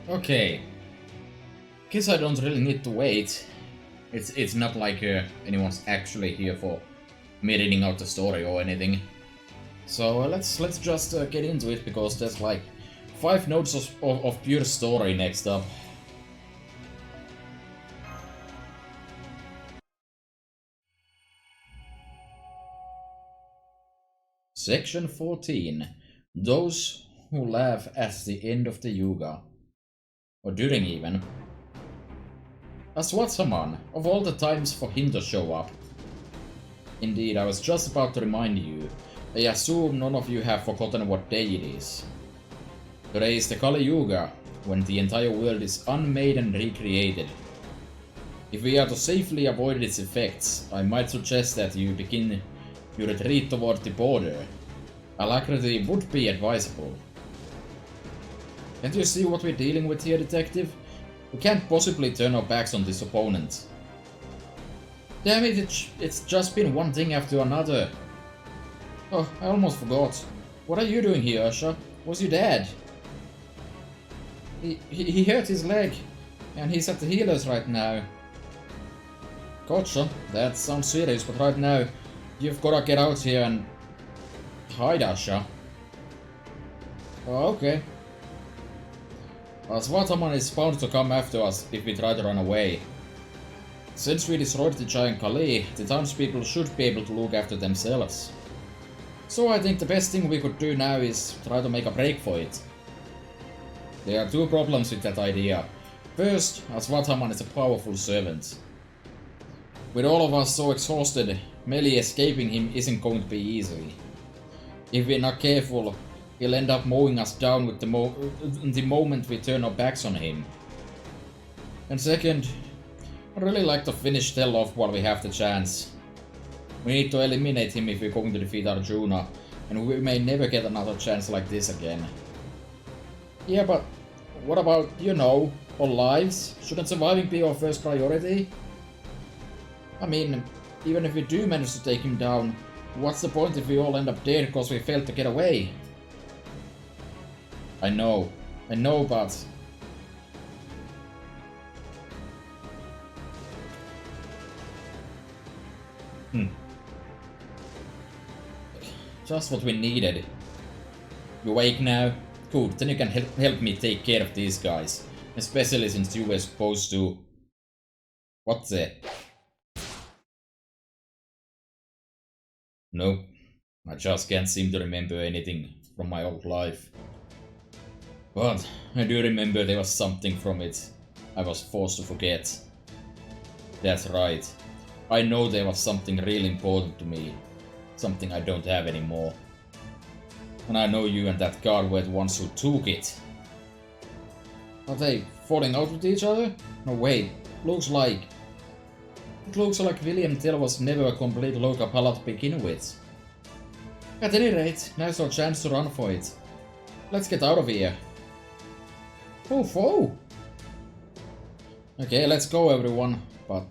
Okay. Guess I don't really need to wait. It's not like anyone's actually here for me reading out the story or anything. So let's just get into it because there's like 5 notes of pure story next up. Section 14. Those who laugh at the end of the Yuga. Or during even. Aswathaman, of all the times for him to show up. Indeed, I was just about to remind you. I assume none of you have forgotten what day it is. Today is the Kali Yuga, when the entire world is unmade and recreated. If we are to safely avoid its effects, I might suggest that you begin your retreat toward the border. Alacrity would be advisable. Can't you see what we're dealing with here, Detective? We can't possibly turn our backs on this opponent. Damn it, it's just been one thing after another. Oh, I almost forgot. What are you doing here, Usha? Was your dad? He hurt his leg, and he's at the healers right now. Gotcha, that sounds serious, but right now, you've gotta get out here and hide, Usha. Oh, okay. Swataman is bound to come after us if we try to run away. Since we destroyed the giant Kali, the townspeople should be able to look after themselves. So I think the best thing we could do now is try to make a break for it. There are 2 problems with that idea. First, Aswathaman is a powerful servant. With all of us so exhausted, merely escaping him isn't going to be easy. If we're not careful, he'll end up mowing us down with the moment we turn our backs on him. And second, I'd really like to finish Tell off while we have the chance. We need to eliminate him if we're going to defeat Arjuna, and we may never get another chance like this again. Yeah, but what about, you know, our lives? Shouldn't surviving be our first priority? I mean, even if we do manage to take him down, what's the point if we all end up dead because we failed to get away? I know, but... Just what we needed. You awake now? Good, then you can help me take care of these guys. Especially since you were supposed to... What the... Nope. I just can't seem to remember anything from my old life. But I do remember there was something from it I was forced to forget. That's right. I know there was something really important to me. Something I don't have anymore. And I know you and that guard were the ones who took it. Are they falling out with each other? No, wait. It looks like William Tell was never a complete local pala to begin with. At any rate, now's our chance to run for it. Let's get out of here. Oh! Okay, let's go everyone, but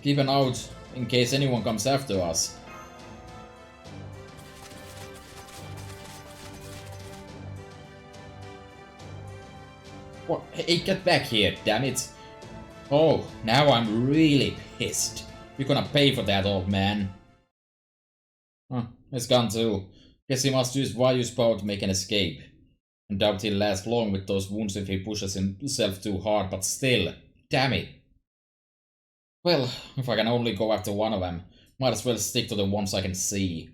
keep an eye out in case anyone comes after us. What? Hey, get back here, damn it! Oh, now I'm really pissed. You're gonna pay for that, old man. Huh, it's gone too. Guess he must use Vayu's power to make an escape. And doubt he'll last long with those wounds if he pushes himself too hard, but still, damn it. Well, if I can only go after one of them, might as well stick to the ones I can see.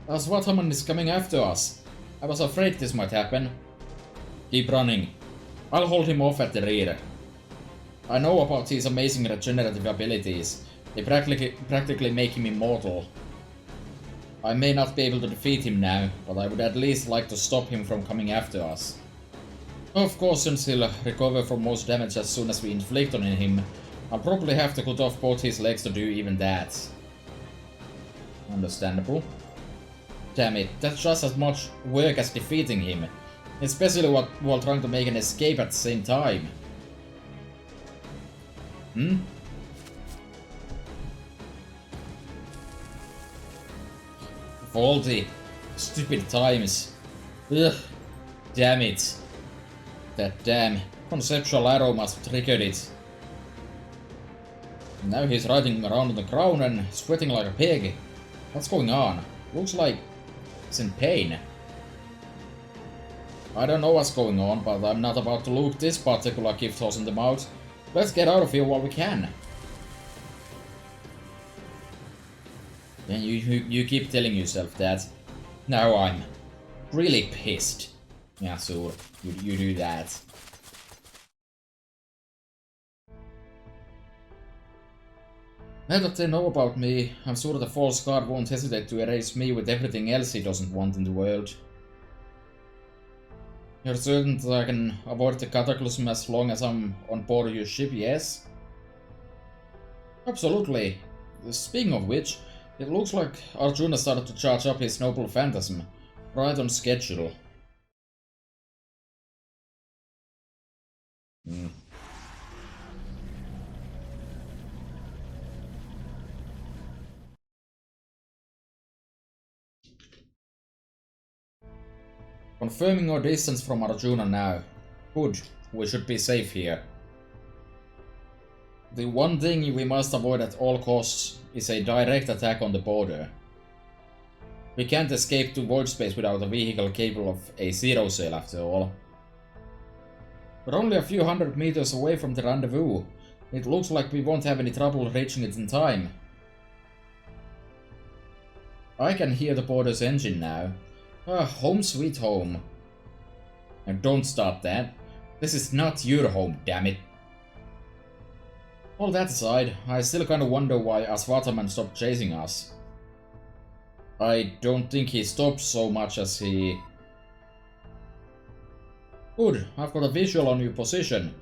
Aswathaman is coming after us. I was afraid this might happen. Keep running. I'll hold him off at the rear. I know about his amazing regenerative abilities. They practically make him immortal. I may not be able to defeat him now, but I would at least like to stop him from coming after us. Of course, since he'll recover from most damage as soon as we inflict on him, I'll probably have to cut off both his legs to do even that. Understandable. Damn it, that's just as much work as defeating him. Especially while trying to make an escape at the same time. All the stupid times. Ugh. Damn it. That damn conceptual arrow must have triggered it. Now he's riding around on the ground and sweating like a pig. What's going on? Looks like he's in pain. I don't know what's going on, but I'm not about to loot this particular gift horse in the mouth. Let's get out of here while we can. And you keep telling yourself that. Now I'm really pissed. Yeah, so you do that. Now that they know about me, I'm sure the false god won't hesitate to erase me with everything else he doesn't want in the world. You're certain that I can avoid the cataclysm as long as I'm on board your ship, yes? Absolutely. Speaking of which, it looks like Arjuna started to charge up his noble phantasm. Right on schedule. Confirming our distance from Arjuna now. Good, we should be safe here. The one thing we must avoid at all costs is a direct attack on the border. We can't escape to void space without a vehicle capable of a zero sail after all. We're only a few hundred meters away from the rendezvous. It looks like we won't have any trouble reaching it in time. I can hear the border's engine now. Ah, home sweet home. And don't start that. This is not your home, damn it. All that aside, I still kinda wonder why Aswataman stopped chasing us. I don't think he stopped so much as he... Good, I've got a visual on your position.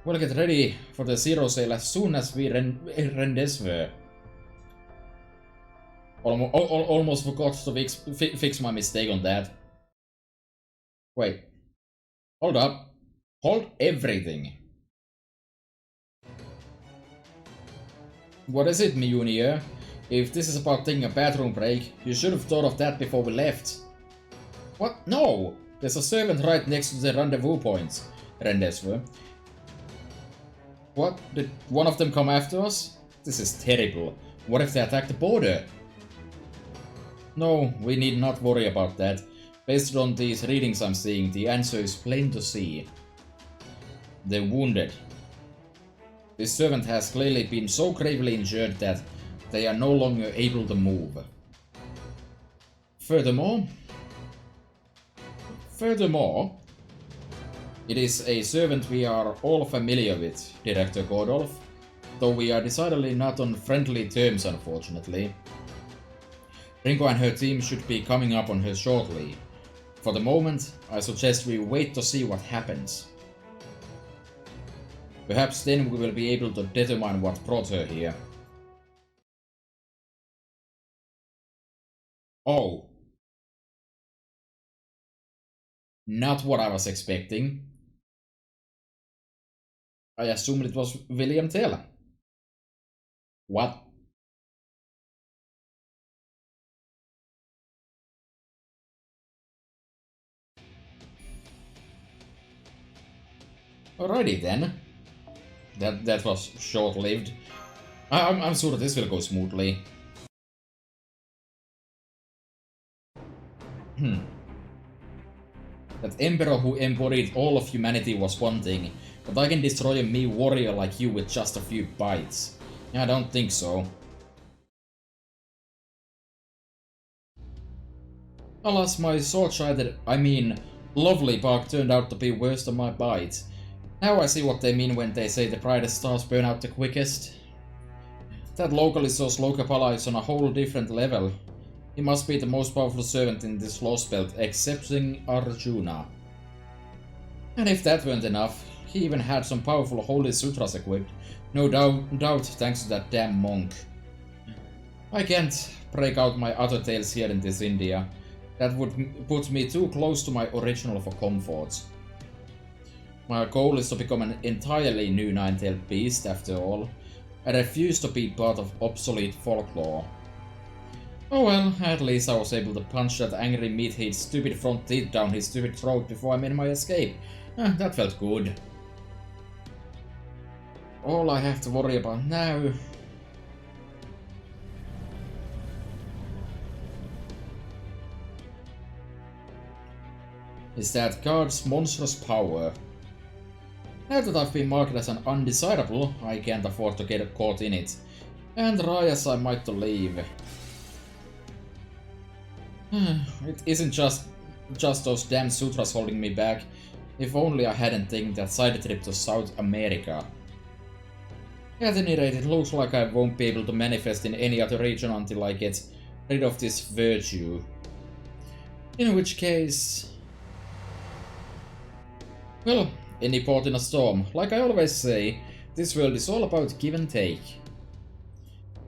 We'll get ready for the zero sail as soon as we rendezvous. Almost forgot to fix my mistake on that. Wait. Hold up. Hold everything. What is it, Mjolnir? If this is about taking a bathroom break, you should have thought of that before we left. What? No! There's a servant right next to the rendezvous point. Rendezvous. What? Did one of them come after us? This is terrible. What if they attack the border? No, we need not worry about that. Based on these readings I'm seeing, the answer is plain to see. They're wounded. This servant has clearly been so gravely injured that they are no longer able to move. Furthermore, it is a servant we are all familiar with, Director Gordolf, though we are decidedly not on friendly terms, unfortunately. Ringo and her team should be coming up on her shortly. For the moment, I suggest we wait to see what happens. Perhaps then we will be able to determine what brought her here. Oh. Not what I was expecting. I assumed it was William Tell. What? Alrighty then. That was short-lived. I'm sure this will go smoothly. That emperor who embodied all of humanity was one thing, but I can destroy a mere warrior like you with just a few bites. I don't think so. Alas, my short-sighted, lovely bark turned out to be worse than my bite. Now I see what they mean when they say the brightest stars burn out the quickest. That locally sourced Lokapala is on a whole different level. He must be the most powerful servant in this lost belt, excepting Arjuna. And if that weren't enough, he even had some powerful holy sutras equipped, no doubt thanks to that damn monk. I can't break out my other tales here in this India. That would put me too close to my original for comfort. My goal is to become an entirely new nine-tailed beast, after all. I refuse to be part of obsolete folklore. Oh well, at least I was able to punch that angry meathead's stupid front teeth down his stupid throat before I made my escape. That felt good. All I have to worry about now... is that guard's monstrous power. Now that I've been marked as an undesirable, I can't afford to get caught in it. And Raya's I might to leave. It isn't just those damn sutras holding me back. If only I hadn't taken that side trip to South America. At any rate, it looks like I won't be able to manifest in any other region until I get rid of this virtue. In which case... well, any port in a storm. Like I always say, this world is all about give and take.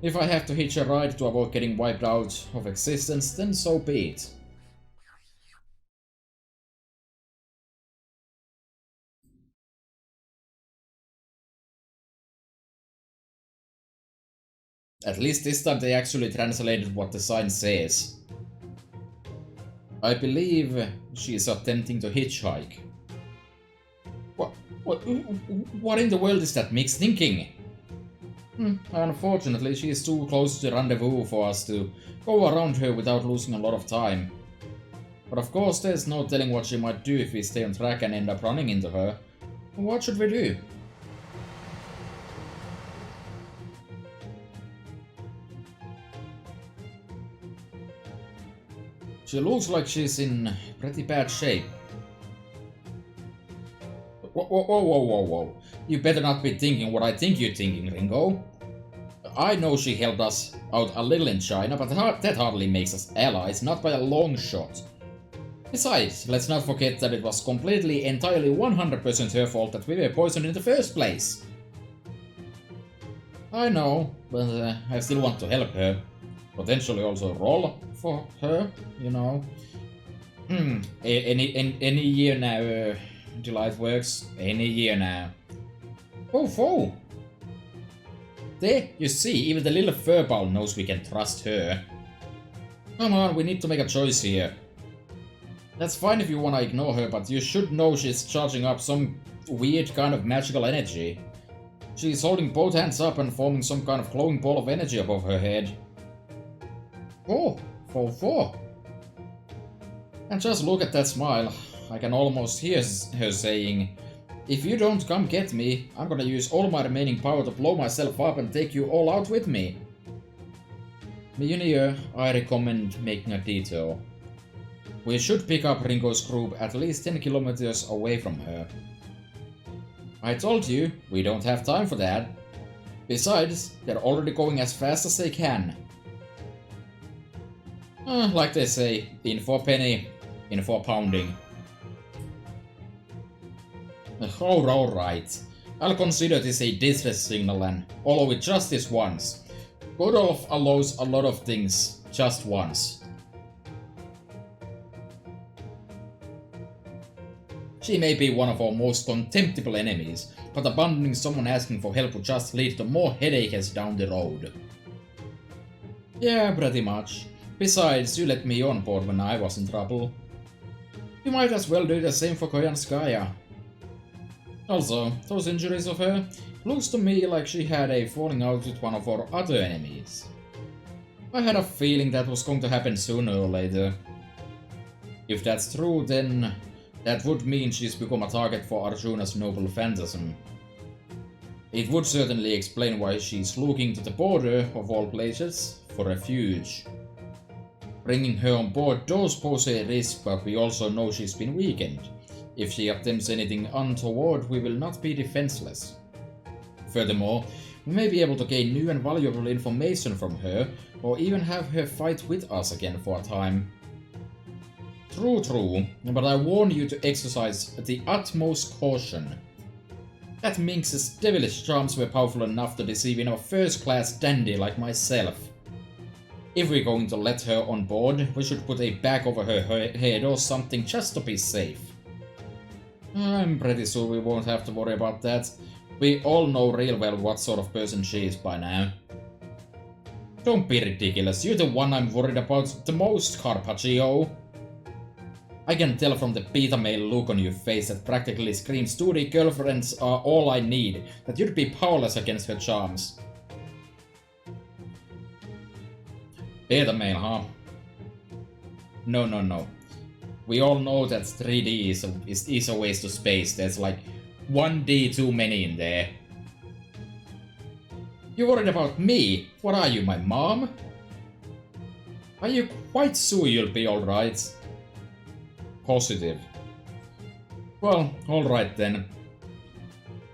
If I have to hitch a ride to avoid getting wiped out of existence, then so be it. At least this time they actually translated what the sign says. I believe she is attempting to hitchhike. What in the world is that mix thinking? Unfortunately, she is too close to the rendezvous for us to go around her without losing a lot of time. But of course, there's no telling what she might do if we stay on track and end up running into her. What should we do? She looks like she's in pretty bad shape. Whoa. You better not be thinking what I think you're thinking, Ringo. I know she helped us out a little in China, but that hardly makes us allies, not by a long shot. Besides, let's not forget that it was completely, entirely 100% her fault that we were poisoned in the first place. I know, but I still want to help her. Potentially also roll for her, you know. Any year now, July works. Any year now. Oh! There, you see, even the little furball knows we can trust her. Come on, we need to make a choice here. That's fine if you wanna ignore her, but you should know she's charging up some weird kind of magical energy. She's holding both hands up and forming some kind of glowing ball of energy above her head. Oh, 4-4. And just look at that smile. I can almost hear her saying, if you don't come get me, I'm gonna use all my remaining power to blow myself up and take you all out with me. Mjolnir, I recommend making a detour. We should pick up Ringo's group at least 10 kilometers away from her. I told you, we don't have time for that. Besides, they're already going as fast as they can. Like they say, in for a penny, in for a pounding. Alright. I'll consider this a distress signal and follow it just this once. Godolph allows a lot of things, just once. She may be one of our most contemptible enemies, but abandoning someone asking for help would just lead to more headaches down the road. Yeah, pretty much. Besides, you let me on board when I was in trouble. You might as well do the same for Koyanskaya. Also, those injuries of her, looks to me like she had a falling out with one of our other enemies. I had a feeling that was going to happen sooner or later. If that's true, then that would mean she's become a target for Arjuna's noble phantasm. It would certainly explain why she's looking to the border, of all places, for refuge. Bringing her on board does pose a risk, but we also know she's been weakened. If she attempts anything untoward, we will not be defenseless. Furthermore, we may be able to gain new and valuable information from her, or even have her fight with us again for a time. True, but I warn you to exercise the utmost caution. That minx's devilish charms were powerful enough to deceive even a first-class dandy like myself. If we're going to let her on board, we should put a bag over her head or something just to be safe. I'm pretty sure we won't have to worry about that. We all know real well what sort of person she is by now. Don't be ridiculous, you're the one I'm worried about the most, Carpaccio. I can tell from the beta male look on your face that practically screams 2D girlfriends are all I need, that you'd be powerless against her charms. Beta male, huh? No. We all know that 3D is a waste of space. There's like 1D too many in there. You worried about me? What are you, my mom? Are you quite sure you'll be alright? Positive. Well, alright then.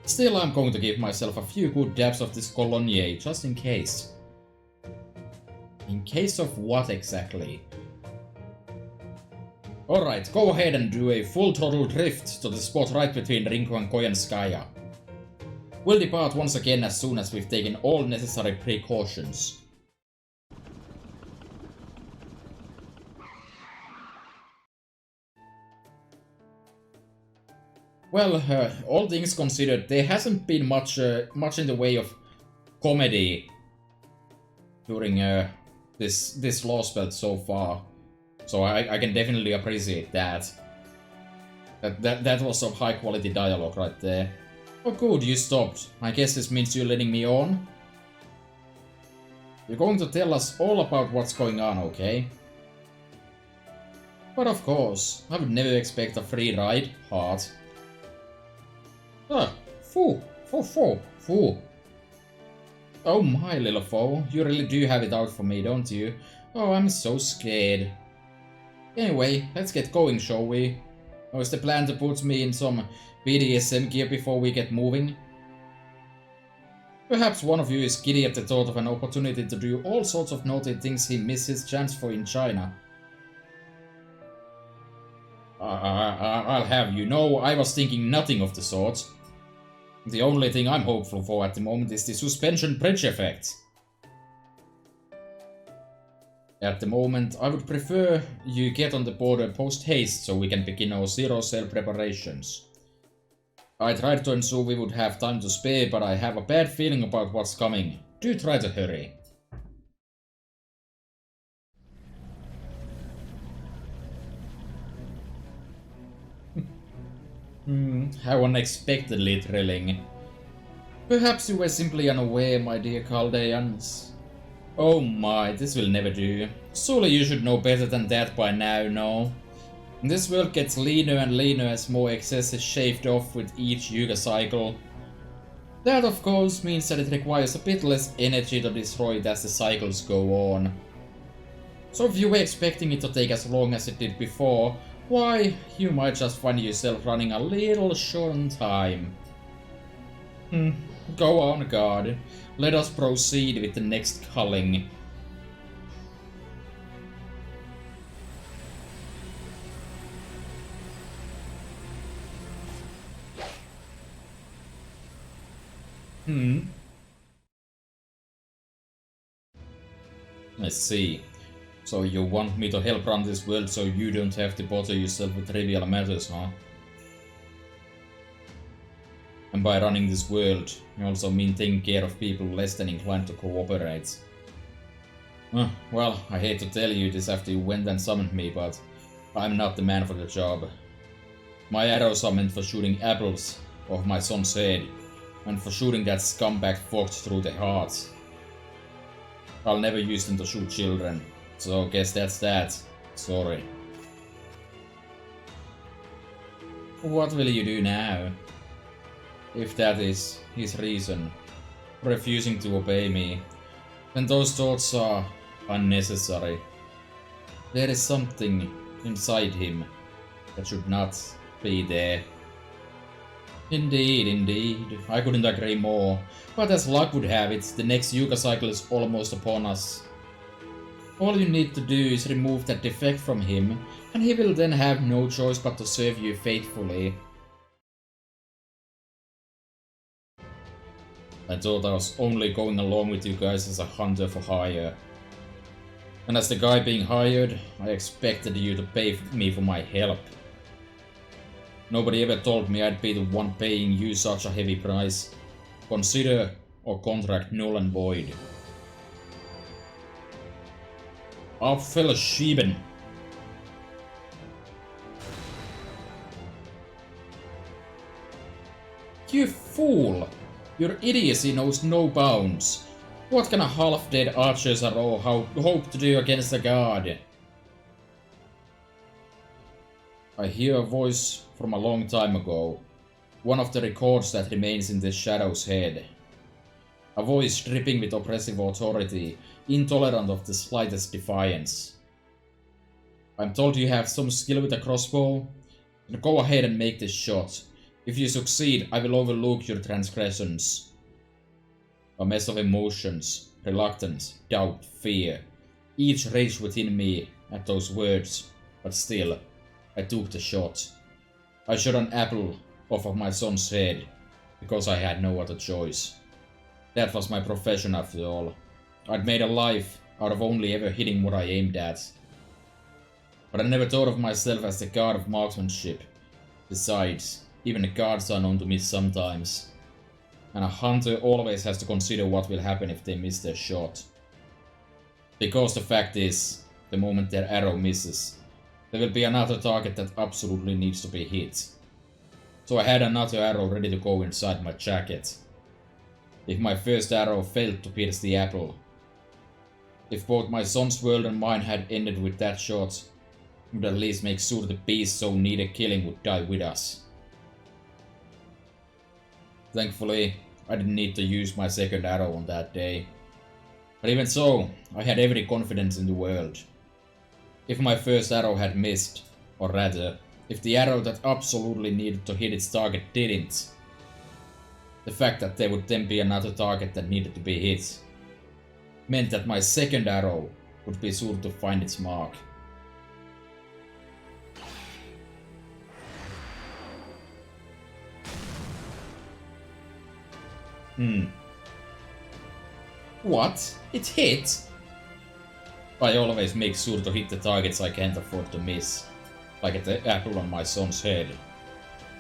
Still, I'm going to give myself a few good dabs of this Cologne, just in case. In case of what exactly? Alright, go ahead and do a full throttle drift to the spot right between Rinko and Koyanskaya. We'll depart once again as soon as we've taken all necessary precautions. Well, all things considered, there hasn't been much in the way of comedy during this Lost Belt so far. So I can definitely appreciate that. That was some high quality dialogue right there. Oh good, you stopped. I guess this means you're letting me on? You're going to tell us all about what's going on, okay? But of course, I would never expect a free ride, heart. Ah, foo. Oh my little foe, you really do have it out for me, don't you? Oh, I'm so scared. Anyway, let's get going, shall we? Or is the plan to put me in some BDSM gear before we get moving? Perhaps one of you is giddy at the thought of an opportunity to do all sorts of naughty things he missed his chance for in China. I'll have you know, I was thinking nothing of the sort. The only thing I'm hopeful for at the moment is the suspension bridge effect. At the moment, I would prefer you get on the border post-haste so we can begin our zero-cell preparations. I tried to ensure we would have time to spare, but I have a bad feeling about what's coming. Do try to hurry. How unexpectedly thrilling. Perhaps you were simply unaware, my dear Chaldeans. Oh my, this will never do. Surely you should know better than that by now, no? This world gets leaner and leaner as more excess is shaved off with each Yuga cycle. That of course means that it requires a bit less energy to destroy it as the cycles go on. So if you were expecting it to take as long as it did before, why, you might just find yourself running a little short on time. Go on, guard. Let us proceed with the next culling. I see. So you want me to help run this world so you don't have to bother yourself with trivial matters, huh? And by running this world, you also mean taking care of people less than inclined to cooperate. Well, I hate to tell you this after you went and summoned me, but I'm not the man for the job. My arrows are meant for shooting apples off my son's head, and for shooting that scumbag fox through the heart. I'll never use them to shoot children, so guess that's that. Sorry. What will you do now? If that is his reason, refusing to obey me, then those thoughts are unnecessary. There is something inside him that should not be there. Indeed, I couldn't agree more, but as luck would have it, the next Yuga cycle is almost upon us. All you need to do is remove that defect from him, and he will then have no choice but to serve you faithfully. I thought I was only going along with you guys as a hunter for hire. And as the guy being hired, I expected you to pay me for my help. Nobody ever told me I'd be the one paying you such a heavy price. Consider our contract null and void. Abfellschieben. You fool! Your idiocy knows no bounds. What can a half-dead archer's arrow hope to do against a god? I hear a voice from a long time ago. One of the records that remains in the Shadow's head. A voice dripping with oppressive authority, intolerant of the slightest defiance. I'm told you have some skill with a crossbow. Then go ahead and make this shot. If you succeed, I will overlook your transgressions. A mess of emotions, reluctance, doubt, fear. Each raged within me at those words, but still, I took the shot. I shot an apple off of my son's head, because I had no other choice. That was my profession after all. I'd made a life out of only ever hitting what I aimed at. But I never thought of myself as the god of marksmanship. Besides, even the gods are known to miss sometimes. And a hunter always has to consider what will happen if they miss their shot. Because the fact is, the moment their arrow misses, there will be another target that absolutely needs to be hit. So I had another arrow ready to go inside my jacket. If my first arrow failed to pierce the apple, if both my son's world and mine had ended with that shot, I would at least make sure the beast so needed killing would die with us. Thankfully, I didn't need to use my second arrow on that day. But even so, I had every confidence in the world. If my first arrow had missed, or rather, if the arrow that absolutely needed to hit its target didn't, the fact that there would then be another target that needed to be hit meant that my second arrow would be sure to find its mark. What? It hit? I always make sure to hit the targets I can't afford to miss, like the apple on my son's head.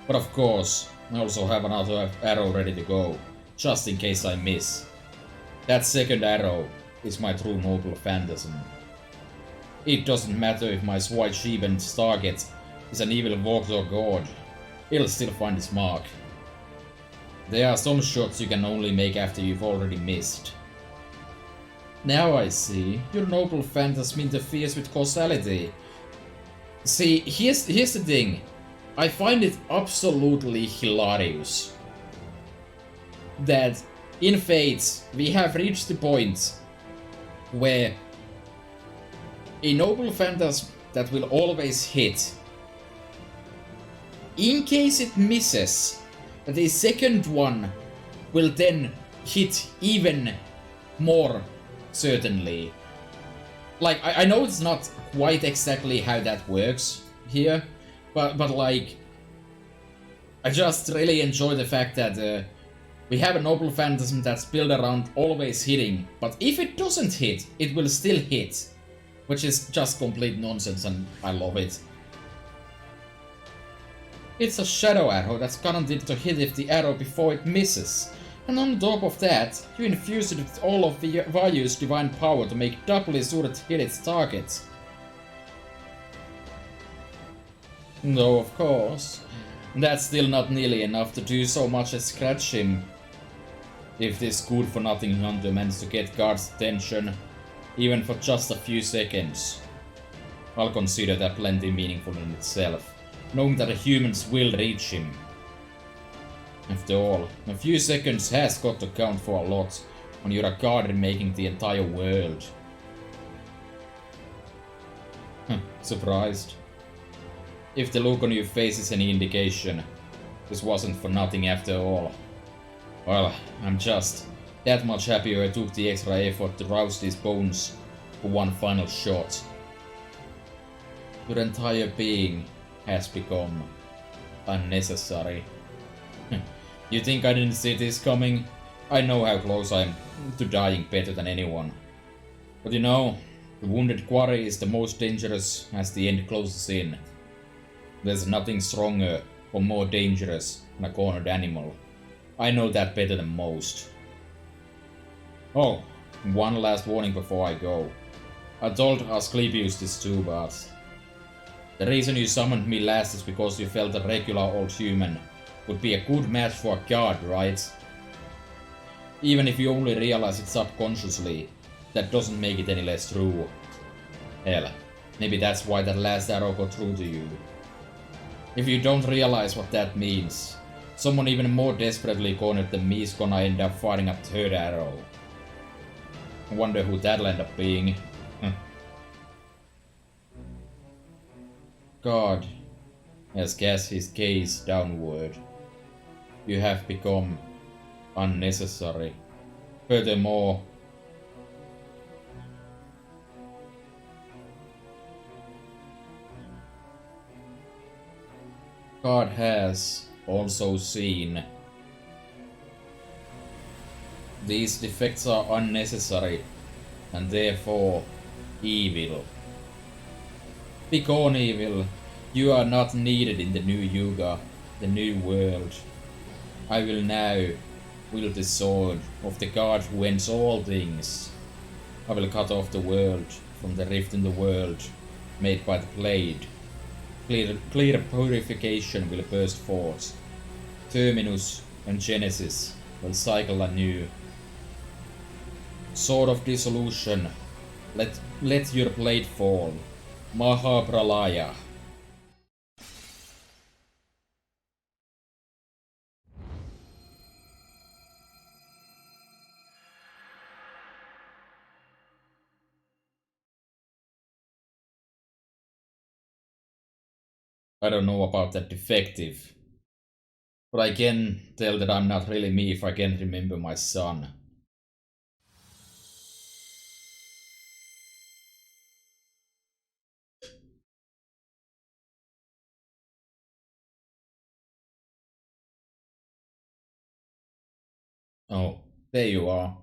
But of course, I also have another arrow ready to go, just in case I miss. That second arrow is my true noble phantasm. It doesn't matter if my white sheep's target is an evil Vogtor god, it'll still find its mark. There are some shots you can only make after you've already missed. Now I see, your noble phantasm interferes with causality. See, here's the thing. I find it absolutely hilarious that in Fates we have reached the point where a noble phantasm that will always hit, in case it misses, the second one will then hit even more certainly. Like, I know it's not quite exactly how that works here, but like, I just really enjoy the fact that we have a noble phantasm that's built around always hitting, but if it doesn't hit, it will still hit, which is just complete nonsense and I love it. It's a shadow arrow that's guaranteed to hit if the arrow before it misses. And on top of that, you infuse it with all of the Vayu's divine power to make doubly sure to hit its target. Though of course, that's still not nearly enough to do so much as scratch him. If this good-for-nothing hunter managed to get guards' attention, even for just a few seconds, I'll consider that plenty meaningful in itself, knowing that the humans will reach him. After all, a few seconds has got to count for a lot when you're a guardian making the entire world. Surprised? If the look on your face is any indication, this wasn't for nothing after all. Well, I'm just that much happier I took the extra effort to rouse these bones for one final shot. Your entire being has become unnecessary. You think I didn't see this coming? I know how close I am to dying better than anyone. But you know, the wounded quarry is the most dangerous as the end closes in. There's nothing stronger or more dangerous than a cornered animal. I know that better than most. Oh, one last warning before I go. I told Asclepius this too, but the reason you summoned me last is because you felt a regular old human would be a good match for a god, right? Even if you only realize it subconsciously, that doesn't make it any less true. Hell, maybe that's why that last arrow got through to you. If you don't realize what that means, someone even more desperately cornered than me is gonna end up firing a third arrow. I wonder who that'll end up being. God has cast his gaze downward. You have become unnecessary. Furthermore, God has also seen. These defects are unnecessary and therefore evil. Begone, evil. You are not needed in the new Yuga, the new world. I will now wield the sword of the god who ends all things. I will cut off the world from the rift in the world made by the blade. Clear purification will burst forth. Terminus and Genesis will cycle anew. Sword of dissolution, let your blade fall. Mahapralaya. I don't know about that defective, but I can tell that I'm not really me if I can't remember my son. Oh, there you are.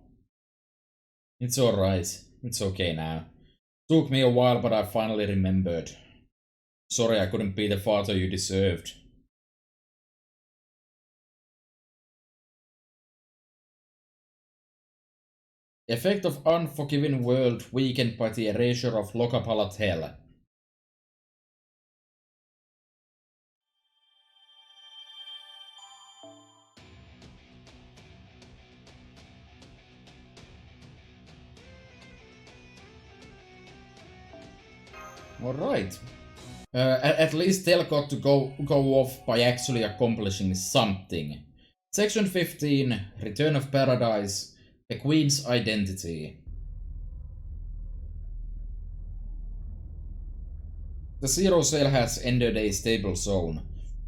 It's alright. It's okay now. Took me a while, but I finally remembered. Sorry I couldn't be the father you deserved. Effect of Unforgiven World weakened by the erasure of Lokapalat Hell. Alright. At least Tel got to go off by actually accomplishing something. Section 15, Return of Paradise, the Queen's Identity. The Zero Sail has entered a stable zone.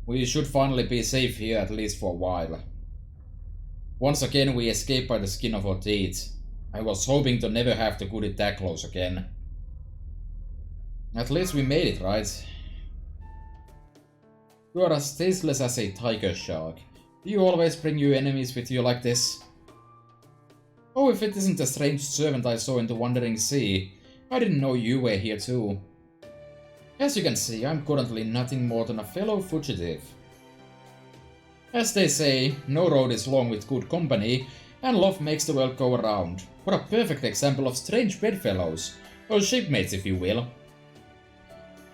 We should finally be safe here at least for a while. Once again we escape by the skin of our teeth. I was hoping to never have to go it that close again. At least we made it, right? You are as tasteless as a tiger shark. Do you always bring your enemies with you like this? Oh, if it isn't the strange servant I saw in the Wandering Sea. I didn't know you were here too. As you can see, I'm currently nothing more than a fellow fugitive. As they say, no road is long with good company, and love makes the world go around. What a perfect example of strange bedfellows, or shipmates if you will.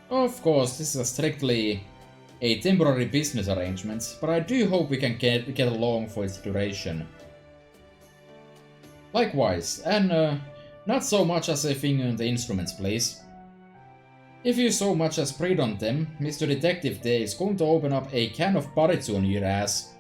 Of course, this is strictly a temporary business arrangement, but I do hope we can get along for its duration. Likewise, and not so much as a finger on the instruments, please. If you so much as breathe on them, Mr. Detective there is going to open up a can of baritone your ass.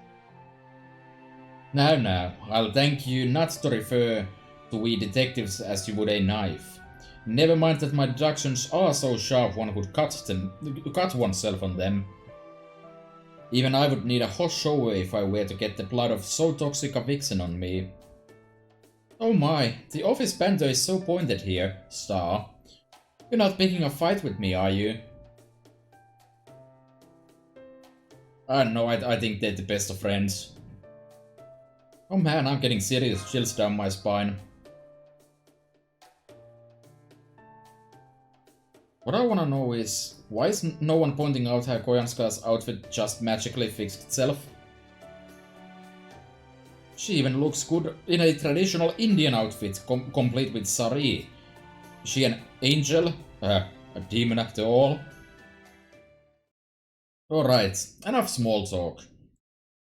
Now, I'll thank you not to refer to we detectives as you would a knife. Never mind that my deductions are so sharp one could cut oneself on them. Even I would need a hot shower if I were to get the blood of so toxic a vixen on me. Oh my, the office banter is so pointed here, Star. You're not picking a fight with me, are you? I don't know, I think they're the best of friends. Oh man, I'm getting serious chills down my spine. What I wanna know is, why is no one pointing out how Koyanska's outfit just magically fixed itself? She even looks good in a traditional Indian outfit, complete with sari. Is she an angel? A demon after all? Alright, enough small talk.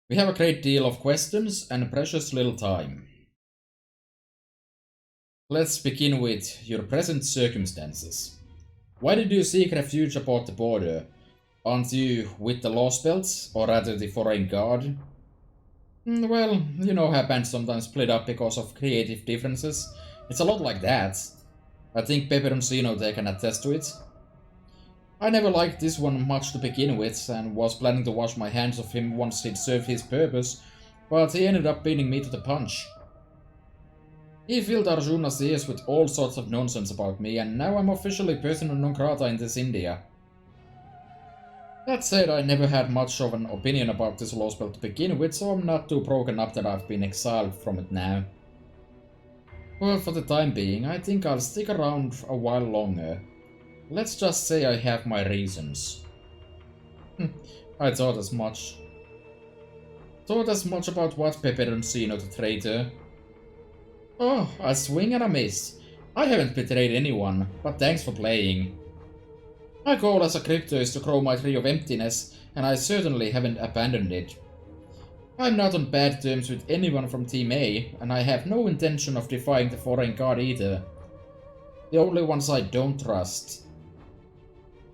We have a great deal of questions and precious little time. Let's begin with your present circumstances. Why did you seek refuge aboard the border? Aren't you with the Lost Belts, or rather the Foreign Guard? Well, you know how bands sometimes split up because of creative differences. It's a lot like that. I think Pepperoncino they can attest to it. I never liked this one much to begin with, and was planning to wash my hands of him once he'd served his purpose, but he ended up beating me to the punch. He filled Arjuna's ears with all sorts of nonsense about me, and now I'm officially persona non grata in this India. That said, I never had much of an opinion about this law spell to begin with, so I'm not too broken up that I've been exiled from it now. Well, for the time being, I think I'll stick around a while longer. Let's just say I have my reasons. I thought as much. Thought as much about what Pepperoncino the traitor. Oh, a swing and a miss. I haven't betrayed anyone, but thanks for playing. My goal as a crypto is to grow my tree of emptiness, and I certainly haven't abandoned it. I'm not on bad terms with anyone from Team A, and I have no intention of defying the Foreign Guard either. The only ones I don't trust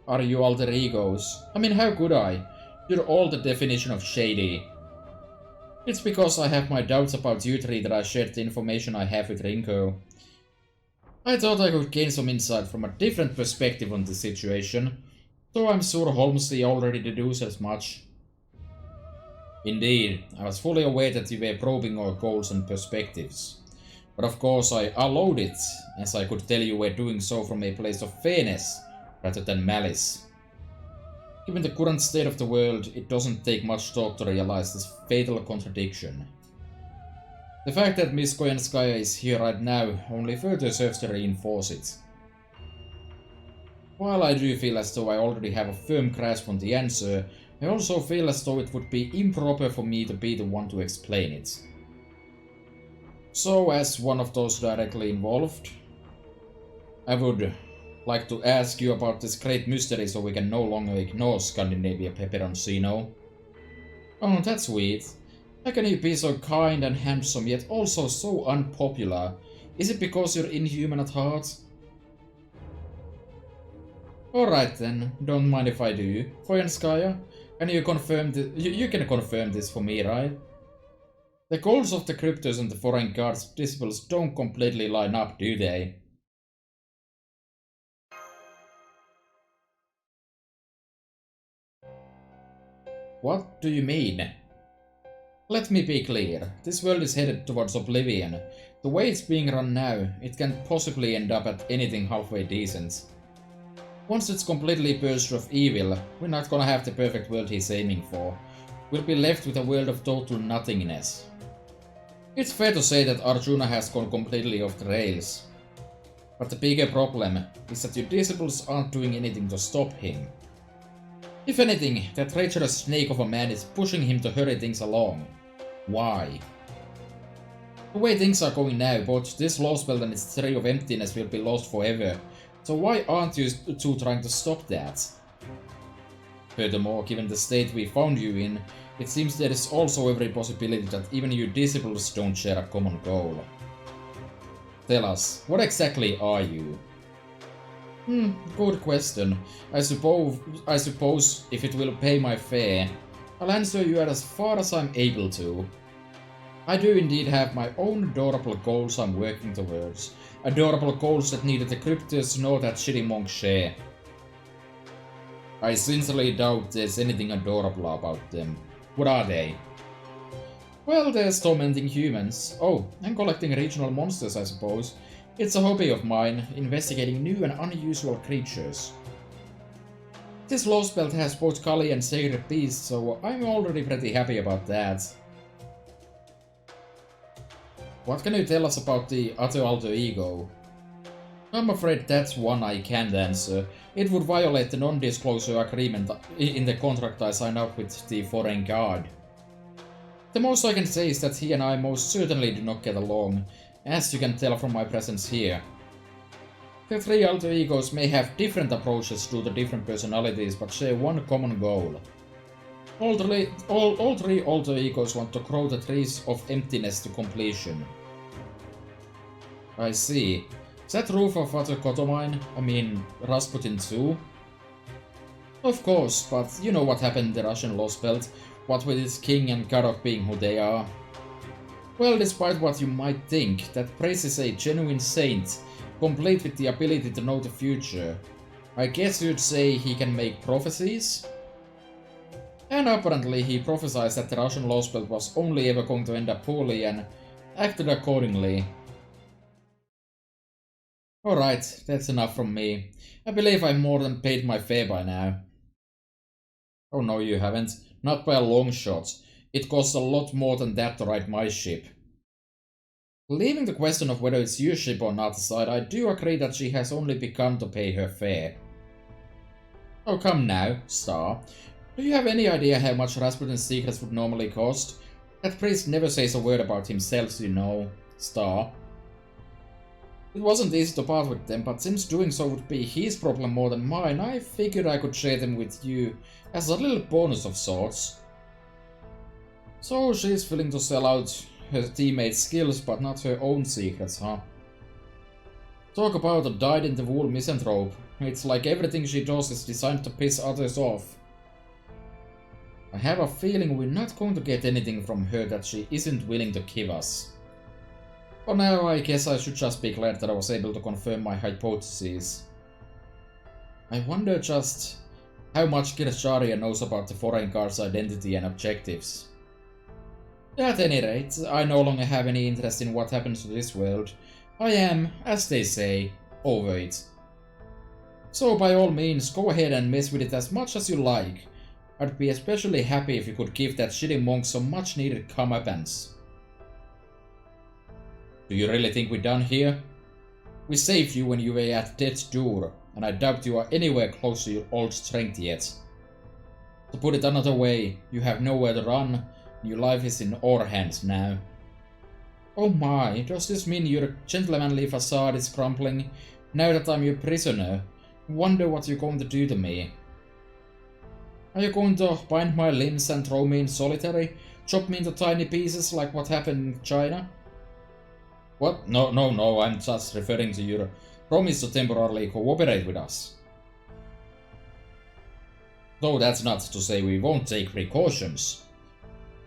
are you alter egos. I mean, how could I? You're all the definition of shady. It's because I have my doubts about you three that I shared the information I have with Rinko. I thought I could gain some insight from a different perspective on the situation, though I'm sure Holmesy already deduced as much. Indeed, I was fully aware that you were probing our goals and perspectives. But of course I allowed it, as I could tell you were doing so from a place of fairness, rather than malice. Given the current state of the world, it doesn't take much thought to realize this fatal contradiction. The fact that Miss Koyanskaya is here right now only further serves to reinforce it. While I do feel as though I already have a firm grasp on the answer, I also feel as though it would be improper for me to be the one to explain it. So, as one of those directly involved, I would like to ask you about this great mystery so we can no longer ignore Scandinavia Pepperoncino. Oh, that's sweet. How can you be so kind and handsome yet also so unpopular? Is it because you're inhuman at heart? Alright then, don't mind if I do. Koyanskaya, can you confirm you can confirm this for me, right? The goals of the cryptos and the Foreign Guard's disciples don't completely line up, do they? What do you mean? Let me be clear, this world is headed towards oblivion. The way it's being run now, it can't possibly end up at anything halfway decent. Once it's completely purged of evil, we're not gonna have the perfect world he's aiming for. We'll be left with a world of total nothingness. It's fair to say that Arjuna has gone completely off the rails. But the bigger problem is that your disciples aren't doing anything to stop him. If anything, that treacherous snake of a man is pushing him to hurry things along. Why? The way things are going now, both this lost world and its tree of emptiness will be lost forever, so why aren't you two trying to stop that? Furthermore, given the state we found you in, it seems there is also every possibility that even your disciples don't share a common goal. Tell us, what exactly are you? Good question. I suppose if it will pay my fare, I'll answer you as far as I'm able to. I do indeed have my own adorable goals I'm working towards. Adorable goals that neither the cryptos nor that shitty monk share. I sincerely doubt there's anything adorable about them. What are they? Well, there's tormenting humans. Oh, and collecting regional monsters, I suppose. It's a hobby of mine, investigating new and unusual creatures. This lost belt has both Kali and sacred beasts, so I'm already pretty happy about that. What can you tell us about the other alter ego? I'm afraid that's one I can't answer. It would violate the non-disclosure agreement in the contract I signed up with the Foreign Guard. The most I can say is that he and I most certainly do not get along, as you can tell from my presence here. The three alter egos may have different approaches to the different personalities, but share one common goal. All three alter egos want to grow the trees of emptiness to completion. I see. Is that roof of Water Kotomine? I mean, Rasputin too? Of course, but you know what happened in the Russian Lost Belt, what with its king and Karok being who they are. Well, despite what you might think, that Praise is a genuine saint, complete with the ability to know the future. I guess you'd say he can make prophecies? And apparently he prophesied that the Russian Lost Belt was only ever going to end up poorly and acted accordingly. Alright, that's enough from me. I believe I more than paid my fare by now. Oh no, you haven't. Not by a long shot. It costs a lot more than that to ride my ship. Leaving the question of whether it's your ship or not aside, I do agree that she has only begun to pay her fare. Oh come now, Star. Do you have any idea how much Rasputin's secrets would normally cost? That priest never says a word about himself, you know, Star. It wasn't easy to part with them, but since doing so would be his problem more than mine, I figured I could share them with you as a little bonus of sorts. So she's willing to sell out her teammates' skills, but not her own secrets, huh? Talk about a dyed-in-the-wool misanthrope. It's like everything she does is designed to piss others off. I have a feeling we're not going to get anything from her that she isn't willing to give us. For now, I guess I should just be glad that I was able to confirm my hypotheses. I wonder just how much Kirsharia knows about the foreign guard's identity and objectives. At any rate, I no longer have any interest in what happens to this world. I am, as they say, over it. So by all means, go ahead and mess with it as much as you like. I'd be especially happy if you could give that shitty monk some much needed comeuppance. Do you really think we're done here? We saved you when you were at death's door, and I doubt you are anywhere close to your old strength yet. To put it another way, you have nowhere to run, and your life is in our hands now. Oh my, does this mean your gentlemanly facade is crumbling, now that I'm your prisoner? Wonder what you're going to do to me. Are you going to bind my limbs and throw me in solitary? Chop me into tiny pieces like what happened in China? What? No, I'm just referring to your promise to temporarily cooperate with us. Though that's not to say we won't take precautions.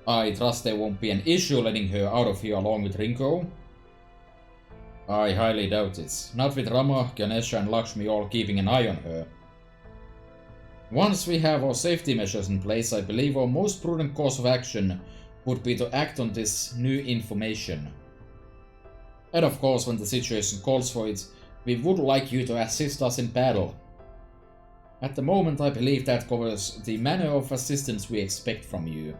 I trust there won't be an issue letting her out of here along with Rinko. I highly doubt it. Not with Rama, Ganesha and Lakshmi all keeping an eye on her. Once we have our safety measures in place, I believe our most prudent course of action would be to act on this new information. And of course, when the situation calls for it, we would like you to assist us in battle. At the moment, I believe that covers the manner of assistance we expect from you.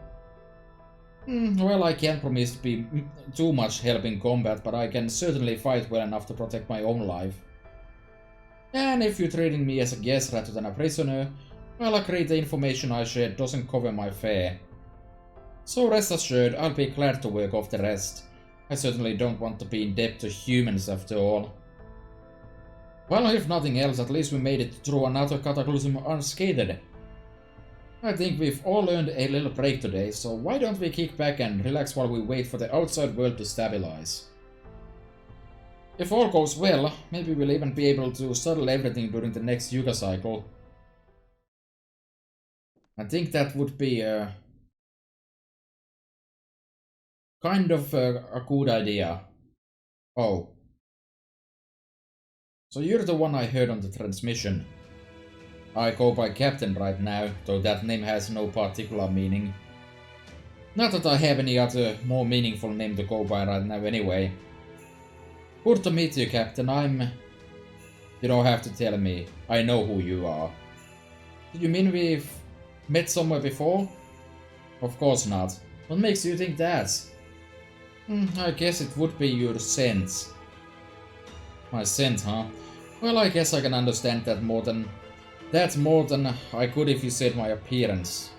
Well, I can't promise to be too much help in combat, but I can certainly fight well enough to protect my own life. And if you're treating me as a guest rather than a prisoner, I'll agree the information I shared doesn't cover my fare. So rest assured, I'll be glad to work off the rest. I certainly don't want to be in debt to humans after all. Well, if nothing else, at least we made it through another cataclysm unscathed. I think we've all earned a little break today, so why don't we kick back and relax while we wait for the outside world to stabilize. If all goes well, maybe we'll even be able to settle everything during the next Yuga cycle. I think that would be kind of a good idea. Oh. So you're the one I heard on the transmission. I go by Captain right now, though that name has no particular meaning. Not that I have any other more meaningful name to go by right now anyway. Good to meet you, Captain. You don't have to tell me. I know who you are. Do you mean we've met somewhere before? Of course not. What makes you think that? I guess it would be your scent. My scent, huh? Well, I guess I can understand that more than I could if you said my appearance.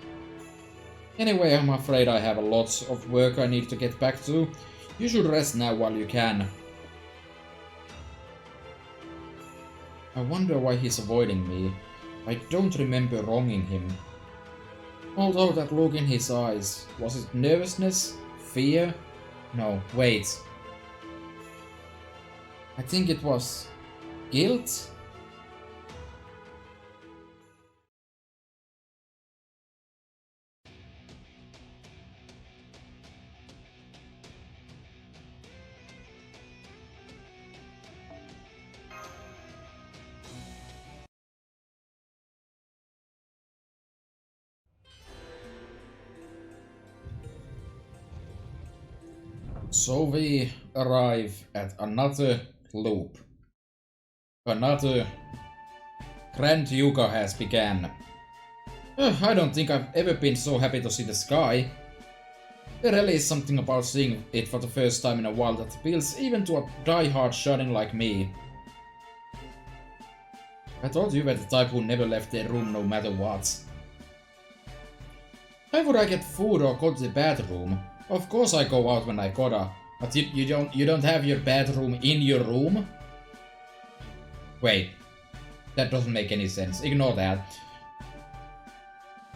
Anyway, I'm afraid I have a lot of work I need to get back to. You should rest now while you can. I wonder why he's avoiding me. I don't remember wronging him. Although that look in his eyes, was it nervousness? Fear? No, wait. I think it was guilt? So we arrive at another loop. Another Grand Yuga has begun. I don't think I've ever been so happy to see the sky. There really is something about seeing it for the first time in a while that appeals even to a die-hard shunning like me. I thought you were the type who never left their room no matter what. How would I get food or go to the bathroom? Of course I go out when I gotta, but you don't have your bathroom in your room? Wait, that doesn't make any sense. Ignore that.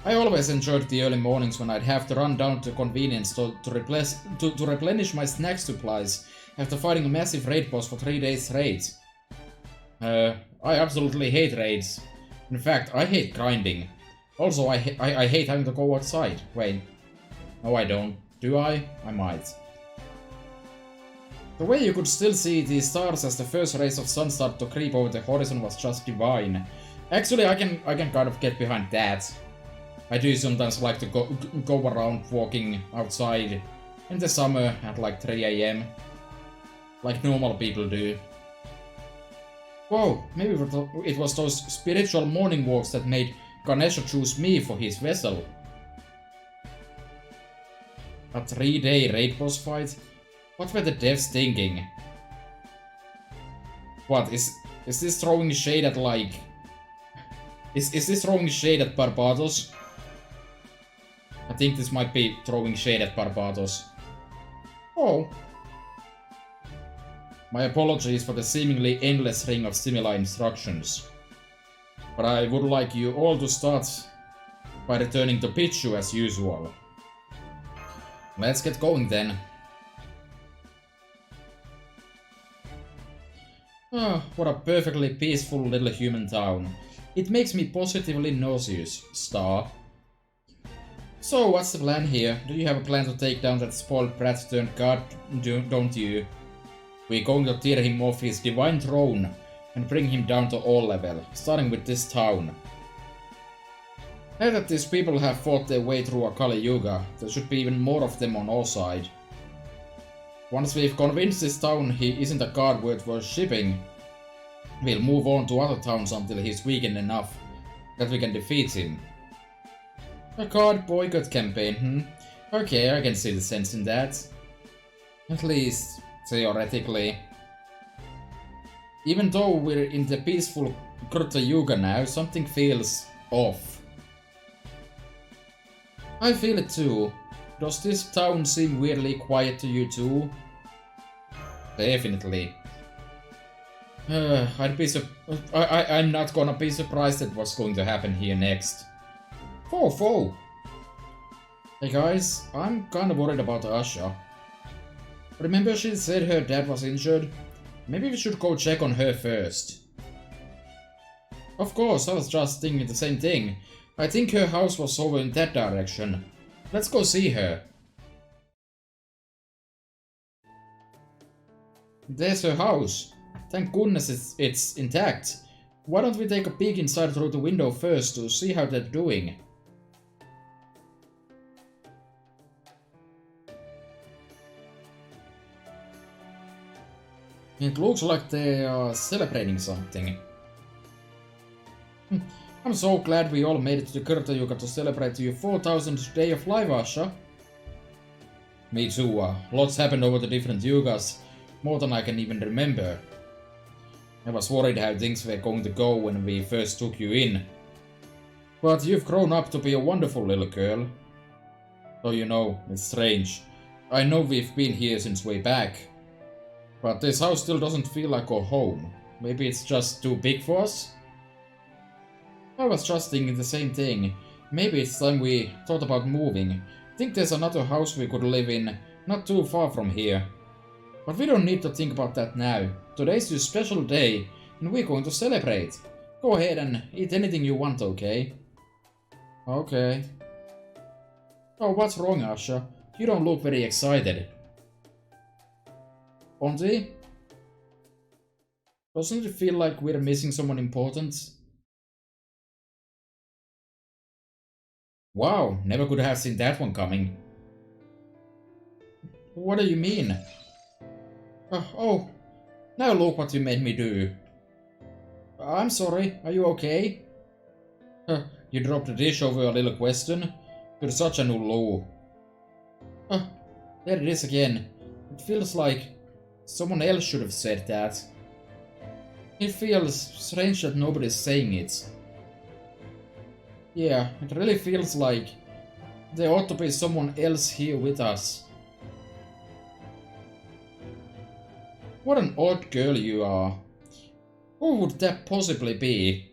I always enjoyed the early mornings when I'd have to run down to convenience store to replenish my snack supplies after fighting a massive raid boss for 3 days straight. I absolutely hate raids. In fact, I hate grinding. Also, I hate having to go outside. Wait. No, I don't. Do I? I might. The way you could still see the stars as the first rays of sun start to creep over the horizon was just divine. Actually, I can kind of get behind that. I do sometimes like to go around walking outside in the summer at like 3 AM. Like normal people do. Whoa, maybe it was those spiritual morning walks that made Ganesha choose me for his vessel. A 3-day raid boss fight? What were the devs thinking? What, is this throwing shade at like... Is this throwing shade at Barbados? I think this might be throwing shade at Barbados. Oh. My apologies for the seemingly endless ring of similar instructions. But I would like you all to start by returning to Pichu as usual. Let's get going then. Ah, what a perfectly peaceful little human town. It makes me positively nauseous, Star. So, what's the plan here? Do you have a plan to take down that spoiled brat turned god, don't you? We're going to tear him off his divine throne and bring him down to all level, starting with this town. Now that these people have fought their way through a Kali Yuga, there should be even more of them on our side. Once we've convinced this town he isn't a god worth worshipping, we'll move on to other towns until he's weakened enough that we can defeat him. A god boycott campaign, Okay, I can see the sense in that. At least, theoretically. Even though we're in the peaceful Krita Yuga now, something feels off. I feel it too. Does this town seem weirdly quiet to you too? Definitely. I'm not gonna be surprised at what's going to happen here next. Fo. Hey guys, I'm kinda worried about Asha. Remember she said her dad was injured? Maybe we should go check on her first. Of course, I was just thinking the same thing. I think her house was over in that direction. Let's go see her. There's her house. Thank goodness it's intact. Why don't we take a peek inside through the window first to see how they're doing? It looks like they are celebrating something. I'm so glad we all made it to the Krita Yuga to celebrate your 4000th day of life, Asha. Me too, lots happened over the different Yugas, more than I can even remember. I was worried how things were going to go when we first took you in. But you've grown up to be a wonderful little girl. Though you know, it's strange. I know we've been here since way back. But this house still doesn't feel like our home. Maybe it's just too big for us? I was just thinking the same thing. Maybe it's time we thought about moving. Think there's another house we could live in, not too far from here. But we don't need to think about that now. Today's your special day, and we're going to celebrate. Go ahead and eat anything you want, okay? Okay. Oh, what's wrong, Asha? You don't look very excited. Auntie? Doesn't it feel like we're missing someone important? Wow, never could have seen that one coming. What do you mean? Oh, now look what you made me do. I'm sorry, are you okay? You dropped the dish over a little question? You're such a new low. There it is again. It feels like someone else should have said that. It feels strange that nobody's saying it. Yeah, it really feels like there ought to be someone else here with us. What an odd girl you are. Who would that possibly be?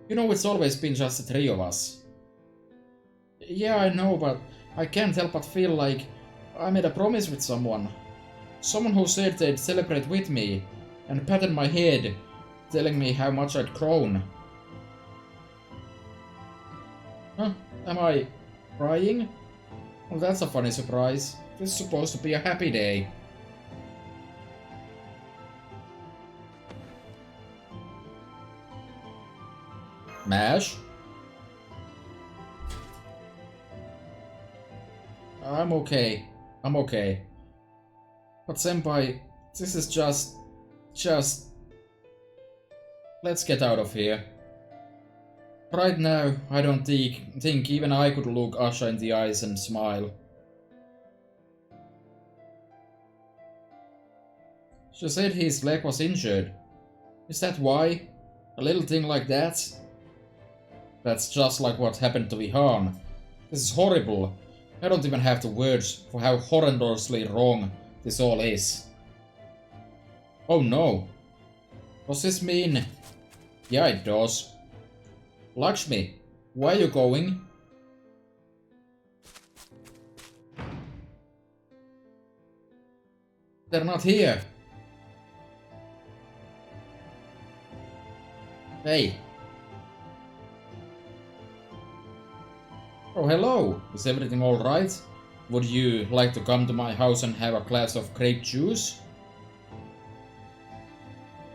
You know, it's always been just the three of us. Yeah, I know, but I can't help but feel like I made a promise with someone. Someone who said they'd celebrate with me, and patted my head, telling me how much I'd grown. Huh? Am I crying? Well, that's a funny surprise. This is supposed to be a happy day. Mash? I'm okay. I'm okay. But senpai, this is just... Let's get out of here. Right now, I don't think even I could look Asha in the eyes and smile. She said his leg was injured. Is that why? A little thing like that? That's just like what happened to Vihan. This is horrible. I don't even have the words for how horrendously wrong this all is. Oh no. Does this mean... Yeah, it does. Lakshmi, where are you going? They're not here. Hey. Oh, hello. Is everything alright? Would you like to come to my house and have a glass of grape juice?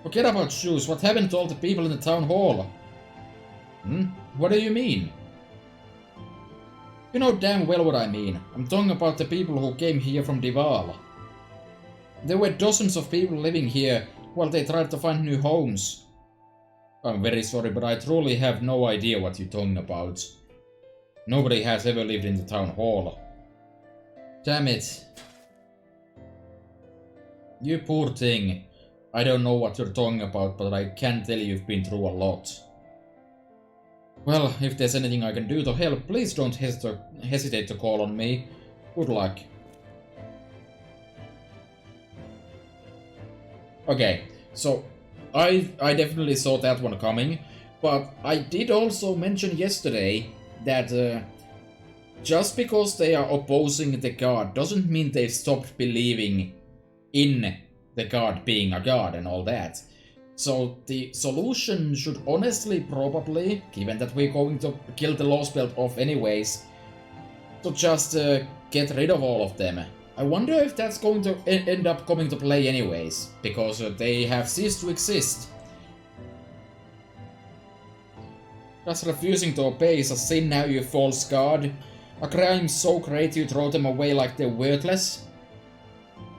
Forget about juice. What happened to all the people in the town hall? What do you mean? You know damn well what I mean. I'm talking about the people who came here from Divala. There were dozens of people living here while they tried to find new homes. I'm very sorry, but I truly have no idea what you're talking about. Nobody has ever lived in the town hall. Damn it. You poor thing. I don't know what you're talking about, but I can tell you've been through a lot. Well, if there's anything I can do to help, please don't hesitate to call on me. Good luck. Okay, so I definitely saw that one coming, but I did also mention yesterday that just because they are opposing the god doesn't mean they've stopped believing in the god being a god and all that. So the solution should honestly probably, given that we're going to kill the Lost Belt off anyways, to just get rid of all of them. I wonder if that's going to end up coming to play anyways, because they have ceased to exist. Does refusing to obey is a sin now, you false god? A crime so great you throw them away like they're worthless?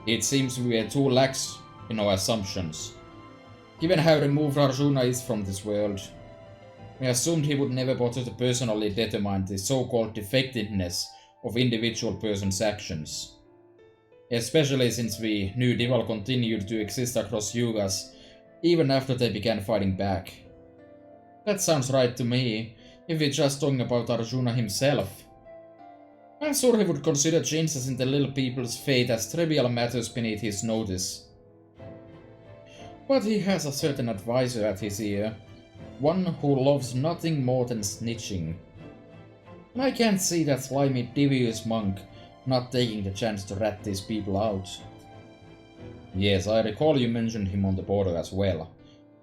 It seems we are too lax in our assumptions. Given how removed Arjuna is from this world, we assumed he would never bother to personally determine the so-called defectiveness of individual persons' actions. Especially since we knew Dival continued to exist across yugas, even after they began fighting back. That sounds right to me, if we're just talking about Arjuna himself. I'm sure he would consider changes in the little people's fate as trivial matters beneath his notice. But he has a certain advisor at his ear, one who loves nothing more than snitching. And I can't see that slimy, devious monk not taking the chance to rat these people out. Yes, I recall you mentioned him on the border as well.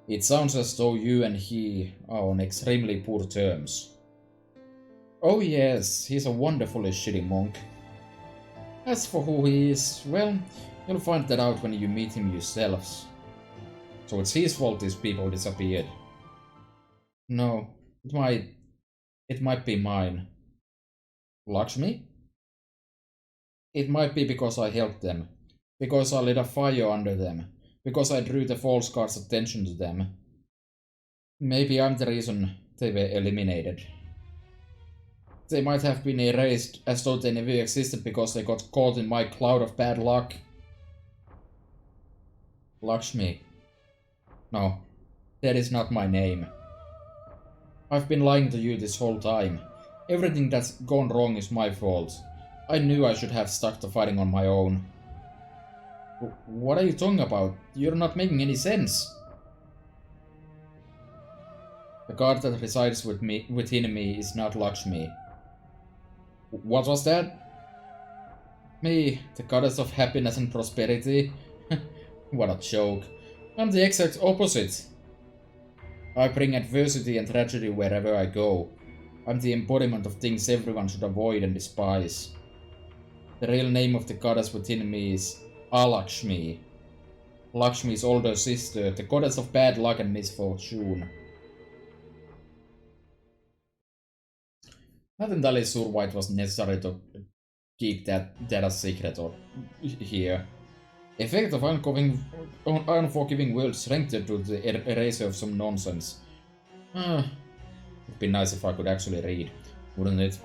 It sounds as though you and he are on extremely poor terms. Oh yes, he's a wonderfully shitty monk. As for who he is, well, you'll find that out when you meet him yourselves. So it's his fault these people disappeared. No, it might be mine. Lakshmi? It might be because I helped them. Because I lit a fire under them. Because I drew the false guard's attention to them. Maybe I'm the reason they were eliminated. They might have been erased as though they never existed because they got caught in my cloud of bad luck. Lakshmi. No, that is not my name. I've been lying to you this whole time. Everything that's gone wrong is my fault. I knew I should have stuck to fighting on my own. What are you talking about? You're not making any sense. The god that resides within me is not Lakshmi. What was that? Me, the goddess of happiness and prosperity? What a joke. I'm the exact opposite. I bring adversity and tragedy wherever I go. I'm the embodiment of things everyone should avoid and despise. The real name of the goddess within me is Alakshmi. Lakshmi's older sister, the goddess of bad luck and misfortune. Not entirely sure why it was necessary to keep that a secret or here. Effect of unforgiving world strengthened to the erasure of some nonsense. It'd be nice if I could actually read, wouldn't it?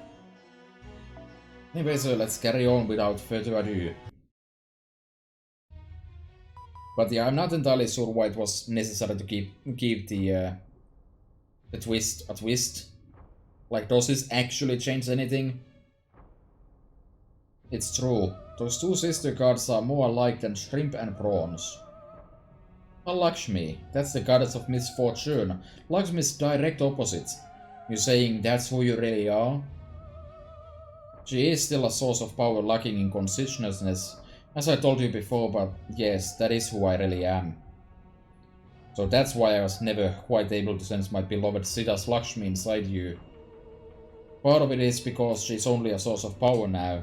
Anyway, so let's carry on without further ado. But yeah, I'm not entirely sure why it was necessary to keep the twist a twist. Like, does this actually change anything? It's true. Those two sister gods are more alike than shrimp and prawns. Lakshmi, that's the goddess of misfortune. Lakshmi's direct opposite. You saying that's who you really are? She is still a source of power lacking in consciousness, as I told you before, but yes, that is who I really am. So that's why I was never quite able to sense my beloved Sita's Lakshmi inside you. Part of it is because she's only a source of power now,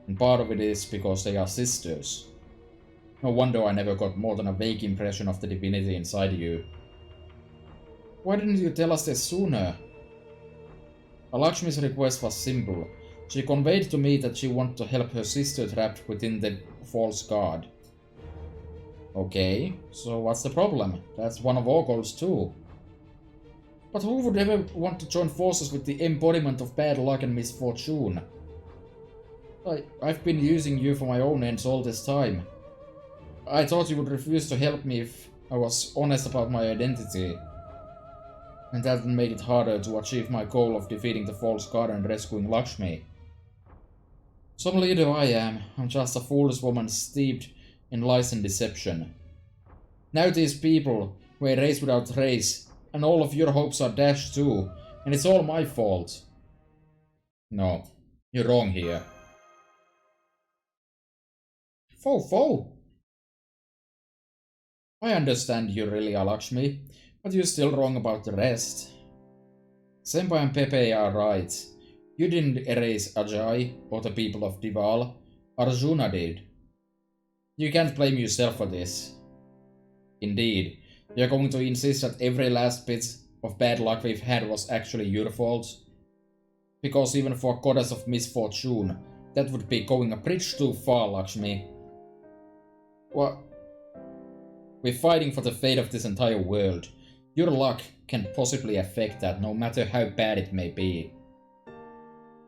and part of it is because they are sisters. No wonder I never got more than a vague impression of the divinity inside you. Why didn't you tell us this sooner? Lakshmi's request was simple. She conveyed to me that she wanted to help her sister trapped within the false god. Okay, so what's the problem? That's one of our goals too. But who would ever want to join forces with the embodiment of bad luck and misfortune? I've been using you for my own ends all this time. I thought you would refuse to help me if I was honest about my identity. And that made it harder to achieve my goal of defeating the false god and rescuing Lakshmi. Some leader I am, I'm just a foolish woman steeped in lies and deception. Now these people were raised without race, and all of your hopes are dashed too, and it's all my fault. No, you're wrong here. Fo. I understand you really are Lakshmi, but you're still wrong about the rest. Senpai and Pepe are right. You didn't erase Ajay or the people of Dival. Arjuna did. You can't blame yourself for this. Indeed, you're going to insist that every last bit of bad luck we've had was actually your fault? Because even for a goddess of misfortune, that would be going a bridge too far, Lakshmi. What? We're fighting for the fate of this entire world. Your luck can't possibly affect that, no matter how bad it may be.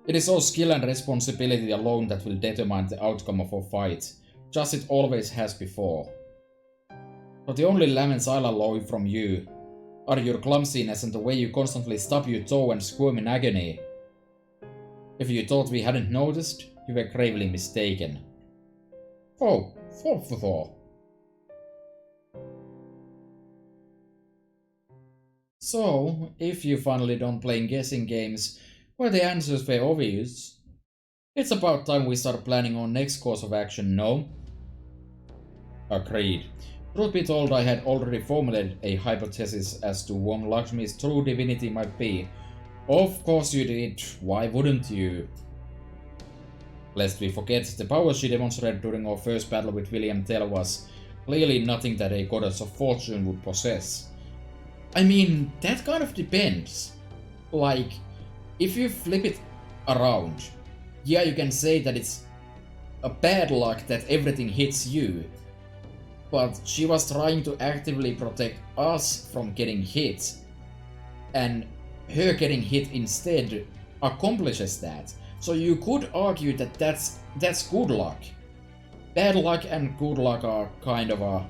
It is our skill and responsibility alone that will determine the outcome of our fight, just it always has before. But the only laments I'll allow from you are your clumsiness and the way you constantly stub your toe and squirm in agony. If you thought we hadn't noticed, you were gravely mistaken. Oh. So, if you finally don't play guessing games where the answers were obvious, it's about time we start planning our next course of action, no? Agreed. Truth be told, I had already formulated a hypothesis as to what Lakshmi's true divinity might be. Of course you did, why wouldn't you? Lest we forget, the power she demonstrated during our first battle with William Tell was clearly nothing that a goddess of fortune would possess. I mean, that kind of depends. Like, if you flip it around, yeah, you can say that it's a bad luck that everything hits you, but she was trying to actively protect us from getting hit, and her getting hit instead accomplishes that. So you could argue that that's good luck. Bad luck and good luck are kind of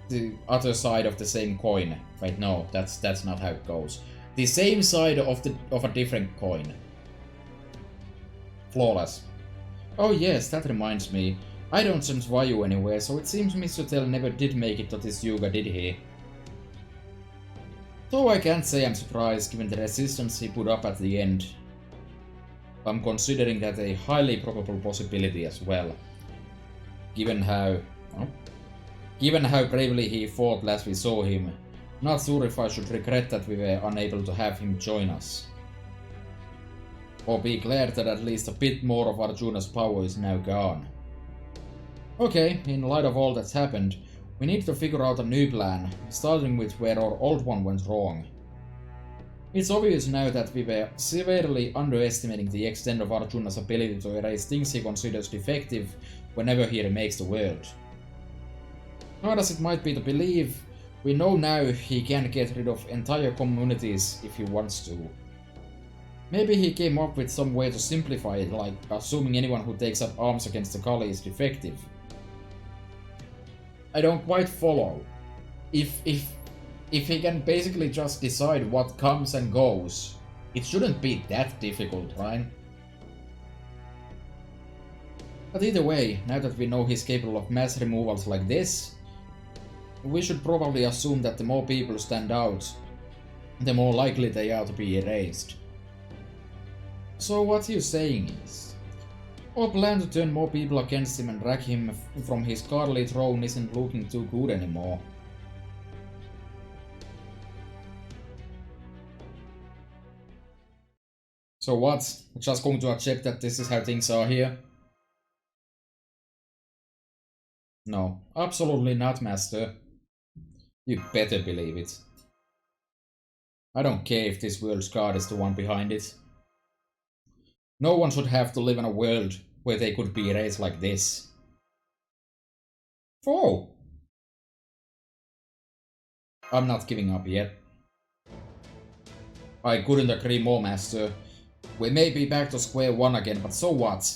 the other side of the same coin. Wait, no, that's not how it goes. The same side of a different coin. Flawless. Oh yes, that reminds me. I don't sense Vayu anywhere, so it seems Mr. Tell never did make it to this Yuga, did he? Though I can't say I'm surprised given the resistance he put up at the end. I'm considering that a highly probable possibility as well. Given how bravely he fought last we saw him, not sure if I should regret that we were unable to have him join us. Or be glad that at least a bit more of Arjuna's power is now gone. Okay, in light of all that's happened, we need to figure out a new plan, starting with where our old one went wrong. It's obvious now that we were severely underestimating the extent of Arjuna's ability to erase things he considers defective whenever he remakes the world. Hard as it might be to believe, we know now he can get rid of entire communities if he wants to. Maybe he came up with some way to simplify it, like assuming anyone who takes up arms against the Kali is defective. I don't quite follow. If he can basically just decide what comes and goes, it shouldn't be that difficult, right? But either way, now that we know he's capable of mass removals like this, we should probably assume that the more people stand out, the more likely they are to be erased. So what you're saying is, our plan to turn more people against him and drag him from his godly throne isn't looking too good anymore. So what? Just going to accept that this is how things are here? No, absolutely not, Master. You better believe it. I don't care if this world's god is the one behind it. No one should have to live in a world where they could be erased like this. Oh! I'm not giving up yet. I couldn't agree more, Master. We may be back to square one again, but so what?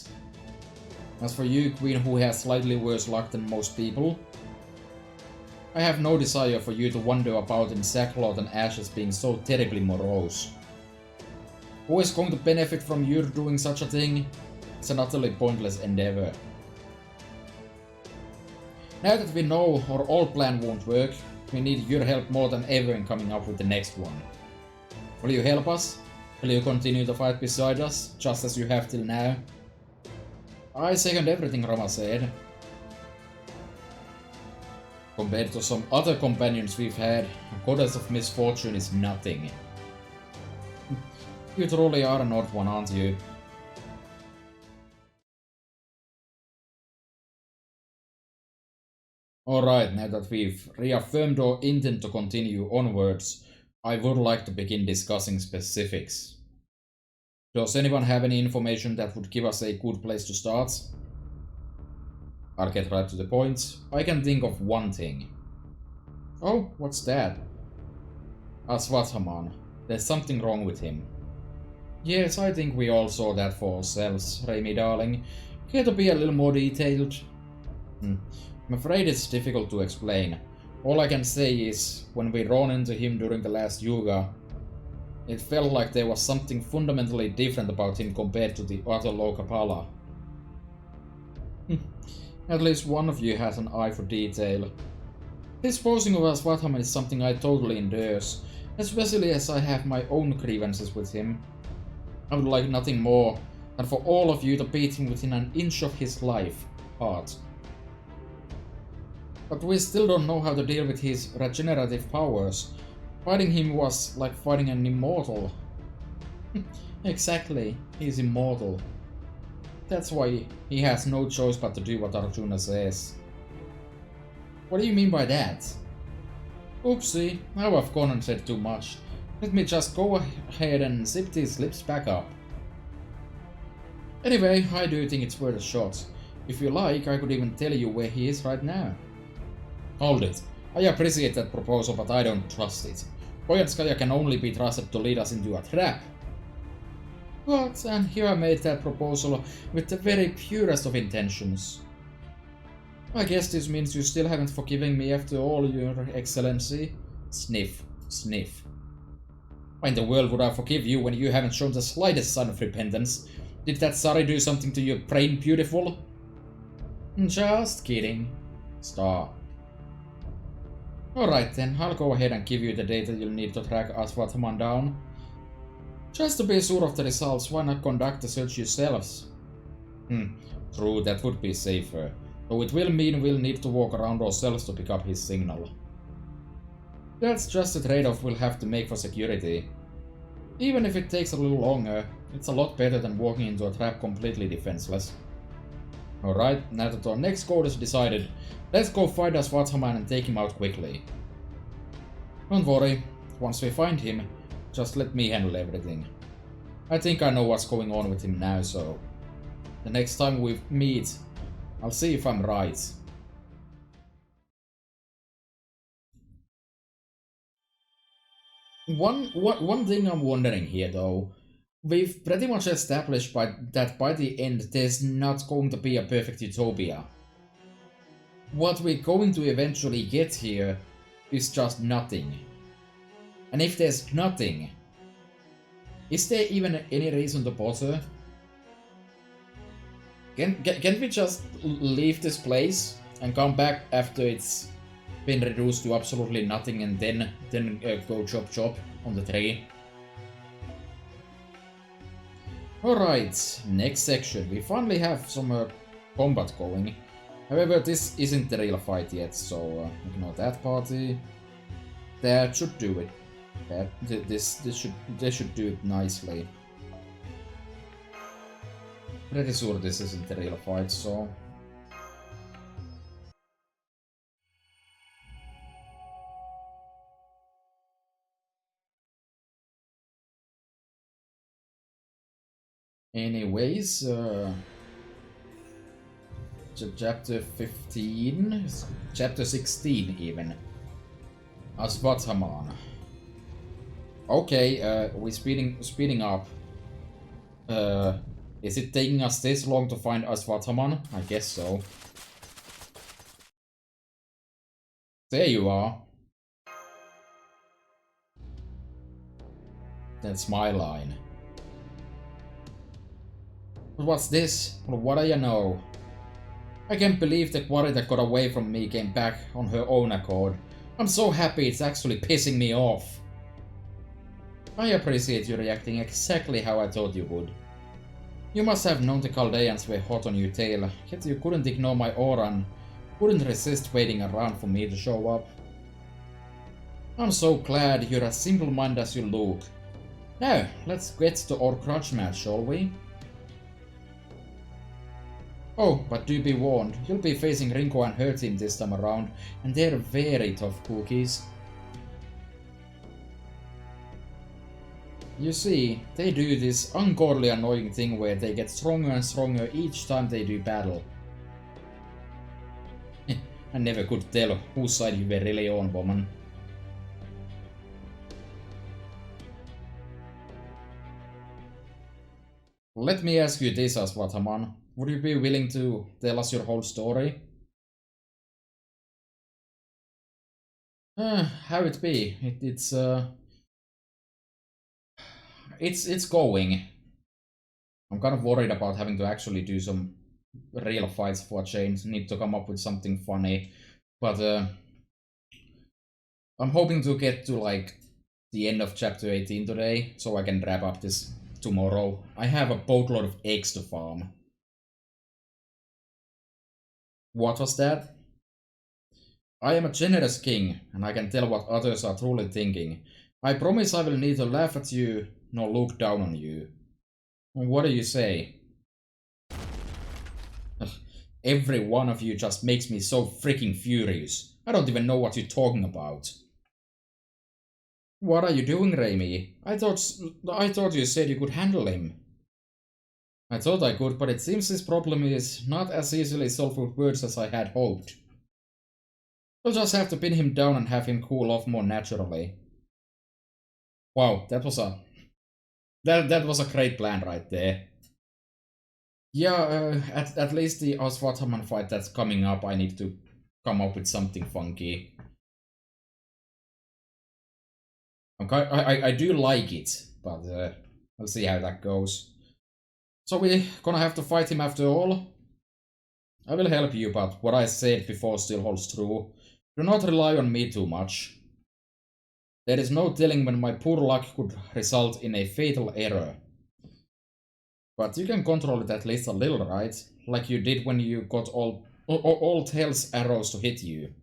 As for you, Queen, who has slightly worse luck than most people, I have no desire for you to wander about in sackcloth and ashes being so terribly morose. Who is going to benefit from you doing such a thing? It's an utterly pointless endeavor. Now that we know our old plan won't work, we need your help more than ever in coming up with the next one. Will you help us? Will you continue to fight beside us, just as you have till now? I second everything Rama said. Compared to some other companions we've had, a goddess of misfortune is nothing. You truly are an odd one, aren't you? Alright, now that we've reaffirmed our intent to continue onwards, I would like to begin discussing specifics. Does anyone have any information that would give us a good place to start? I'll get right to the point. I can think of one thing. Oh, what's that? Aswathaman. There's something wrong with him. Yes, I think we all saw that for ourselves, Raimi darling. Care to be a little more detailed? I'm afraid it's difficult to explain. All I can say is, when we ran into him during the last Yuga, it felt like there was something fundamentally different about him compared to the other Lokapala. At least one of you has an eye for detail. Disposing of Aswathaman is something I totally endorse, especially as I have my own grievances with him. I would like nothing more than for all of you to beat him within an inch of his life, heart. But we still don't know how to deal with his regenerative powers. Fighting him was like fighting an immortal. Exactly, he's immortal. That's why he has no choice but to do what Arjuna says. What do you mean by that? Oopsie, now I've gone and said too much. Let me just go ahead and zip these lips back up. Anyway, I do think it's worth a shot. If you like, I could even tell you where he is right now. Hold it. I appreciate that proposal, but I don't trust it. Boyanskaya can only be trusted to lead us into a trap. But, and here I made that proposal with the very purest of intentions. I guess this means you still haven't forgiven me after all, Your Excellency. Sniff, sniff. Why in the world would I forgive you when you haven't shown the slightest sign of repentance? Did that Sari do something to your brain, beautiful? Just kidding. Stop. Alright then, I'll go ahead and give you the data you'll need to track Aswathaman down. Just to be sure of the results, why not conduct the search yourselves? True, that would be safer. Though it will mean we'll need to walk around ourselves to pick up his signal. That's just a trade-off we'll have to make for security. Even if it takes a little longer, it's a lot better than walking into a trap completely defenseless. Alright, now that our next goal is decided, let's go find Aswathaman and take him out quickly. Don't worry, once we find him, just let me handle everything. I think I know what's going on with him now, so the next time we meet, I'll see if I'm right. One thing I'm wondering here though, we've pretty much established that by the end there's not going to be a perfect utopia. What we're going to eventually get here is just nothing. And if there's nothing, is there even any reason to bother? Can we just leave this place and come back after it's been reduced to absolutely nothing and then go chop on the tree? Alright, next section. We finally have some combat going. However, this isn't the real fight yet, so ignore that party. That should do it. They should do it nicely. Pretty sure this isn't the real fight, so... Anyways, chapter 15, chapter 16 even. Aswathaman. Okay, we're speeding up. Is it taking us this long to find Aswathaman? I guess so. There you are. That's my line. But what's this? Well, what do you know? I can't believe the quarry that got away from me came back on her own accord. I'm so happy it's actually pissing me off. I appreciate you reacting exactly how I thought you would. You must have known the Chaldeans were hot on your tail, yet you couldn't ignore my aura and couldn't resist waiting around for me to show up. I'm so glad you're as simple-minded as you look. Now, let's get to our grudge match, shall we? Oh, but do be warned, you'll be facing Rinko and her team this time around, and they're very tough cookies. You see, they do this ungodly annoying thing where they get stronger and stronger each time they do battle. I never could tell whose side you were really on, woman. Let me ask you this, Aswathaman. Would you be willing to tell us your whole story? How it be? It's going. I'm kind of worried about having to actually do some real fights for a change. Need to come up with something funny. But I'm hoping to get to like the end of chapter 18 today, so I can wrap up this tomorrow. I have a boatload of eggs to farm. What was that? I am a generous king, and I can tell what others are truly thinking. I promise I will neither laugh at you nor look down on you. What do you say? Ugh, every one of you just makes me so freaking furious. I don't even know what you're talking about. What are you doing, Raimi? I thought you said you could handle him. I thought I could, but it seems this problem is not as easily solved with words as I had hoped. We'll just have to pin him down and have him cool off more naturally. Wow, that was a great plan right there. Yeah, at least the Aswathaman fight that's coming up, I need to come up with something funky. Okay, I do like it, but we'll see how that goes. So we're gonna have to fight him after all? I will help you, but what I said before still holds true. Do not rely on me too much. There is no telling when my poor luck could result in a fatal error. But you can control it at least a little, right? Like you did when you got all Hell's arrows to hit you.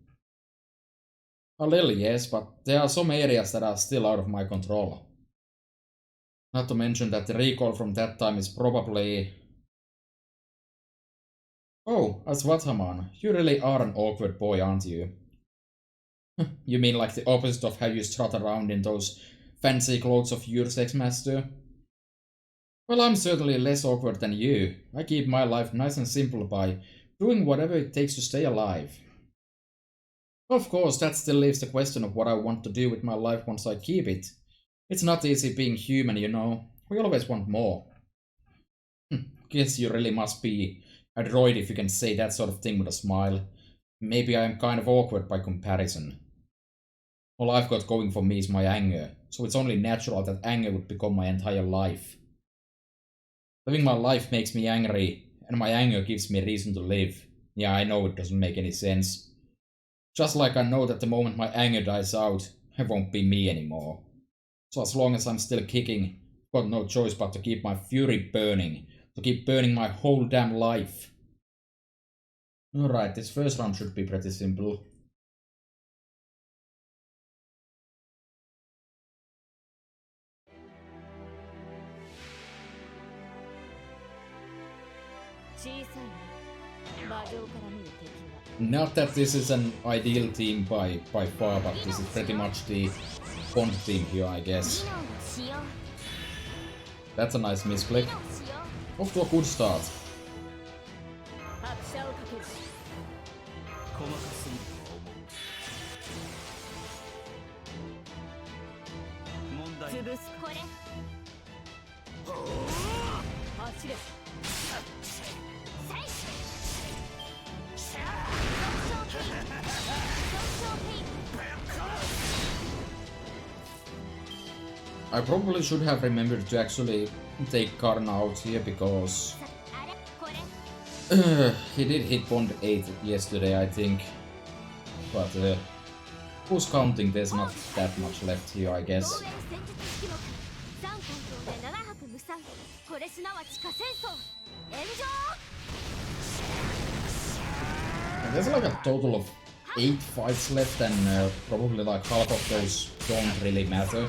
A little, yes, but there are some areas that are still out of my control. Not to mention that the recall from that time is probably... Oh, Aswathaman, you really are an awkward boy, aren't you? You mean like the opposite of how you strut around in those fancy clothes of your sex master? Well, I'm certainly less awkward than you. I keep my life nice and simple by doing whatever it takes to stay alive. Of course, that still leaves the question of what I want to do with my life once I keep it. It's not easy being human, you know. We always want more. Guess you really must be a droid if you can say that sort of thing with a smile. Maybe I am kind of awkward by comparison. All I've got going for me is my anger, so it's only natural that anger would become my entire life. Living my life makes me angry, and my anger gives me reason to live. Yeah, I know it doesn't make any sense. Just like I know that the moment my anger dies out, I won't be me anymore. So as long as I'm still kicking, I've got no choice but to keep my fury burning, to keep burning my whole damn life. Alright, this first round should be pretty simple. Not that this is an ideal team by far, but this is pretty much the Bond team here, I guess. That's a nice misclick. Off to a good start. I probably should have remembered to actually take Karna out here because he did hit Bond 8 yesterday, I think. But who's counting? There's not that much left here, I guess. And there's like a total of 8 fights left, and probably like half of those don't really matter.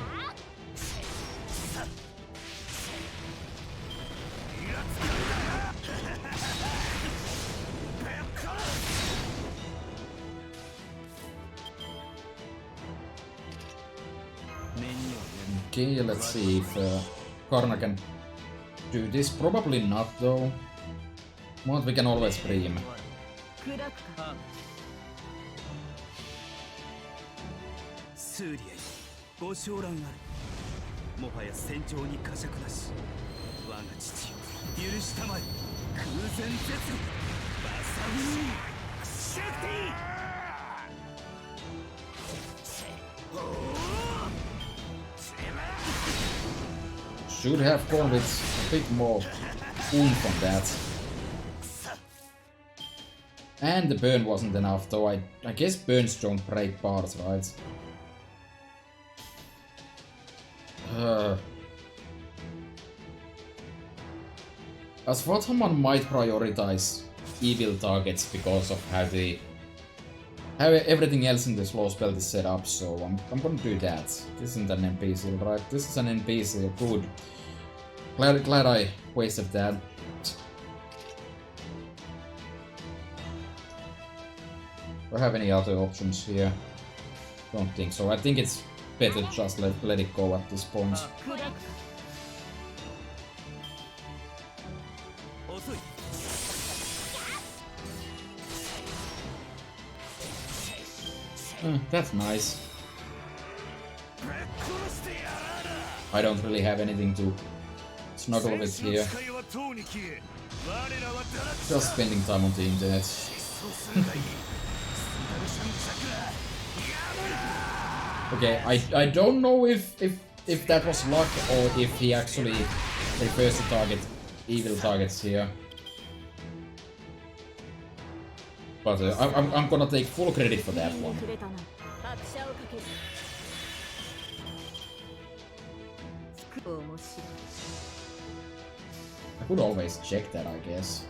Okay, let's see if Karna can do this. Probably not, though. But we can always dream. スーリアよご昇覧あるもはや戦場に呵責なし我が父よ許したまえ空前絶後バサミシェクティ Should have gone with a bit more oomph on that. And the burn wasn't enough, though I guess burns don't break bars, right? As Vathaman might prioritize evil targets because of how everything else in this low spell is set up, so I'm gonna do that. This isn't an NPC, right? This is an NPC, good. Glad I wasted that. Do I have any other options here? Don't think so. I think it's better just let it go at this point. That's nice. I don't really have anything to snuggle with here. Just spending time on the internet. Okay, I don't know if that was luck or if he actually prefers to target evil targets here. But I'm gonna take full credit for that one. I could always check that, I guess.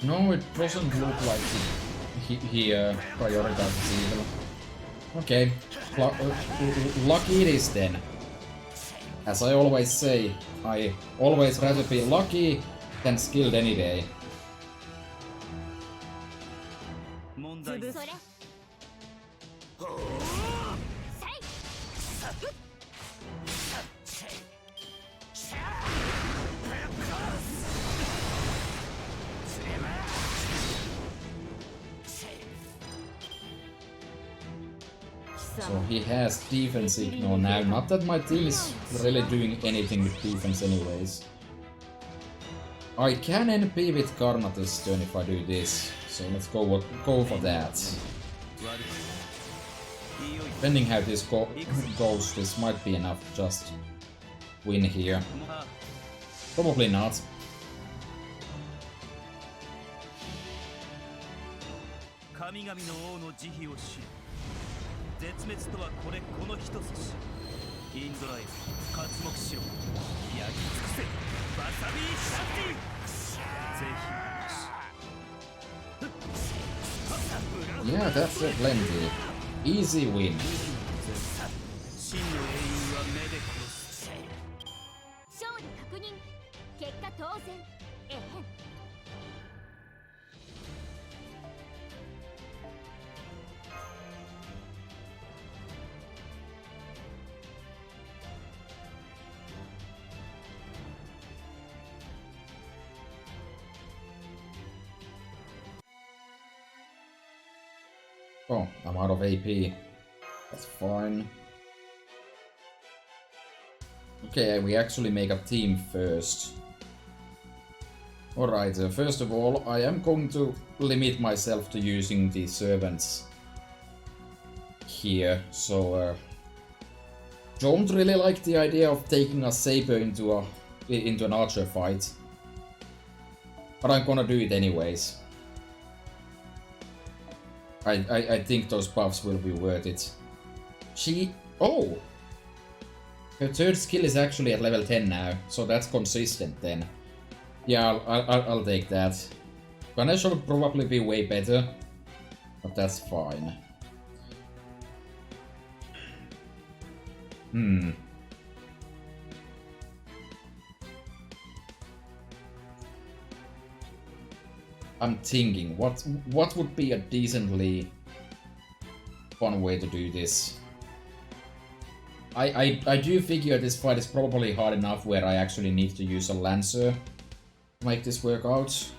No, it doesn't look like he prioritizes evil. Okay, lucky it is then. As I always say, I always rather be lucky than skilled any day. So he has defense ignore now. Not that my team is really doing anything with defense anyways. I can NP with Karna this turn if I do this. So let's go for that. Depending how this goes, this might be enough to just win here. Probably not. Yeah, that's a plenty. Easy win. Oh, I'm out of AP. That's fine. Okay, we actually make a team first. Alright, first of all, I am going to limit myself to using the servants here, so don't really like the idea of taking a saber into an archer fight. But I'm gonna do it anyways. I think those buffs will be worth it. Oh! Her third skill is actually at level 10 now, so that's consistent then. Yeah, I'll take that. Ganesh would probably be way better, but that's fine. I'm thinking, what would be a decently fun way to do this? I do figure this fight is probably hard enough where I actually need to use a Lancer to make this work out.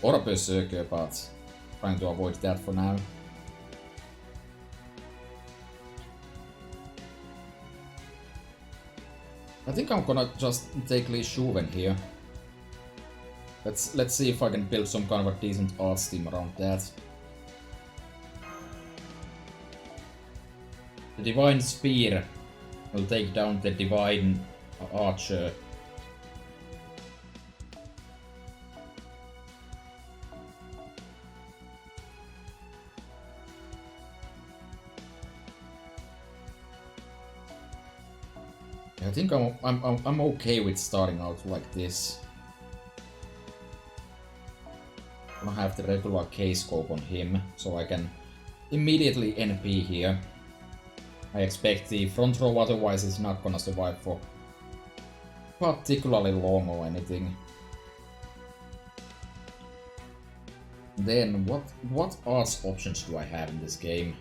Or a Berserker, but trying to avoid that for now. I think I'm gonna just take Lee Shuven here. Let's see if I can build some kind of a decent arts team around that. The Divine Spear will take down the Divine Archer. I think I'm okay with starting out like this. I don't have the regular K-scope on him, so I can immediately NP here. I expect the front row otherwise is not gonna survive for particularly long or anything. Then what arts options do I have in this game?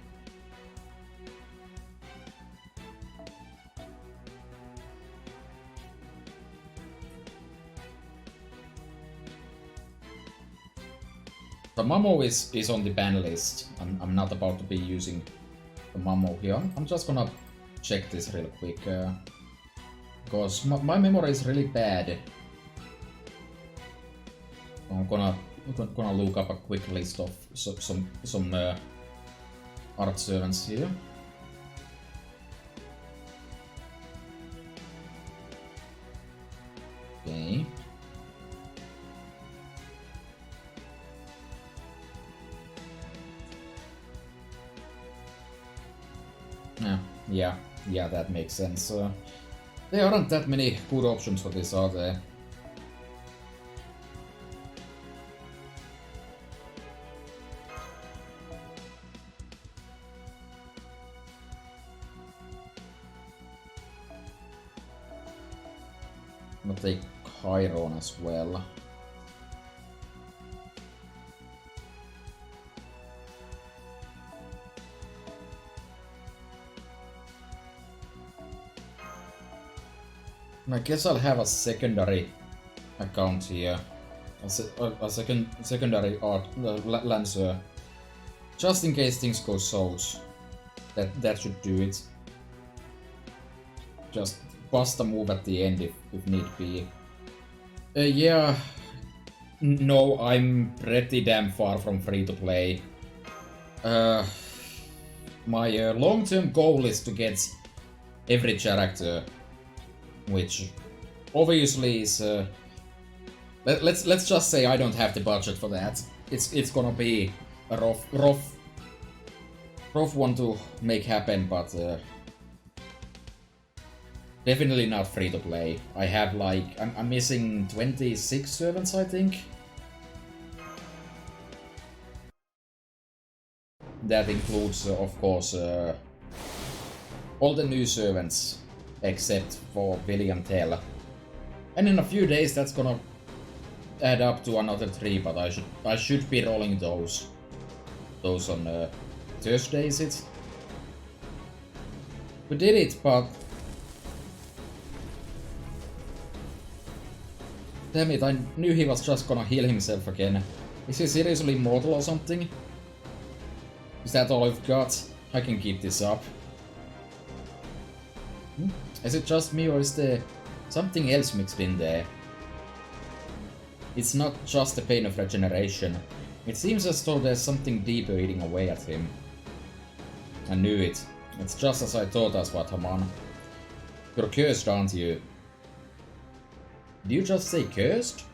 The Mamo is on the ban list. I'm not about to be using the Mamo here. I'm just gonna check this real quick. Because my memory is really bad. I'm gonna look up a quick list of some art servants here. Okay. Yeah, that makes sense. There aren't that many good options for this, are there? I'm gonna take Chiron as well. I guess I'll have a secondary account here. A secondary art Lancer. Just in case things go south. That should do it. Just bust a move at the end if need be. Yeah. No, I'm pretty damn far from free to play. My long-term goal is to get every character, which obviously is let's just say I don't have the budget for that. It's gonna be a rough one to make happen, but definitely not free to play. I have like I'm missing 26 servants, I think. That includes of course all the new servants except for William Tell. And in a few days that's gonna add up to another 3, but I should be rolling those on Thursday, is it? We did it, but damn it, I knew he was just gonna heal himself again. Is he seriously immortal or something? Is that all I've got? I can keep this up. Is it just me, or is there something else mixed in there? It's not just the pain of regeneration. It seems as though there's something deeper eating away at him. I knew it. It's just as I thought, Aswathaman. You're cursed, aren't you? Did you just say cursed?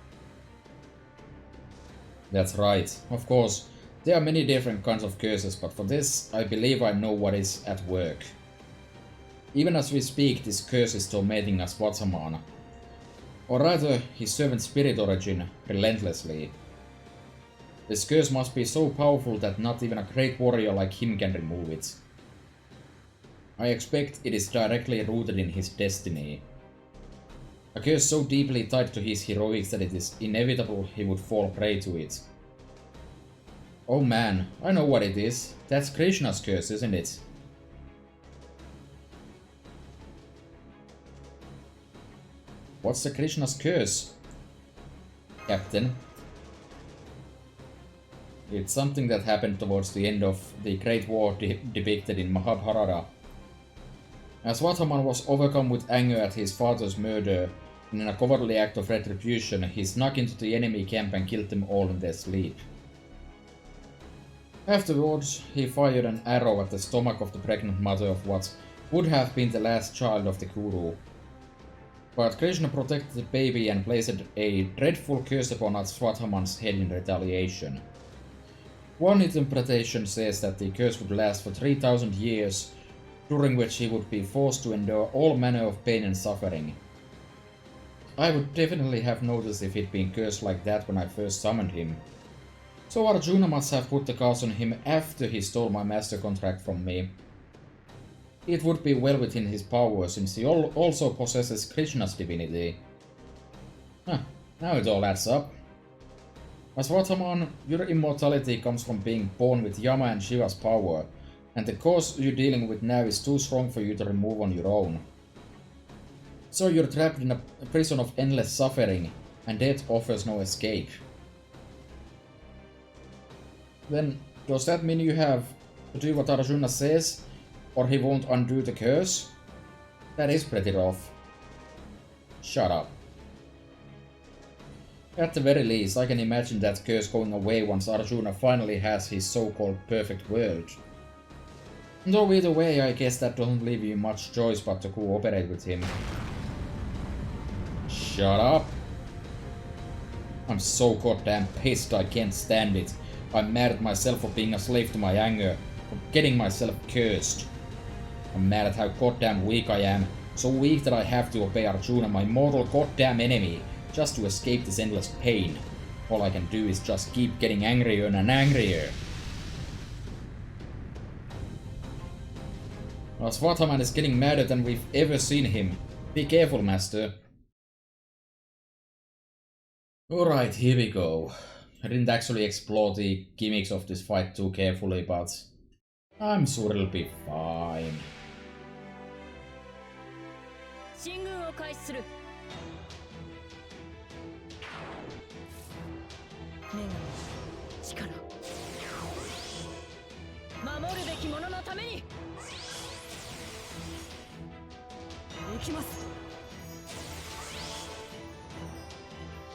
That's right. Of course, there are many different kinds of curses, but for this, I believe I know what is at work. Even as we speak, this curse is tormenting Aswathaman. Or rather, his servant spirit origin, relentlessly. This curse must be so powerful that not even a great warrior like him can remove it. I expect it is directly rooted in his destiny. A curse so deeply tied to his heroics that it is inevitable he would fall prey to it. Oh man, I know what it is. That's Krishna's curse, isn't it? What's the Krishna's curse, Captain? It's something that happened towards the end of the Great War depicted in Mahabharata. As Aswathaman was overcome with anger at his father's murder, and in a cowardly act of retribution, he snuck into the enemy camp and killed them all in their sleep. Afterwards, he fired an arrow at the stomach of the pregnant mother of what would have been the last child of the Guru. But Krishna protected the baby and placed a dreadful curse upon Swadhaman's head in retaliation. One interpretation says that the curse would last for 3,000 years, during which he would be forced to endure all manner of pain and suffering. I would definitely have noticed if he'd been cursed like that when I first summoned him. So Arjuna must have put the curse on him after he stole my master contract from me. It would be well within his power, since he also possesses Krishna's divinity. Huh, now it all adds up. Aswathaman, your immortality comes from being born with Yama and Shiva's power, and the cause you're dealing with now is too strong for you to remove on your own. So you're trapped in a prison of endless suffering, and death offers no escape. Then, does that mean you have to do what Arjuna says, or he won't undo the curse? That is pretty rough. Shut up. At the very least, I can imagine that curse going away once Arjuna finally has his so-called perfect world. Though either way, I guess that doesn't leave you much choice but to cooperate with him. Shut up! I'm so goddamn pissed I can't stand it. I'm mad at myself for being a slave to my anger, for getting myself cursed. I'm mad at how goddamn weak I am, so weak that I have to obey Arjuna, my mortal goddamn enemy, just to escape this endless pain. All I can do is just keep getting angrier and angrier. Swadhaman is getting madder than we've ever seen him. Be careful, master. Alright, here we go. I didn't actually explore the gimmicks of this fight too carefully, but I'm sure it'll be fine.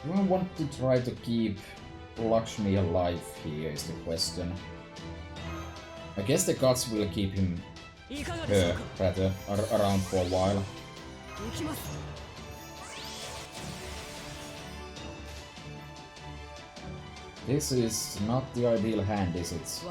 Do I want to try to keep Lakshmi alive here is the question. I guess the gods will keep him, rather, around for a while. This is not the ideal hand, is it?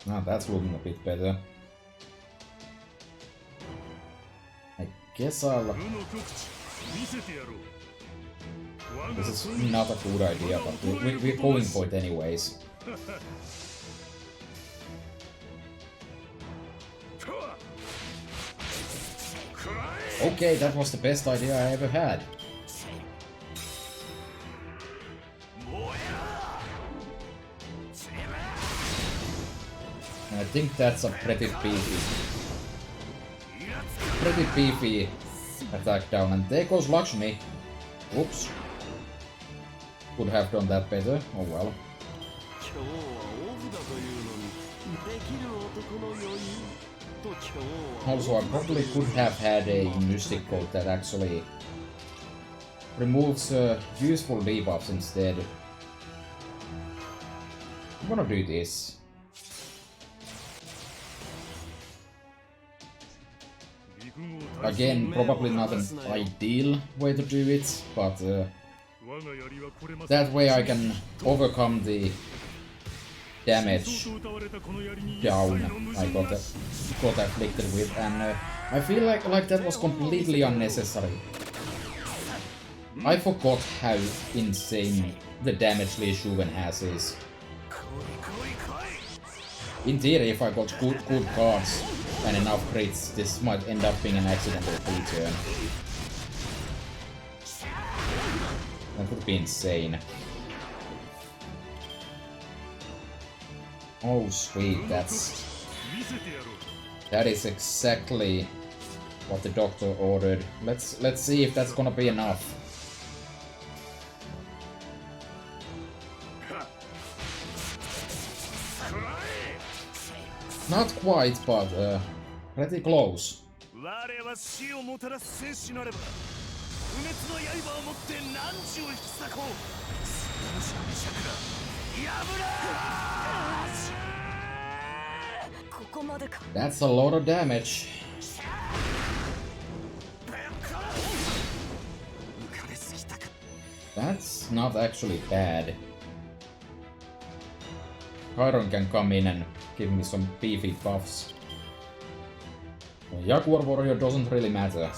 Ah, that's looking a bit better. I guess I'll... This is not a good idea, but we're going for it anyways. Okay, that was the best idea I ever had. And I think that's a pretty beefy attack down. And there goes Lakshmi. Whoops. Could have done that better. Oh well. Also, I probably could have had a mystic code that actually removes useful debuffs instead. I'm gonna do this. Again, probably not an ideal way to do it, but that way I can overcome the damage down I got afflicted with, and I feel like that was completely unnecessary. I forgot how insane the damage Lee Shuven has is. In theory, if I got good cards and enough crits, this might end up being an accidental free-turn. That would be insane. Oh sweet, that is exactly what the doctor ordered. Let's see if that's gonna be enough. Not quite, but pretty close. That's a lot of damage. That's not actually bad. Chiron can come in and give me some beefy buffs. Jaguar Warrior doesn't really matter.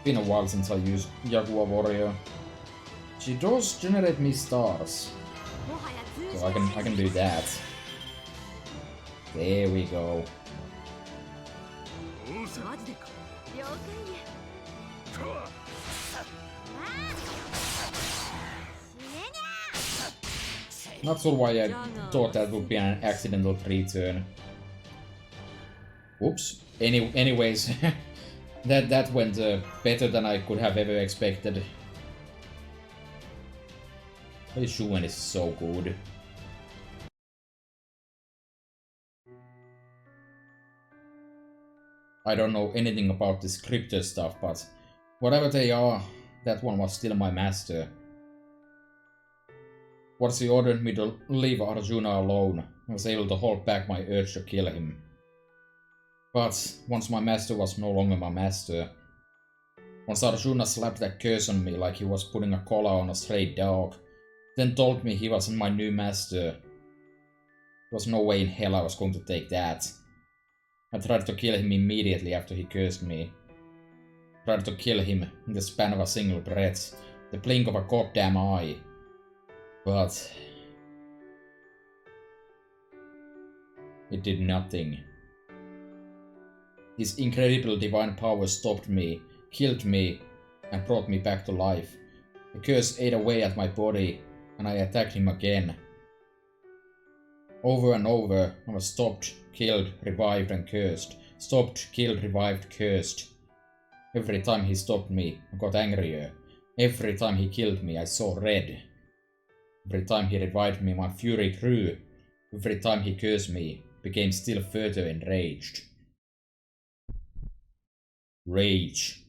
Been a while since I used Jaguar Warrior. She does generate me stars, so I can do that. There we go. Not sure why I thought that would be an accidental return. Oops. Anyways, that went better than I could have ever expected. This Shuen is so good. I don't know anything about this crypto stuff, but whatever they are, that one was still my master. Once he ordered me to leave Arjuna alone, I was able to hold back my urge to kill him. But once my master was no longer my master, once Arjuna slapped that curse on me like he was putting a collar on a stray dog, then told me he wasn't my new master, there was no way in hell I was going to take that. I tried to kill him immediately after he cursed me. Tried to kill him in the span of a single breath, the blink of a goddamn eye. But it did nothing. His incredible divine power stopped me, killed me, and brought me back to life. The curse ate away at my body, and I attacked him again. Over and over, I was stopped, killed, revived, and cursed. Stopped, killed, revived, cursed. Every time he stopped me, I got angrier. Every time he killed me, I saw red. Every time he revived me, my fury grew. Every time he cursed me, I became still further enraged. Rage.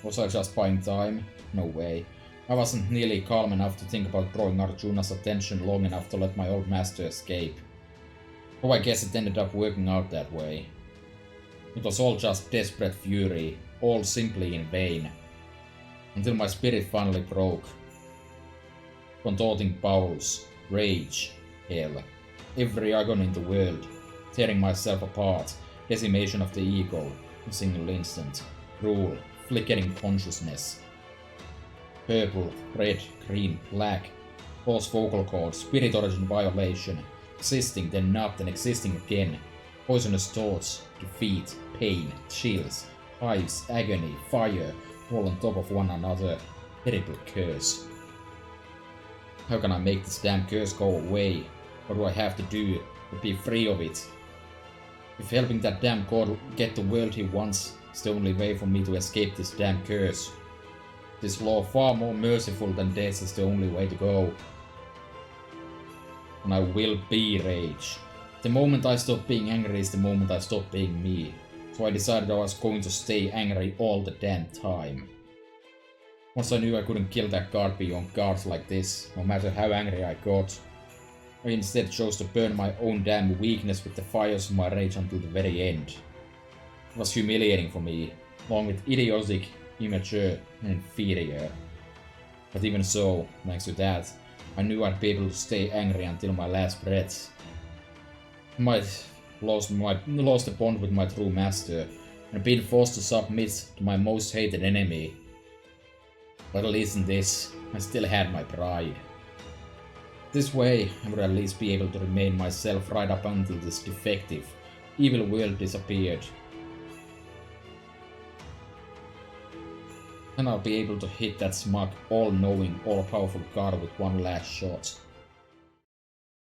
Was I just buying time? No way. I wasn't nearly calm enough to think about drawing Arjuna's attention long enough to let my old master escape. So I guess it ended up working out that way. It was all just desperate fury, all simply in vain. Until my spirit finally broke. Contorting bowels, rage, hell, every agony in the world, tearing myself apart, decimation of the ego, a single instant, cruel, flickering consciousness. Purple, red, green, black, false vocal cords, spirit origin violation, existing, then not, then existing again, poisonous thoughts, defeat, pain, chills, hives, agony, fire, all on top of one another, terrible curse. How can I make this damn curse go away? What do I have to do to be free of it? If helping that damn god get the world he wants is the only way for me to escape this damn curse, this law far more merciful than death is the only way to go. And I will be rage. The moment I stop being angry is the moment I stop being me. So I decided I was going to stay angry all the damn time. Once I knew I couldn't kill that guard beyond guards like this, no matter how angry I got, I instead chose to burn my own damn weakness with the fires of my rage until the very end. It was humiliating for me, along with idiotic, immature, and inferior. But even so, thanks to that, I knew I'd be able to stay angry until my last breath. I might lost the bond with my true master, and been forced to submit to my most hated enemy. But at least in this, I still had my pride. This way, I would at least be able to remain myself right up until this defective, evil world disappeared. And I'll be able to hit that smug, all-knowing, all-powerful god with one last shot.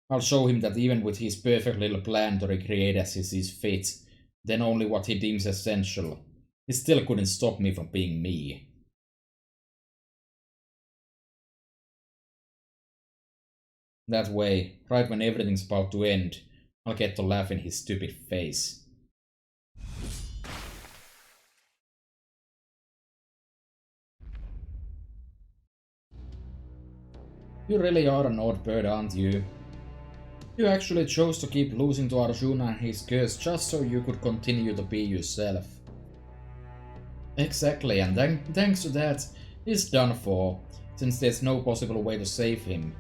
I'll show him that even with his perfect little plan to recreate as he sees fit, then only what he deems essential, he still couldn't stop me from being me. That way, right when everything's about to end, I'll get to laugh in his stupid face. You really are an odd bird, aren't you? You actually chose to keep losing to Arjuna and his curse just so you could continue to be yourself. Exactly, and thanks to that, he's done for, since there's no possible way to save him.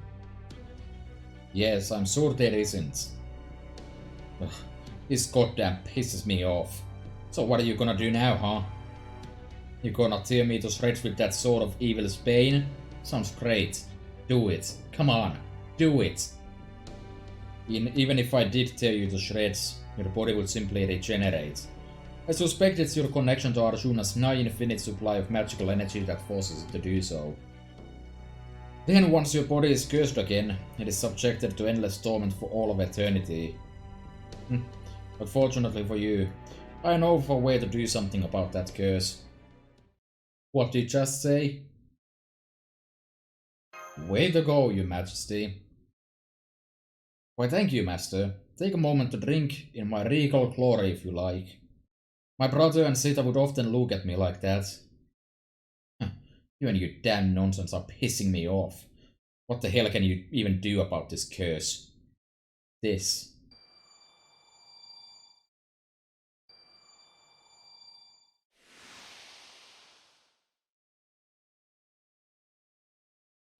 Yes, I'm sure there isn't. Ugh, this goddamn pisses me off. So what are you gonna do now, huh? You gonna tear me to shreds with that sort of evil's bane? Sounds great. Do it. Come on, do it. Even if I did tear you to shreds, your body would simply regenerate. I suspect it's your connection to Arjuna's nigh infinite supply of magical energy that forces it to do so. Then once your body is cursed again, it is subjected to endless torment for all of eternity. But fortunately for you, I know of a way to do something about that curse. What did you just say? Way to go, your majesty. Why thank you, master. Take a moment to drink in my regal glory if you like. My brother and Sita would often look at me like that. You and your damn nonsense are pissing me off. What the hell can you even do about this curse? This.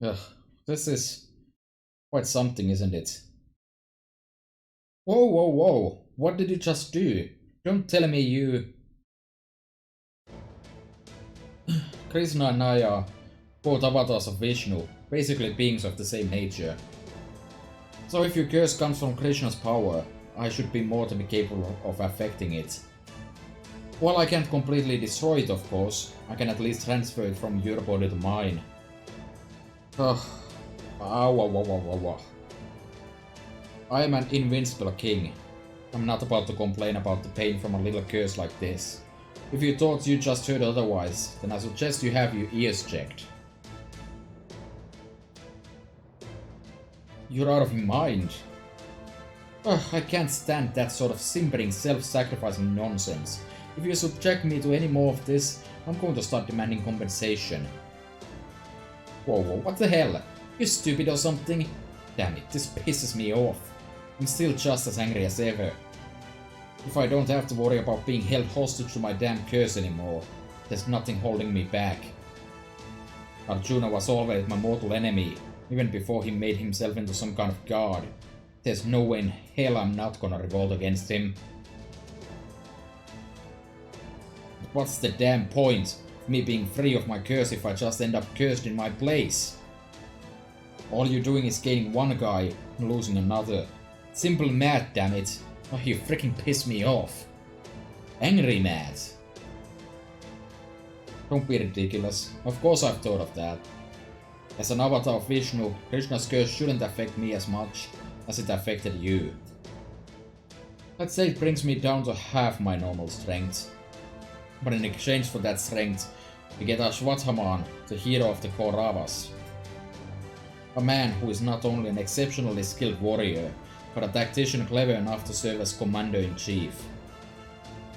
Ugh, this is quite something, isn't it? Whoa, whoa, whoa! What did you just do? Don't tell me you... Krishna and I are both avatars of Vishnu, basically beings of the same nature. So if your curse comes from Krishna's power, I should be more than capable of affecting it. While I can't completely destroy it, of course, I can at least transfer it from your body to mine. Ugh. I am an invincible king. I'm not about to complain about the pain from a little curse like this. If you thought you just heard otherwise, then I suggest you have your ears checked. You're out of your mind. Ugh, I can't stand that sort of simpering, self-sacrificing nonsense. If you subject me to any more of this, I'm going to start demanding compensation. Whoa, what the hell? You stupid or something? Damn it, this pisses me off. I'm still just as angry as ever. If I don't have to worry about being held hostage to my damn curse anymore, there's nothing holding me back. Arjuna was always my mortal enemy, even before he made himself into some kind of god. There's no way in hell I'm not gonna revolt against him. But what's the damn point of me being free of my curse if I just end up cursed in my place? All you're doing is gaining one guy and losing another. Simple math, damn it. Oh, you freaking piss me off. Angry mad. Don't be ridiculous. Of course I've thought of that. As an avatar of Vishnu, Krishna's curse shouldn't affect me as much as it affected you. Let's say it brings me down to half my normal strength. But in exchange for that strength, we get Ashwatthama, the hero of the Kauravas. A man who is not only an exceptionally skilled warrior, but a tactician clever enough to serve as commander-in-chief.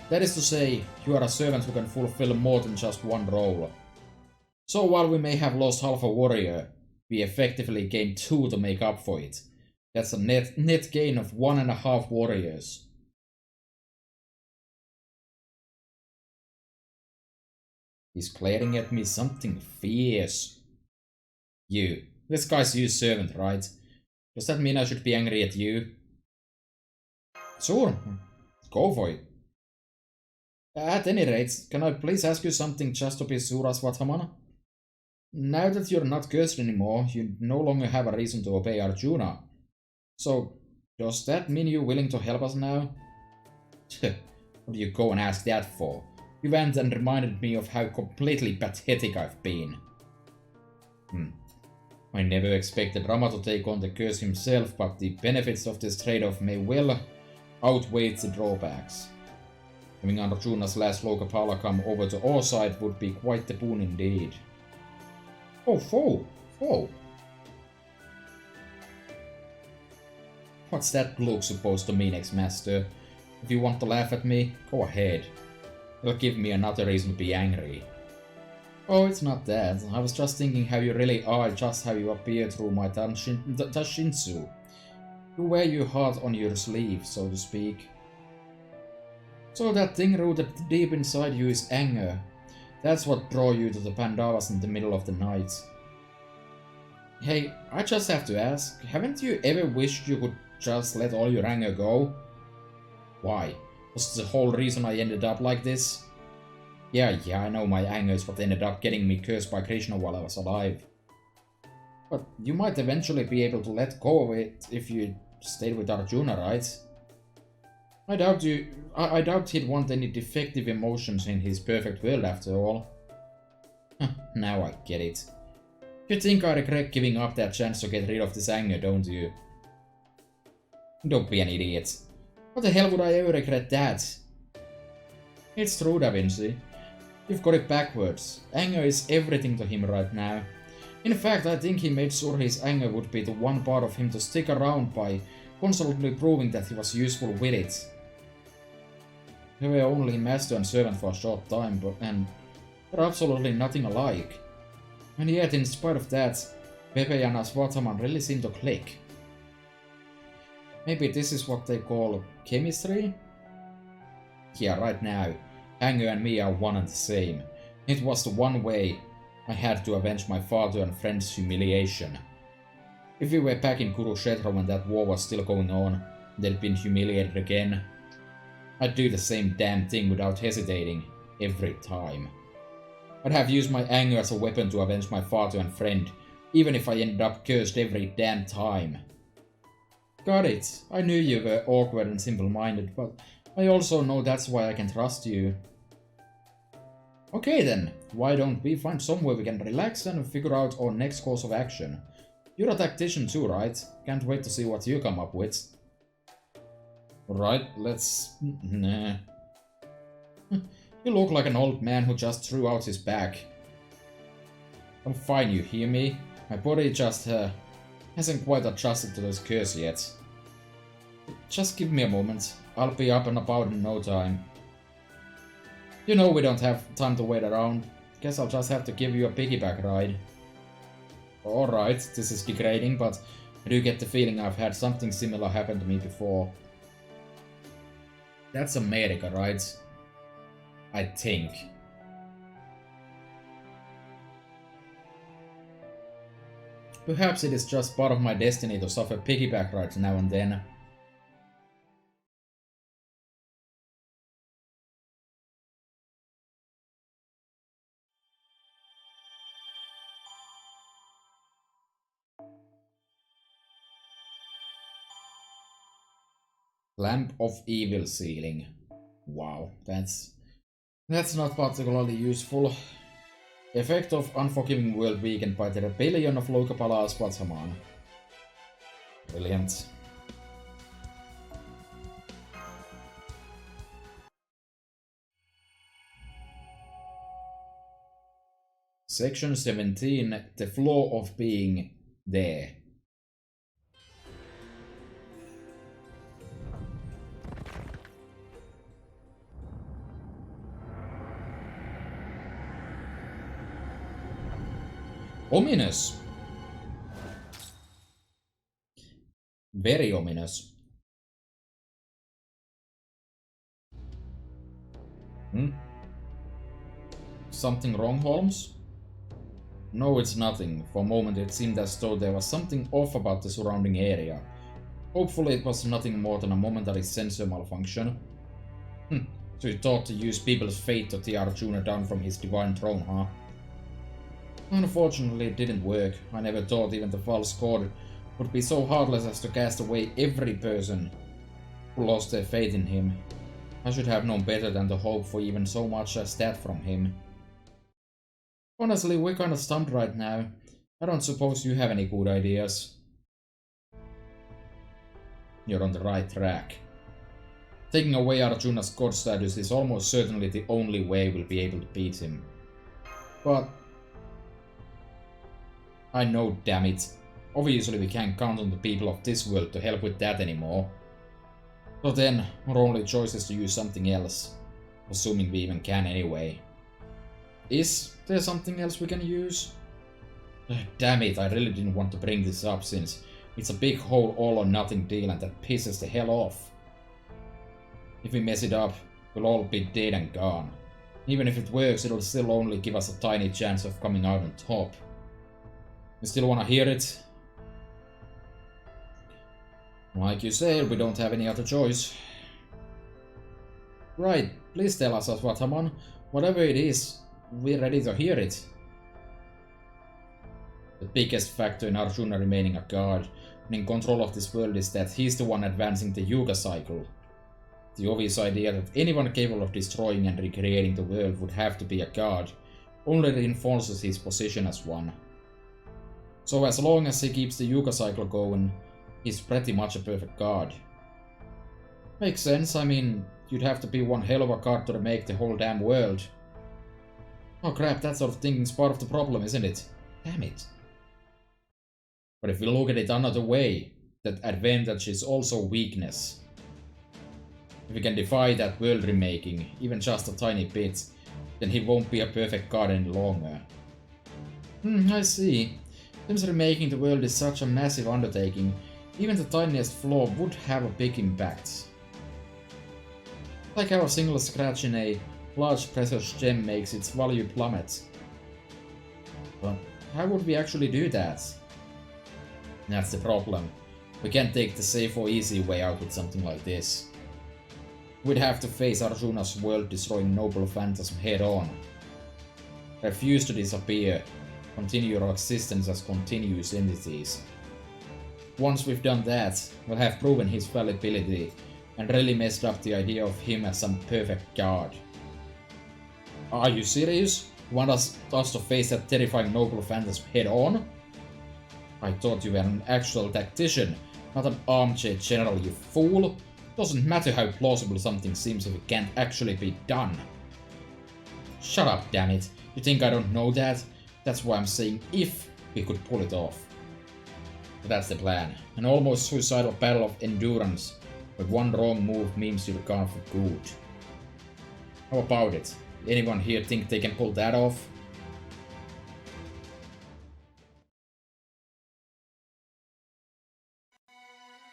That is to say, you are a servant who can fulfill more than just one role. So while we may have lost half a warrior, we effectively gained 2 to make up for it. That's a net gain of 1.5 warriors. He's glaring at me something fierce. You. This guy's your servant, right? Does that mean I should be angry at you? Sure. Go for it. At any rate, can I please ask you something just to be sure, Ashwatthama? Now that you're not cursed anymore, you no longer have a reason to obey Arjuna. So, does that mean you're willing to help us now? What do you go and ask that for? You went and reminded me of how completely pathetic I've been. I never expected Rama to take on the curse himself, but the benefits of this trade-off may well outweigh the drawbacks. Having Arjuna's last Lokapala come over to our side would be quite the boon indeed. Oh. What's that look supposed to mean, ex-master? If you want to laugh at me, go ahead. It'll give me another reason to be angry. Oh, it's not that. I was just thinking how you really are, just how you appear through my Tashinsu. You wear your heart on your sleeve, so to speak. So that thing rooted deep inside you is anger. That's what drew you to the Pandavas in the middle of the night. Hey, I just have to ask, haven't you ever wished you could just let all your anger go? Why? Was the whole reason I ended up like this? Yeah, I know my anger is what ended up getting me cursed by Krishna while I was alive. But you might eventually be able to let go of it if you stayed with Arjuna, right? I doubt he'd want any defective emotions in his perfect world after all. Now I get it. You think I regret giving up that chance to get rid of this anger, don't you? Don't be an idiot. What the hell would I ever regret that? It's true, Da Vinci. You've got it backwards. Anger is everything to him right now. In fact, I think he made sure his anger would be the one part of him to stick around by constantly proving that he was useful with it. They were only master and servant for a short time, and they're absolutely nothing alike. And yet, in spite of that, Pepe and Aswathaman really seem to click. Maybe this is what they call chemistry? Yeah, right now, anger and me are one and the same. It was the one way I had to avenge my father and friend's humiliation. If we were back in Kurukshetra when that war was still going on, they'd been humiliated again, I'd do the same damn thing without hesitating, every time. I'd have used my anger as a weapon to avenge my father and friend, even if I ended up cursed every damn time. Got it. I knew you were awkward and simple-minded, but I also know that's why I can trust you. Okay then, why don't we find somewhere we can relax and figure out our next course of action? You're a tactician too, right? Can't wait to see what you come up with. Alright, let's... Nah. You look like an old man who just threw out his back. I'm fine, you hear me? My body just hasn't quite adjusted to this curse yet. Just give me a moment. I'll be up and about in no time. You know we don't have time to wait around. Guess I'll just have to give you a piggyback ride. Alright, this is degrading, but I do get the feeling I've had something similar happen to me before. That's America, right? I think. Perhaps it is just part of my destiny to suffer piggyback rides now and then. Lamp of Evil Sealing. Wow, that's not particularly useful. Effect of Unforgiving World weakened by the rebellion of Lokapala Aswathaman. Brilliant. Section 17, the flaw of being there. Ominous. Very ominous. Something wrong, Holmes? No, it's nothing. For a moment it seemed as though there was something off about the surrounding area. Hopefully it was nothing more than a momentary sensor malfunction. So you thought to use people's fate to tear Arjuna down from his divine throne, huh? Unfortunately, it didn't work. I never thought even the false god would be so heartless as to cast away every person who lost their faith in him. I should have known better than to hope for even so much as that from him. Honestly, we're kinda stumped right now. I don't suppose you have any good ideas. You're on the right track. Taking away Arjuna's god status is almost certainly the only way we'll be able to beat him. But I know, damn it. Obviously we can't count on the people of this world to help with that anymore. So then, our only choice is to use something else. Assuming we even can anyway. Is there something else we can use? Damn it, I really didn't want to bring this up since it's a big whole all or nothing deal and that pisses the hell off. If we mess it up, we'll all be dead and gone. Even if it works, it'll still only give us a tiny chance of coming out on top. You still wanna hear it? Like you said, we don't have any other choice. Right, please tell us, Aswathaman. Whatever it is, we're ready to hear it. The biggest factor in Arjuna remaining a god and in control of this world is that he's the one advancing the Yuga cycle. The obvious idea that anyone capable of destroying and recreating the world would have to be a god only reinforces his position as one. So as long as he keeps the Yuga cycle going, he's pretty much a perfect god. Makes sense, I mean, you'd have to be one hell of a god to remake the whole damn world. Oh crap, that sort of thinking is part of the problem, isn't it? Damn it. But if we look at it another way, that advantage is also weakness. If we can defy that world remaking, even just a tiny bit, then he won't be a perfect god any longer. I see. Since remaking the world is such a massive undertaking, even the tiniest flaw would have a big impact. Like how a single scratch in a large precious gem makes its value plummet. But how would we actually do that? That's the problem. We can't take the safe or easy way out with something like this. We'd have to face Arjuna's world-destroying noble phantasm head-on. Refuse to disappear, continue our existence as continuous entities. Once we've done that, we'll have proven his fallibility and really messed up the idea of him as some perfect god. Are you serious? You want us to face that terrifying noble phantasm head-on? I thought you were an actual tactician, not an armchair general, you fool! Doesn't matter how plausible something seems if it can't actually be done. Shut up, damn it! You think I don't know that? That's why I'm saying if we could pull it off. But that's the plan. An almost suicidal battle of endurance, where one wrong move means you're gone for good. How about it? Anyone here think they can pull that off?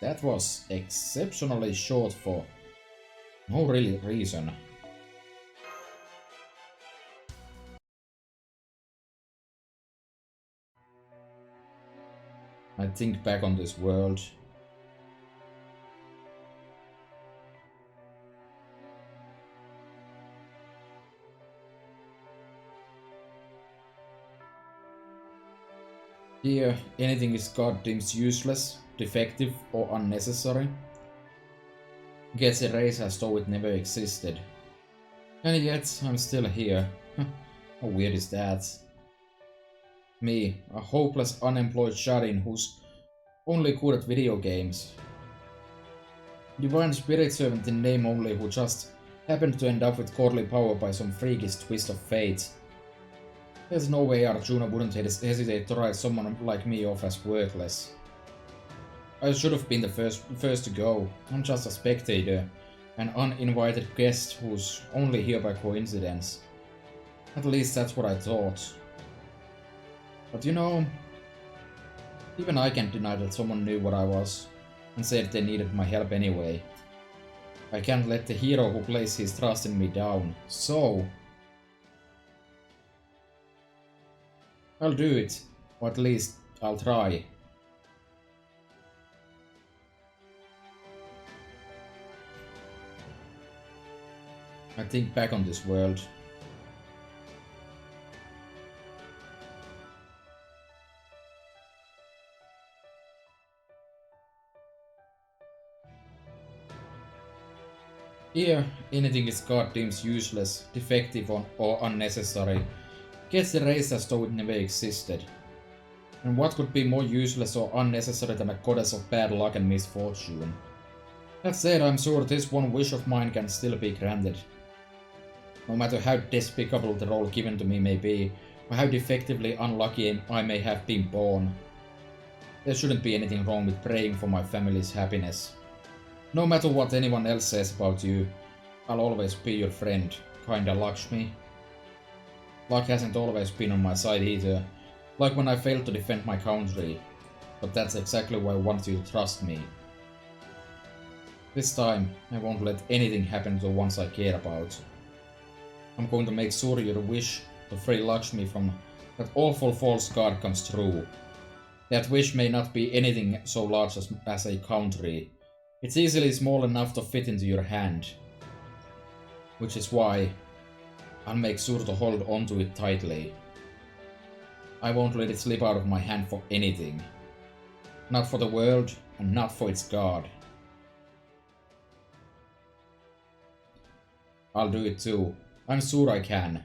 That was exceptionally short for no real reason. I think back on this world. Here, anything is God deems useless, defective, or unnecessary. Gets erased as though it never existed. And yet, I'm still here. How weird is that? Me, a hopeless unemployed shut-in who's only good at video games. Divine spirit servant in name only who just happened to end up with godly power by some freakish twist of fate. There's no way Arjuna wouldn't hesitate to write someone like me off as worthless. I should have been the first to go. I'm just a spectator, an uninvited guest who's only here by coincidence. At least that's what I thought. But you know, even I can't deny that someone knew what I was, and said they needed my help anyway. I can't let the hero who places his trust in me down, so I'll do it, or at least I'll try. I think back on this world. Here, anything is God deems useless, defective, or unnecessary gets erased as though it never existed. And what could be more useless or unnecessary than a goddess of bad luck and misfortune? That said, I'm sure this one wish of mine can still be granted. No matter how despicable the role given to me may be, or how defectively unlucky I may have been born, there shouldn't be anything wrong with praying for my family's happiness. No matter what anyone else says about you, I'll always be your friend, kinda Lakshmi. Luck hasn't always been on my side either, like when I failed to defend my country, but that's exactly why I want you to trust me. This time, I won't let anything happen to the ones I care about. I'm going to make sure your wish to free Lakshmi from that awful false god comes true. That wish may not be anything so large as a country. It's easily small enough to fit into your hand. Which is why I'll make sure to hold onto it tightly. I won't let it slip out of my hand for anything. Not for the world, and not for its god. I'll do it too. I'm sure I can.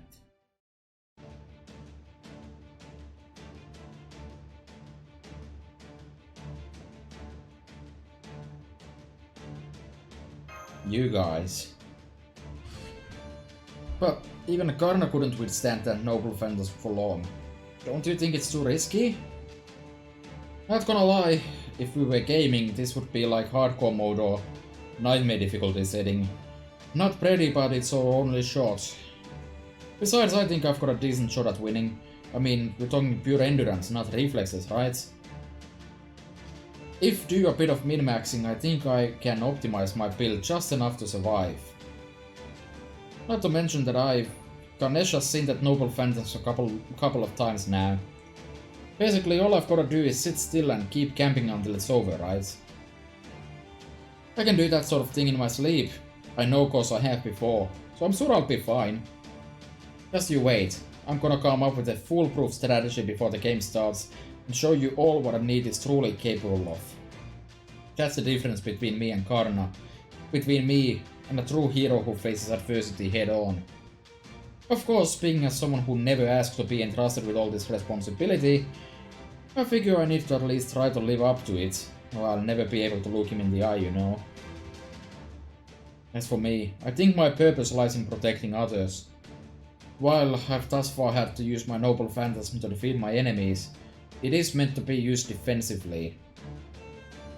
You guys. But even Karna couldn't withstand that noble fantasy for long. Don't you think it's too risky? Not gonna lie, if we were gaming, this would be like hardcore mode or nightmare difficulty setting. Not pretty, but it's our only shot. Besides, I think I've got a decent shot at winning. I mean, we're talking pure endurance, not reflexes, right? If do a bit of min-maxing, I think I can optimize my build just enough to survive. Not to mention that Ganesha's seen that Noble Phantoms a couple of times now. Basically, all I've gotta do is sit still and keep camping until it's over, right? I can do that sort of thing in my sleep. I know cause I have before, so I'm sure I'll be fine. Just you wait. I'm gonna come up with a foolproof strategy before the game starts and show you all what a Need is truly capable of. That's the difference between me and Karna. Between me and a true hero who faces adversity head on. Of course, speaking as someone who never asked to be entrusted with all this responsibility, I figure I need to at least try to live up to it, or I'll never be able to look him in the eye, you know. As for me, I think my purpose lies in protecting others. While I've thus far had to use my noble phantasm to defeat my enemies, it is meant to be used defensively.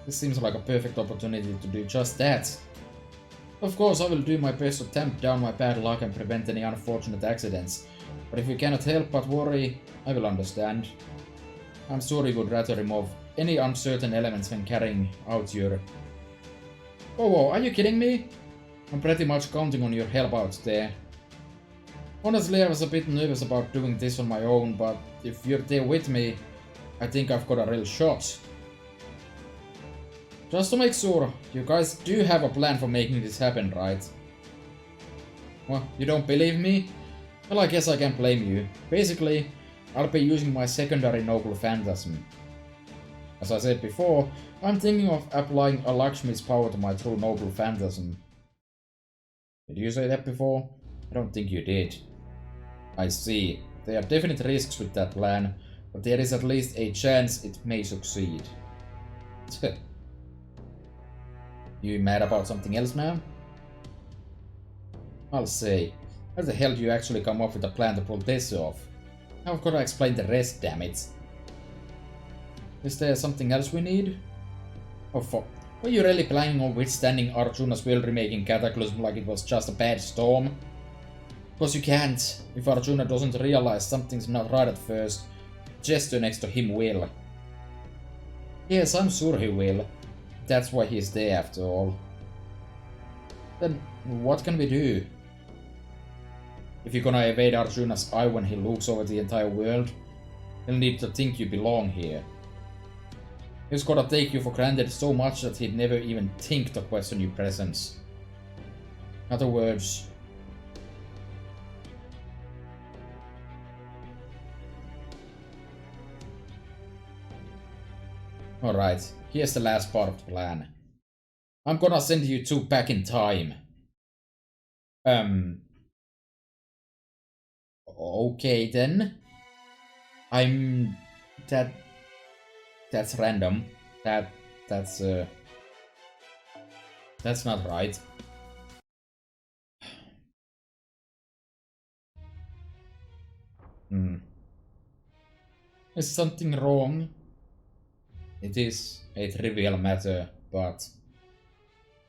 This seems like a perfect opportunity to do just that. Of course, I will do my best to tamp down my bad luck and prevent any unfortunate accidents, but if you cannot help but worry, I will understand. I'm sure you would rather remove any uncertain elements when carrying out your... Whoa, are you kidding me? I'm pretty much counting on your help out there. Honestly, I was a bit nervous about doing this on my own, but if you're there with me, I think I've got a real shot. Just to make sure, you guys do have a plan for making this happen, right? Well, you don't believe me? Well, I guess I can't blame you. Basically, I'll be using my secondary noble phantasm. As I said before, I'm thinking of applying a Lakshmi's power to my true noble phantasm. Did you say that before? I don't think you did. I see. There are definite risks with that plan, but there is at least a chance it may succeed. You mad about something else now? I'll say. How the hell do you actually come up with a plan to pull this off? I've got to explain the rest, damn it. Is there something else we need? Oh fuck. Were you really planning on withstanding Arjuna's will-remaking cataclysm like it was just a bad storm? Because you can't. If Arjuna doesn't realize something's not right at first, Jester next to him will. Yes, I'm sure he will. That's why he's there after all. Then what can we do? If you're gonna evade Arjuna's eye when he looks over the entire world, he'll need to think you belong here. He's gotta take you for granted so much that he'd never even think to question your presence. In other words... Alright, here's the last part of the plan. I'm gonna send you two back in time. Um, okay then. I'm... That... That's random. That... That's, That's not right. Hmm. Is something wrong? It is a trivial matter, but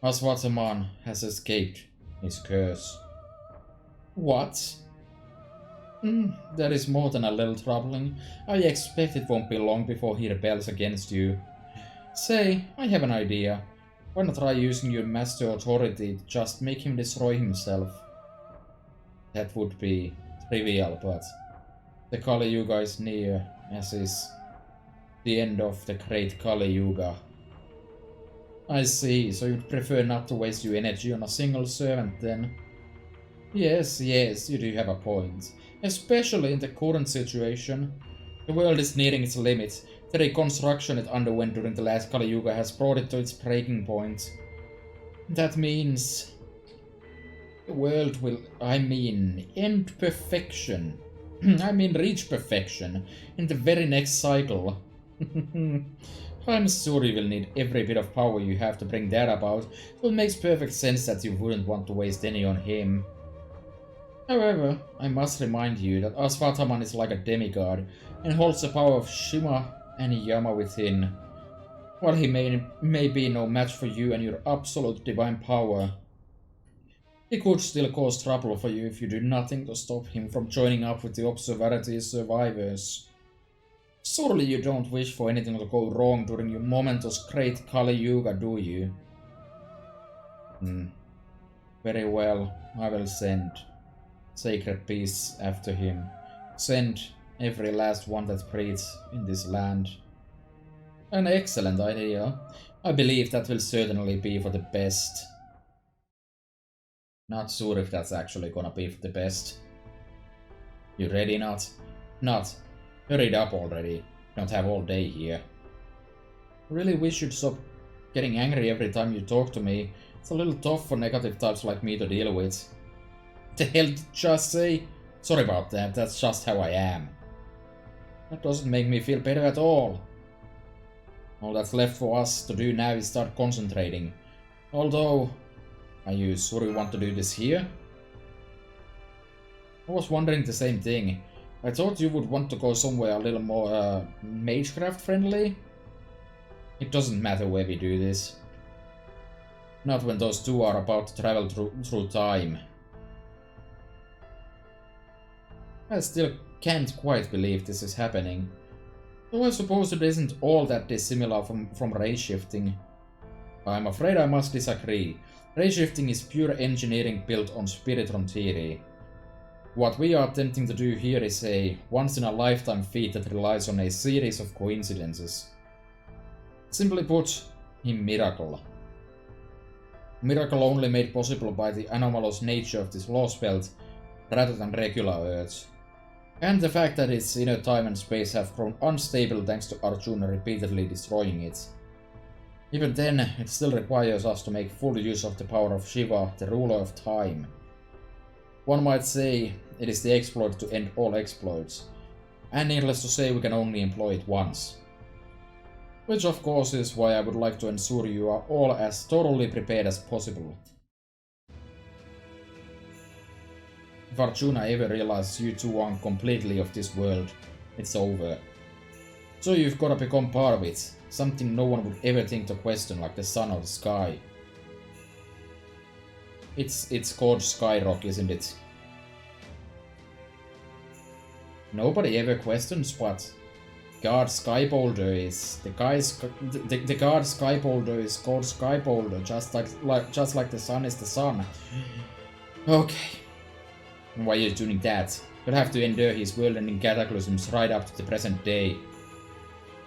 Aswataman has escaped his curse. What? That is more than a little troubling. I expect it won't be long before he rebels against you. Say, I have an idea. Why not try using your master authority to just make him destroy himself? That would be trivial, but the Kali Yuga is near, as is the end of the great Kali Yuga. I see, so you'd prefer not to waste your energy on a single servant then? Yes, you do have a point. Especially in the current situation. The world is nearing its limit. The reconstruction it underwent during the last Kali Yuga has brought it to its breaking point. That means... the world will, end perfection. Reach perfection in the very next cycle. I'm sure you will need every bit of power you have to bring that about, so it makes perfect sense that you wouldn't want to waste any on him. However, I must remind you that Aswataman is like a demigod, and holds the power of Shima and Yama within. While he may be no match for you and your absolute divine power, he could still cause trouble for you if you do nothing to stop him from joining up with the Observatory survivors. Surely you don't wish for anything to go wrong during your momentous great Kali Yuga, do you? Very well, I will send sacred peace after him. Send every last one that breathes in this land. An excellent idea. I believe that will certainly be for the best. Not sure if that's actually gonna be for the best. You ready, Nat? Nat, hurry it up already. Don't have all day here. Really wish you'd stop getting angry every time you talk to me. It's a little tough for negative types like me to deal with. The hell did you just say? Sorry about that, that's just how I am. That doesn't make me feel better at all. All that's left for us to do now is start concentrating. Although, are you sure you want to do this here? I was wondering the same thing. I thought you would want to go somewhere a little more Magecraft friendly. It doesn't matter where we do this. Not when those two are about to travel through time. I still can't quite believe this is happening. Though I suppose it isn't all that dissimilar from ray shifting. I'm afraid I must disagree. Ray shifting is pure engineering built on Spiritron theory. What we are attempting to do here is a once-in-a-lifetime feat that relies on a series of coincidences. Simply put, a miracle. Miracle only made possible by the anomalous nature of this lost belt, rather than regular Earth. And the fact that its inner time and space have grown unstable thanks to Arjuna repeatedly destroying it. Even then, it still requires us to make full use of the power of Shiva, the ruler of time. One might say it is the exploit to end all exploits, and needless to say we can only employ it once. Which of course is why I would like to ensure you are all as thoroughly prepared as possible. If Arjuna ever realizes you two aren't completely of this world, it's over. So you've gotta become part of it, something no one would ever think to question, like the sun or the sky. It's called Skyrock, isn't it? Nobody ever questions what God Skyboulder is. The God Skyboulder is called Skyboulder, just like the sun is the sun. Okay. Why are you doing that? You'll have to endure his world-ending cataclysms right up to the present day.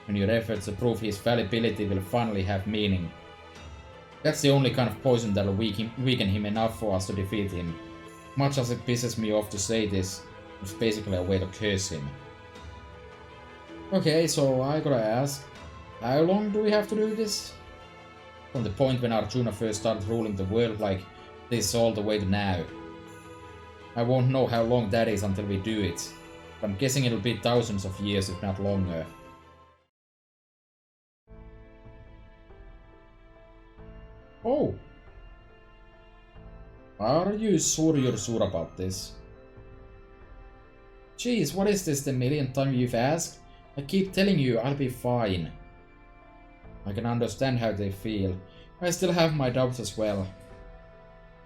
When your efforts to prove his fallibility will finally have meaning. That's the only kind of poison that'll weaken him enough for us to defeat him. Much as it pisses me off to say this, it's basically a way to curse him. Okay, so I gotta ask, how long do we have to do this? From the point when Arjuna first started ruling the world like this all the way to now. I won't know how long that is until we do it. But I'm guessing it'll be thousands of years, if not longer. Oh! Are you sure you're sure about this? Jeez, what is this the millionth time you've asked? I keep telling you I'll be fine. I can understand how they feel. I still have my doubts as well.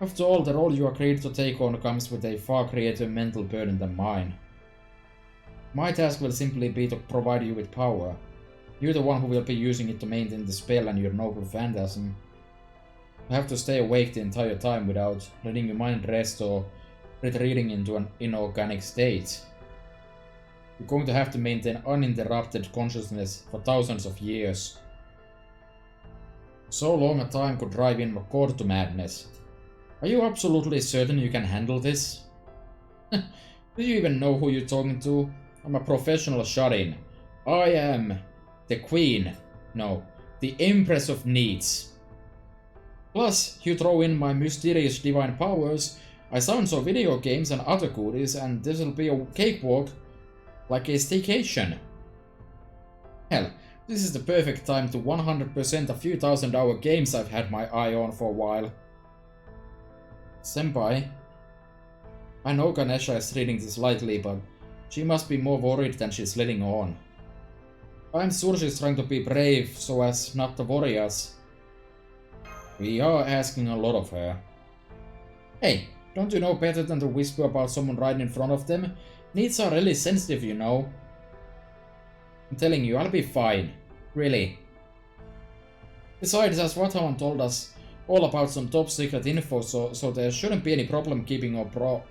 After all, the role you agreed to take on comes with a far greater mental burden than mine. My task will simply be to provide you with power. You're the one who will be using it to maintain the spell and your noble phantasm. You have to stay awake the entire time without letting your mind rest or retreating into an inorganic state. You're going to have to maintain uninterrupted consciousness for thousands of years. So long a time could drive in McCord to madness. Are you absolutely certain you can handle this? Do you even know who you're talking to? I'm a professional shut-in. I am the Queen. No, the Empress of Needs. Plus, you throw in my mysterious divine powers, I sound so video games and other goodies, and this'll be a cakewalk like a staycation. Hell, this is the perfect time to 100% a few thousand-hour games I've had my eye on for a while. Senpai. I know Ganesha is treating this lightly, but she must be more worried than she's letting on. I'm sure she's trying to be brave so as not to worry us. We are asking a lot of her. Hey, don't you know better than to whisper about someone right in front of them? Needs are really sensitive, you know. I'm telling you, I'll be fine. Really. Besides, as Wathaman told us all about some top secret info, so there shouldn't be any problem keeping our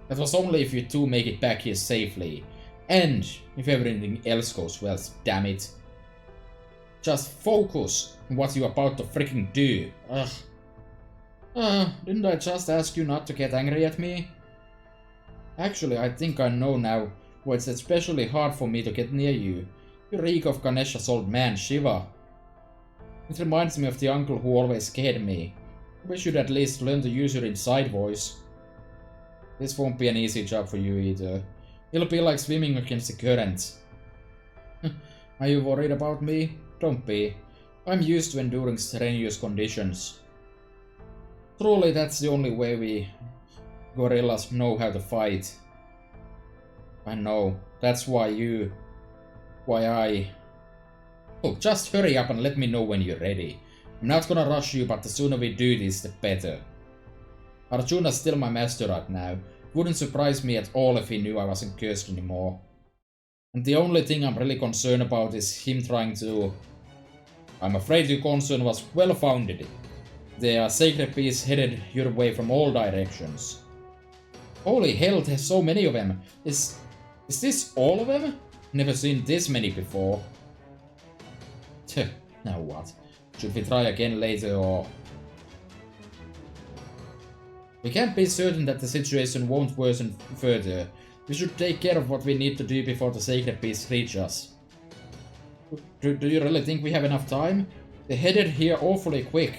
That was only if you two make it back here safely. And if everything else goes well, damn it. Just focus on what you're about to freaking do. Ugh. Didn't I just ask you not to get angry at me? Actually, I think I know now why it's especially hard for me to get near you. You reek of Ganesha's old man, Shiva. It reminds me of the uncle who always scared me. We should at least learn to use your inside voice. This won't be an easy job for you either. It'll be like swimming against the current. Are you worried about me? Don't be. I'm used to enduring strenuous conditions. Truly, that's the only way we gorillas know how to fight. I know. That's why I... Oh, just hurry up and let me know when you're ready. I'm not gonna rush you, but the sooner we do this, the better. Arjuna's still my master right now. Wouldn't surprise me at all if he knew I wasn't cursed anymore. And the only thing I'm really concerned about is him trying to... I'm afraid your concern was well-founded. There are sacred beasts headed your way from all directions. Holy hell, there's so many of them. Is this all of them? Never seen this many before. Now what? Should we try again later or... We can't be certain that the situation won't worsen further. We should take care of what we need to do before the sacred beasts reach us. Do you really think we have enough time? They headed here awfully quick.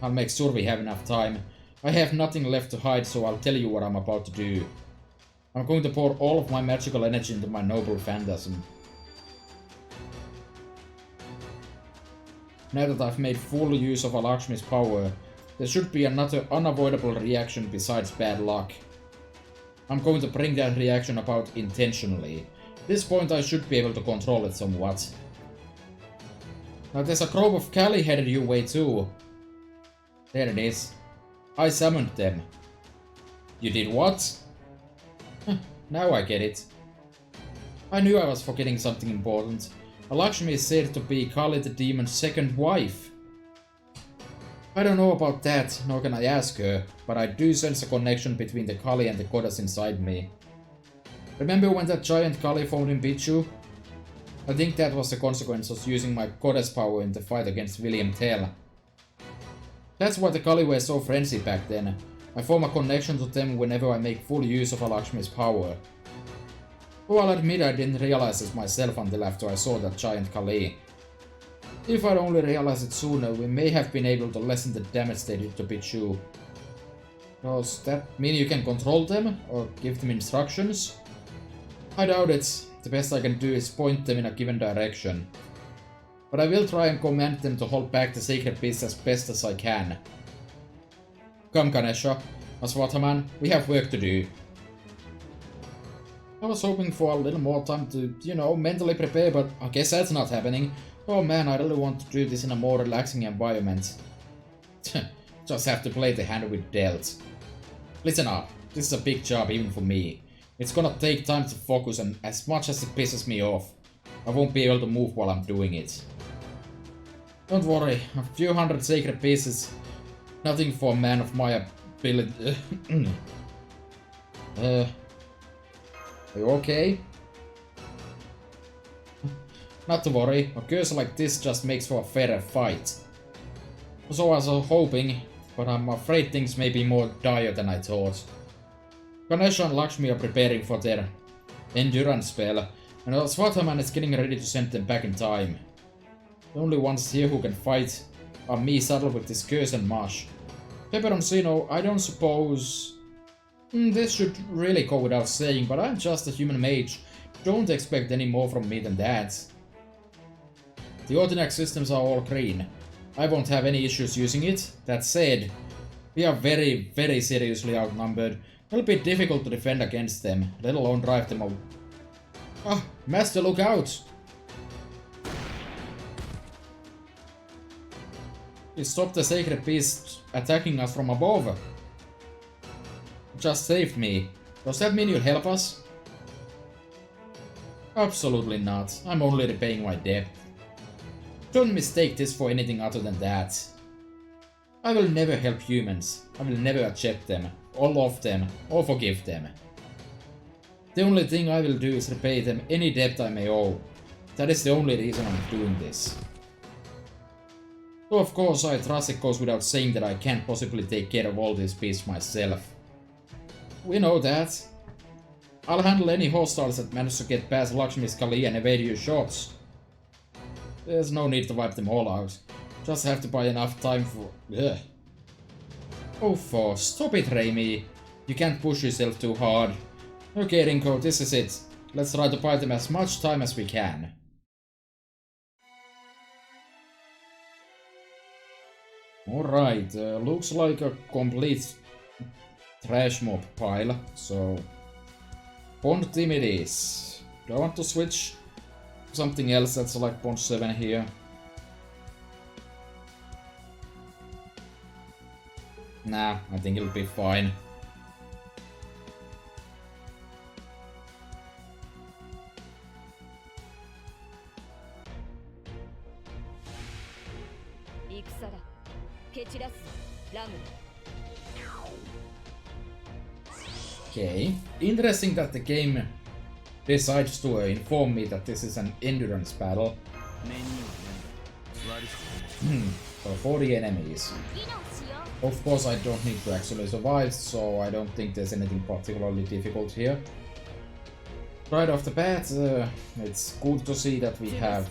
I'll make sure we have enough time. I have nothing left to hide, so I'll tell you what I'm about to do. I'm going to pour all of my magical energy into my noble phantasm. Now that I've made full use of Lakshmi's power, there should be another unavoidable reaction besides bad luck. I'm going to bring that reaction about intentionally. At this point I should be able to control it somewhat. Now there's a grove of Kali headed your way too. There it is. I summoned them. You did what? Now I get it. I knew I was forgetting something important. Lakshmi is said to be Kali the demon's second wife. I don't know about that, nor can I ask her, but I do sense a connection between the Kali and the goddess inside me. Remember when that giant Kali found in Bichu? I think that was the consequence of using my goddess power in the fight against William Tell. That's why the Kali were so frenzied back then. I form a connection to them whenever I make full use of Lakshmi's power. Though I'll admit I didn't realize this myself until after I saw that giant Kali. If I'd only realized it sooner, we may have been able to lessen the damage they did to Bichu. Does that mean you can control them or give them instructions? I doubt it. The best I can do is point them in a given direction. But I will try and command them to hold back the sacred beast as best as I can. Come, Ganesha. Aswathaman, we have work to do. I was hoping for a little more time to, you know, mentally prepare, but I guess that's not happening. Oh man, I really want to do this in a more relaxing environment. Just have to play the hand we're dealt. Listen up, this is a big job even for me. It's gonna take time to focus, and as much as it pisses me off, I won't be able to move while I'm doing it. Don't worry, a few hundred sacred pieces, nothing for a man of my ability. Are you okay? Not to worry, a curse like this just makes for a fairer fight. So I was hoping, but I'm afraid things may be more dire than I thought. Ganesha and Lakshmi are preparing for their endurance spell, and Swathaman is getting ready to send them back in time. The only ones here who can fight are me saddled with this curse and Marsh. Peperoncino, I don't suppose... this should really go without saying, but I'm just a human mage. Don't expect any more from me than that. The Ordinac systems are all green. I won't have any issues using it. That said, we are very, very seriously outnumbered. It'll be difficult to defend against them, let alone drive them out. Ah, Master, look out! He stopped the sacred beast attacking us from above. Just saved me. Does that mean you'll help us? Absolutely not. I'm only repaying my debt. Don't mistake this for anything other than that. I will never help humans. I will never accept them, or love them, or forgive them. The only thing I will do is repay them any debt I may owe. That is the only reason I'm doing this. So of course I trust it goes without saying that I can't possibly take care of all these beasts myself. We know that. I'll handle any hostiles that manage to get past Lakshmi's Kali and evade your shots. There's no need to wipe them all out. Just have to buy enough time for... Ugh. Oh, stop it, Raimi. You can't push yourself too hard. Okay, Rinko, this is it. Let's try to buy them as much time as we can. Alright, looks like a complete trash mob pile, so... Bond team it is. Do I want to switch to something else that's like Bond 7 here? Nah, I think it'll be fine. Okay, interesting that the game decides to inform me that this is an endurance battle. For 40 enemies. Of course I don't need to actually survive, so I don't think there's anything particularly difficult here. Right off the bat, it's good to see that we have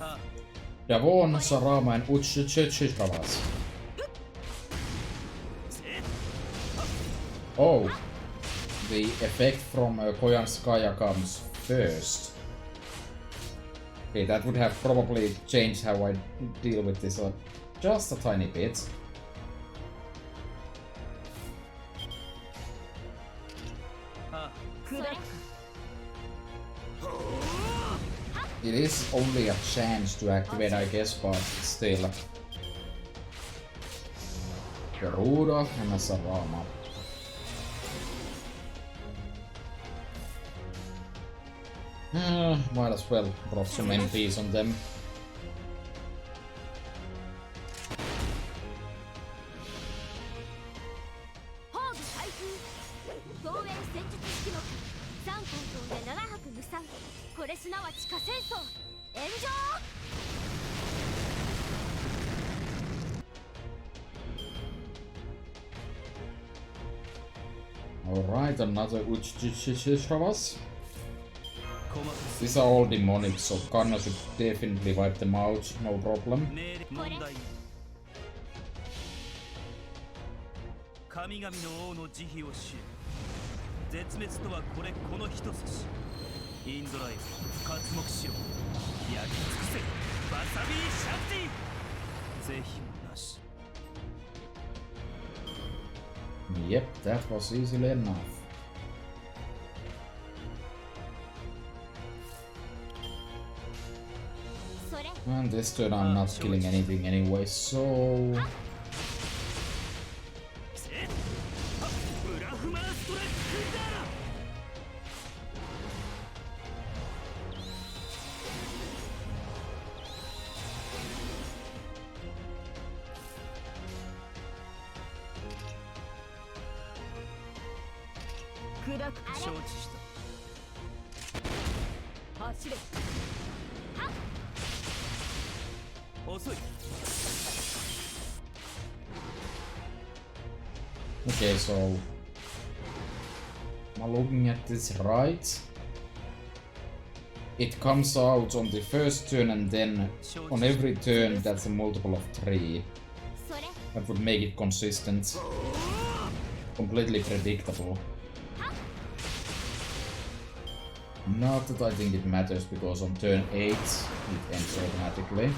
Davon, Sarama and Uchchitravas. Oh, the effect from Koyanskaya comes first. Okay, that would have probably changed how I deal with this just a tiny bit. It is only a chance to activate, I guess, but still. Garuda and a Sarama. Might as well drop some MPs on them. Alright, another Uchchitravas. These are all demonic, so Kanna should definitely wipe them out, no problem. 神々の王の慈悲を知れ。絶滅とはこれこの一筋。インドライブ活目しろ。焼き尽くせバサビーシャンティ。是非もなし。 Yep, that was easily enough. And this turn I'm not killing anything anyway, so... 承知した。走れ。遅い。 Okay, so... Am I looking at this right? It comes out on the first turn and then on every turn that's a multiple of 3. That would make it consistent. Completely predictable. Not that I think it matters, because on turn 8 it ends automatically.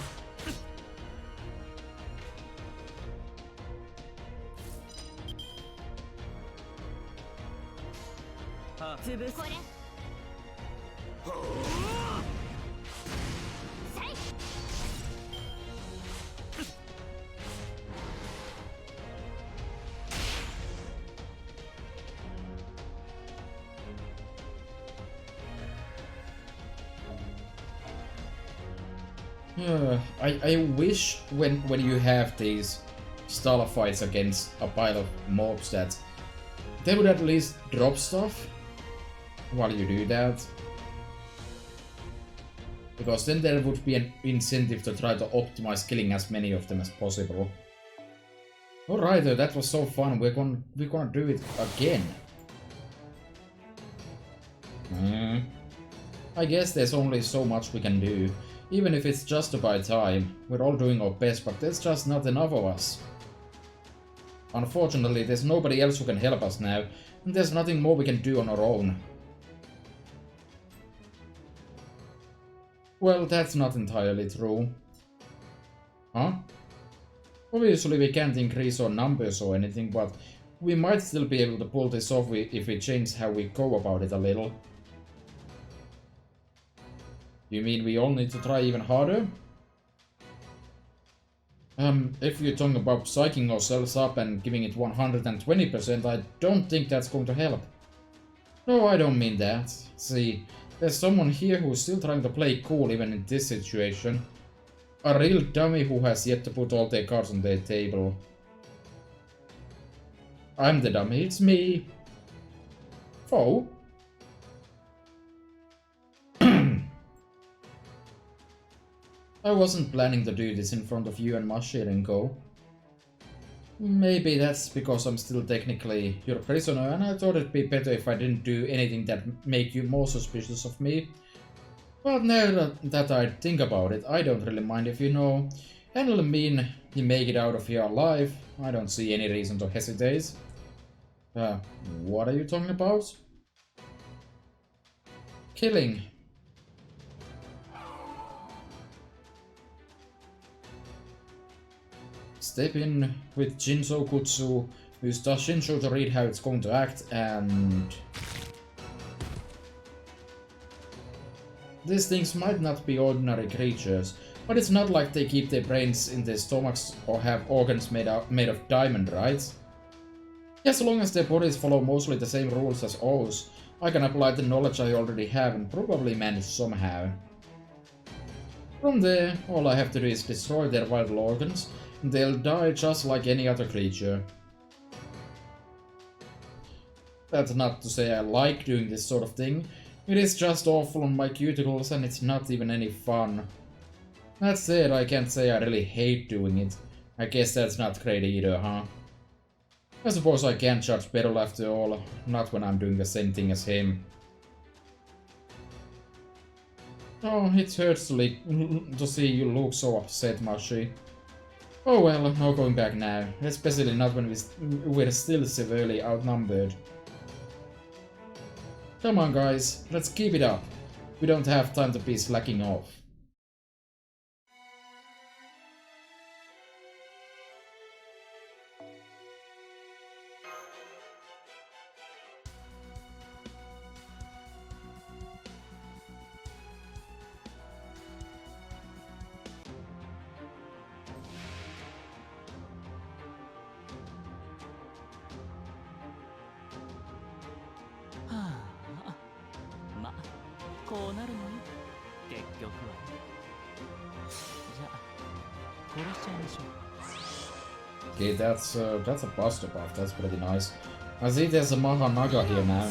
I wish when you have these style fights against a pile of mobs that they would at least drop stuff while you do that. Because then there would be an incentive to try to optimize killing as many of them as possible. Alright, that was so fun, we're gonna do it again. I guess there's only so much we can do. Even if it's just to buy time, we're all doing our best, but there's just not enough of us. Unfortunately, there's nobody else who can help us now, and there's nothing more we can do on our own. Well, that's not entirely true. Huh? Obviously we can't increase our numbers or anything, but we might still be able to pull this off if we change how we go about it a little. You mean we all need to try even harder? If you're talking about psyching ourselves up and giving it 120%, I don't think that's going to help. No, I don't mean that. See, there's someone here who's still trying to play cool even in this situation. A real dummy who has yet to put all their cards on their table. I'm the dummy, it's me. Foe? I wasn't planning to do this in front of you and Mashirenko. Maybe that's because I'm still technically your prisoner, and I thought it'd be better if I didn't do anything that make you more suspicious of me. But now that I think about it, I don't really mind if you know. And it'll mean you make it out of here alive. I don't see any reason to hesitate. What are you talking about? Killing. Step in with Jinzo Kutsu, use Dashinsho to read how it's going to act, and... These things might not be ordinary creatures, but it's not like they keep their brains in their stomachs or have organs made of diamond, right? As long as their bodies follow mostly the same rules as ours, I can apply the knowledge I already have and probably manage somehow. From there, all I have to do is destroy their vital organs, and they'll die just like any other creature. That's not to say I like doing this sort of thing. It is just awful on my cuticles and it's not even any fun. That said, I can't say I really hate doing it. I guess that's not great either, huh? I suppose I can't judge Beryl after all, not when I'm doing the same thing as him. Oh, it hurts to see you look so upset, Mashi. Oh well, no going back now, especially not when we're still severely outnumbered. Come on guys, let's keep it up. We don't have time to be slacking off. Okay, that's a buster buff, that's pretty nice. I see there's a Mahanaga here now.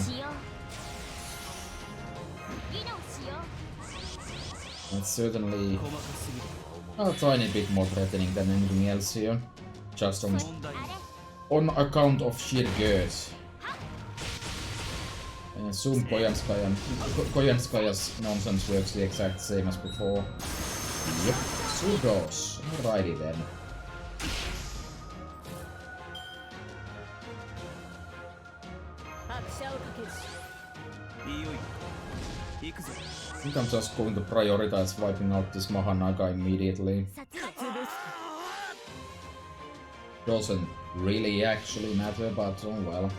That's certainly a tiny bit more threatening than anything else here. Just on account of sheer girth. And assume Koyanskaya's nonsense works the exact same as before. Yep, so goes. Alrighty then. I think I'm just going to prioritize wiping out this Mahanaga immediately. Doesn't really actually matter, but oh well.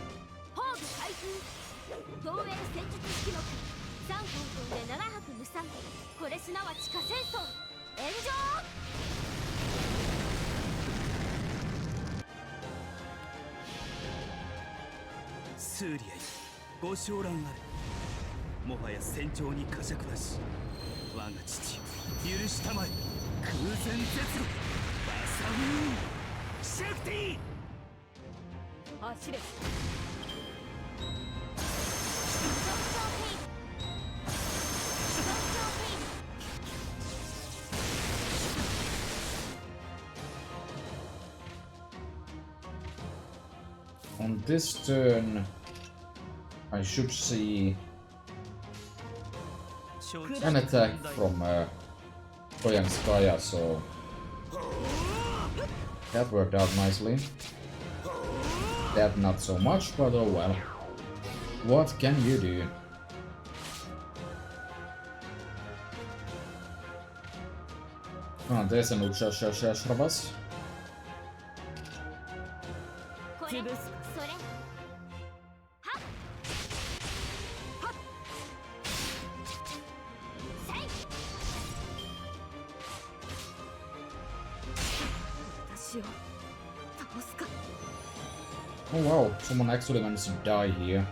On this turn, I should see an attack from Koyanskaya, so that worked out nicely. That not so much, but oh well. What can you do? Ah, there's an Uchashashravas. Oh wow, someone actually managed to die here.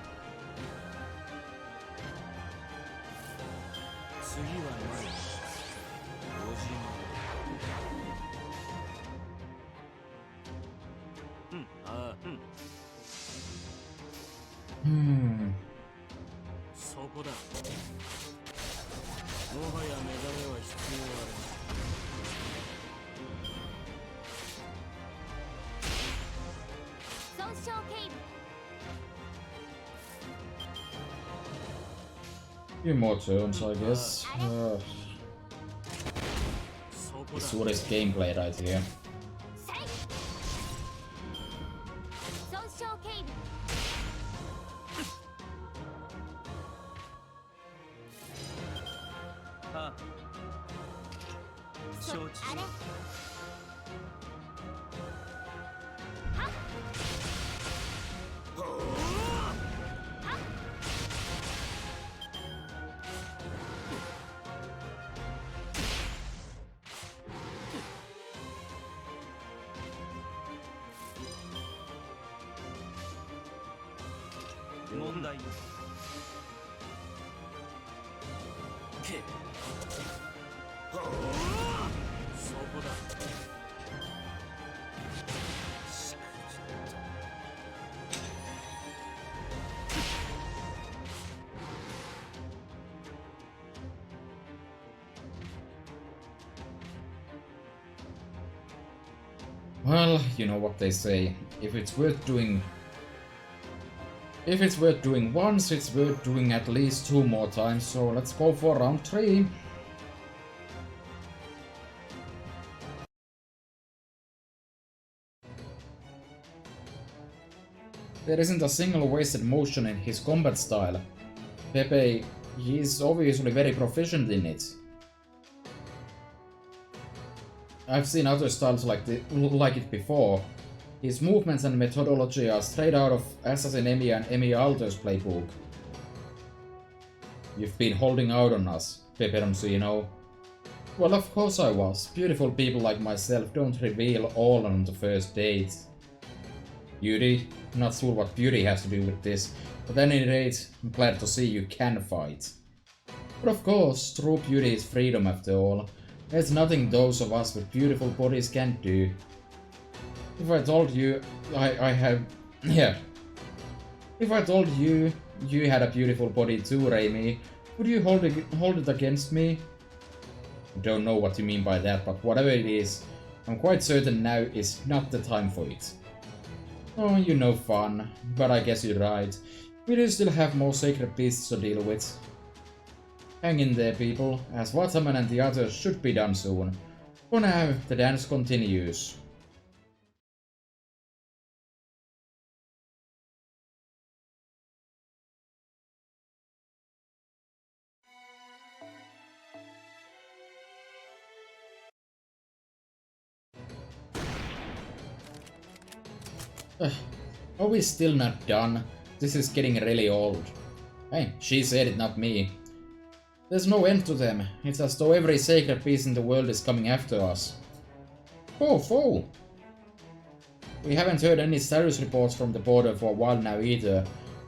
Few more turns, I guess. This what is gameplay right here. Well, you know what they say. If it's worth doing once, it's worth doing at least 2 more times, so let's go for round 3. There isn't a single wasted motion in his combat style. Pepe, he is obviously very proficient in it. I've seen other styles like it before. His movements and methodology are straight out of Assassin Emi and Emi Alto's playbook. You've been holding out on us, Peperoncino. Well, of course I was. Beautiful people like myself don't reveal all on the first date. Beauty? Not sure what beauty has to do with this, but at any rate, I'm glad to see you can fight. But of course, true beauty is freedom after all. There's nothing those of us with beautiful bodies can't do. If I told you yeah. If I told you you had a beautiful body too, Raimi, would you hold it against me? I don't know what you mean by that, but whatever it is, I'm quite certain now is not the time for it. Oh, you know, fun, but I guess you're right. We do still have more sacred beasts to deal with. Hang in there, people, as Wataman and the others should be done soon. For now, the dance continues. Are we still not done? This is getting really old. Hey, she said it, not me. There's no end to them. It's as though every sacred beast in the world is coming after us. Oh! We haven't heard any status reports from the border for a while now either.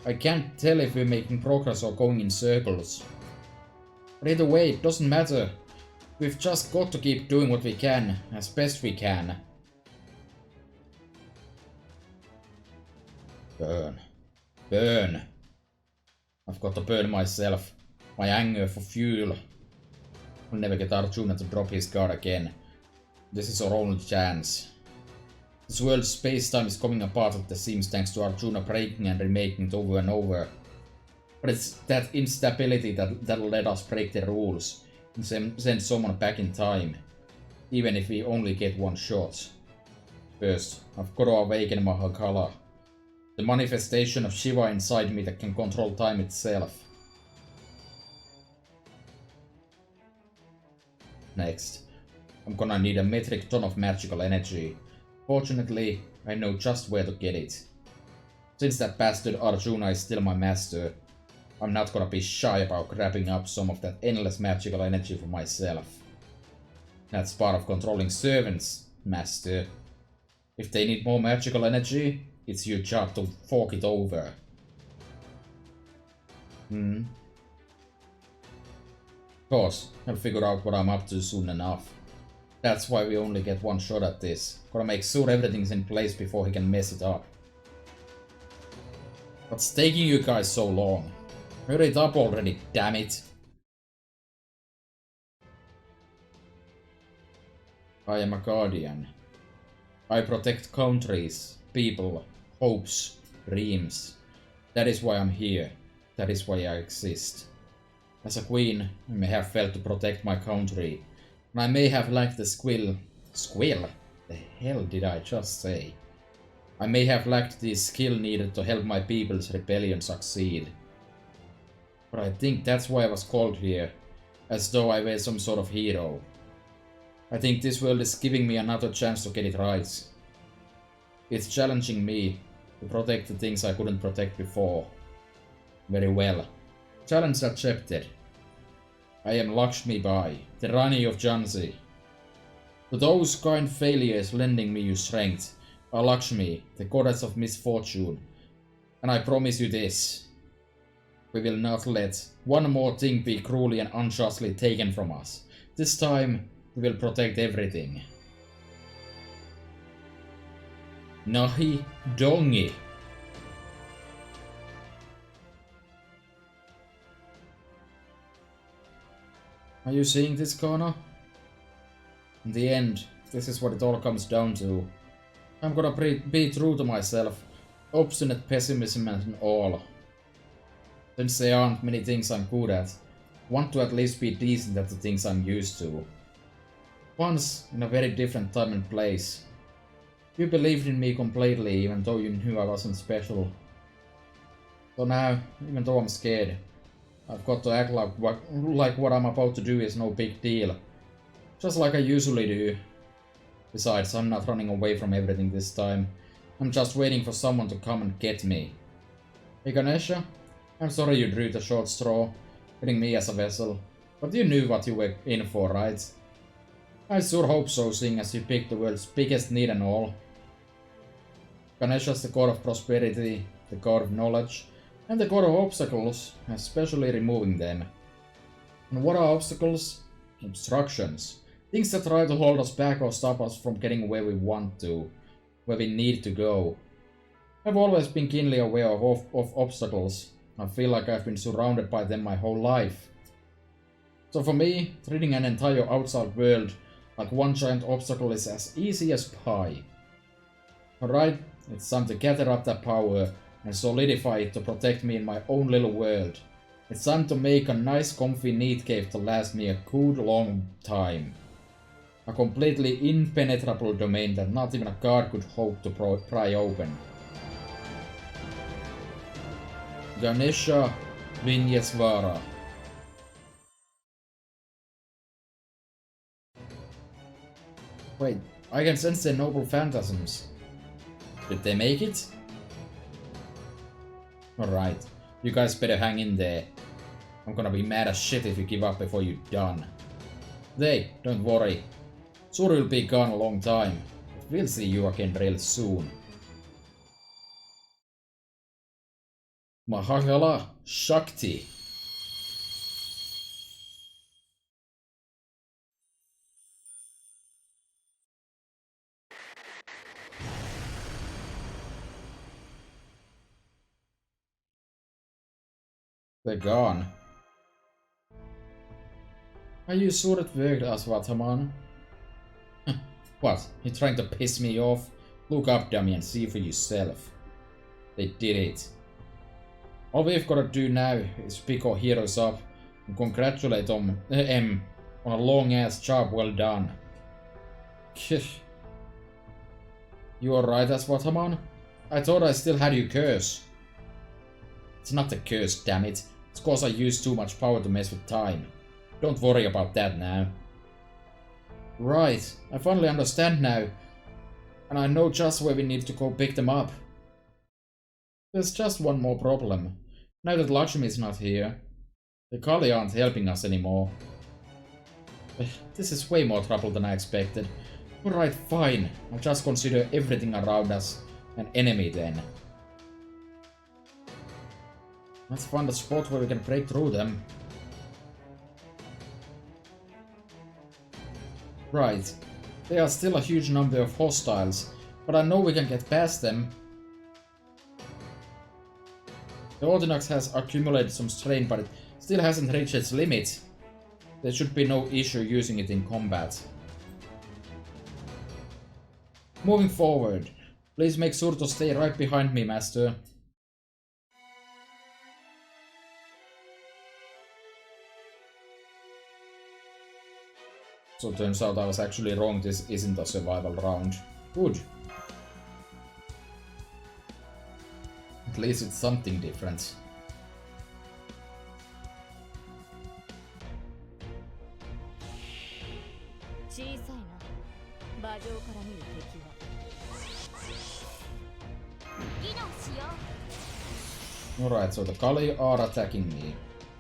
I can't tell if we're making progress or going in circles. But either way, it doesn't matter. We've just got to keep doing what we can, as best we can. Burn. Burn. I've got to burn myself. My anger for fuel. I'll never get Arjuna to drop his guard again. This is our only chance. This world's space-time is coming apart at the seams thanks to Arjuna breaking and remaking it over and over. But it's that instability that'll let us break the rules and send someone back in time. Even if we only get one shot. First, I've got to awaken Mahakala. The manifestation of Shiva inside me that can control time itself. Next, I'm gonna need a metric ton of magical energy. Fortunately, I know just where to get it. Since that bastard Arjuna is still my master, I'm not gonna be shy about grabbing up some of that endless magical energy for myself. That's part of controlling servants, master. If they need more magical energy, it's your job to fork it over. Of course, I'll figure out what I'm up to soon enough. That's why we only get one shot at this. Gotta make sure everything's in place before he can mess it up. What's taking you guys so long? Hurry it up already, damn it! I am a guardian. I protect countries, people, hopes, dreams. That is why I'm here. That is why I exist. As a queen, I may have failed to protect my country, and I may have lacked the skill. Squill? The hell did I just say? I may have lacked the skill needed to help my people's rebellion succeed. But I think that's why I was called here, as though I were some sort of hero. I think this world is giving me another chance to get it right. It's challenging me to protect the things I couldn't protect before. Very well. Challenge accepted. I am Lakshmi Bai, the Rani of Jhansi. To those kind failures lending me your strength are Lakshmi, the goddess of misfortune. And I promise you this. We will not let one more thing be cruelly and unjustly taken from us. This time, we will protect everything. Nahi Dongi. Are you seeing this, Kana? In the end, this is what it all comes down to. I'm gonna be true to myself, obstinate pessimism and all. Since there aren't many things I'm good at, want to at least be decent at the things I'm used to. Once, in a very different time and place. You believed in me completely, even though you knew I wasn't special. So now, even though I'm scared, I've got to act like what I'm about to do is no big deal. Just like I usually do. Besides, I'm not running away from everything this time. I'm just waiting for someone to come and get me. Hey Ganesha, I'm sorry you drew the short straw, getting me as a vessel. But you knew what you were in for, right? I sure hope so, seeing as you picked the world's biggest need and all. Ganesha's the god of prosperity, the god of knowledge, and the god of obstacles, especially removing them. And what are obstacles? Obstructions. Things that try to hold us back or stop us from getting where we want to, where we need to go. I've always been keenly aware of obstacles. I feel like I've been surrounded by them my whole life. So for me, treating an entire outside world like one giant obstacle is as easy as pie. Alright, it's time to gather up that power and solidify it to protect me in my own little world. It's time to make a nice comfy neat cave to last me a good long time. A completely impenetrable domain that not even a guard could hope to pry open. Ganesha Vinyesvara. Wait, I can sense their noble phantasms. Did they make it? Alright, you guys better hang in there. I'm gonna be mad as shit if you give up before you're done. They, don't worry. Sure you'll be gone a long time. But we'll see you again real soon. Mahagala Shakti. They're gone. Are you sure it worked, Aswathaman? What? You trying to piss me off? Look up, dummy, and see for yourself. They did it. All we've gotta do now is pick our heroes up and congratulate them on a long-ass job well done. You alright, Aswathaman? I thought I still had you curse. It's not a curse, damn it. It's cause I used too much power to mess with time. Don't worry about that now. Right, I finally understand now. And I know just where we need to go pick them up. There's just one more problem. Now that Lakshmi is not here, the Kali aren't helping us anymore. This is way more trouble than I expected. Alright, fine. I'll just consider everything around us an enemy then. Let's find a spot where we can break through them. Right. There are still a huge number of hostiles, but I know we can get past them. The Ordinox has accumulated some strain, but it still hasn't reached its limit. There should be no issue using it in combat. Moving forward, please make sure to stay right behind me, Master. So turns out I was actually wrong, this isn't a survival round. Good. At least it's something different. Alright, so the Kali are attacking me.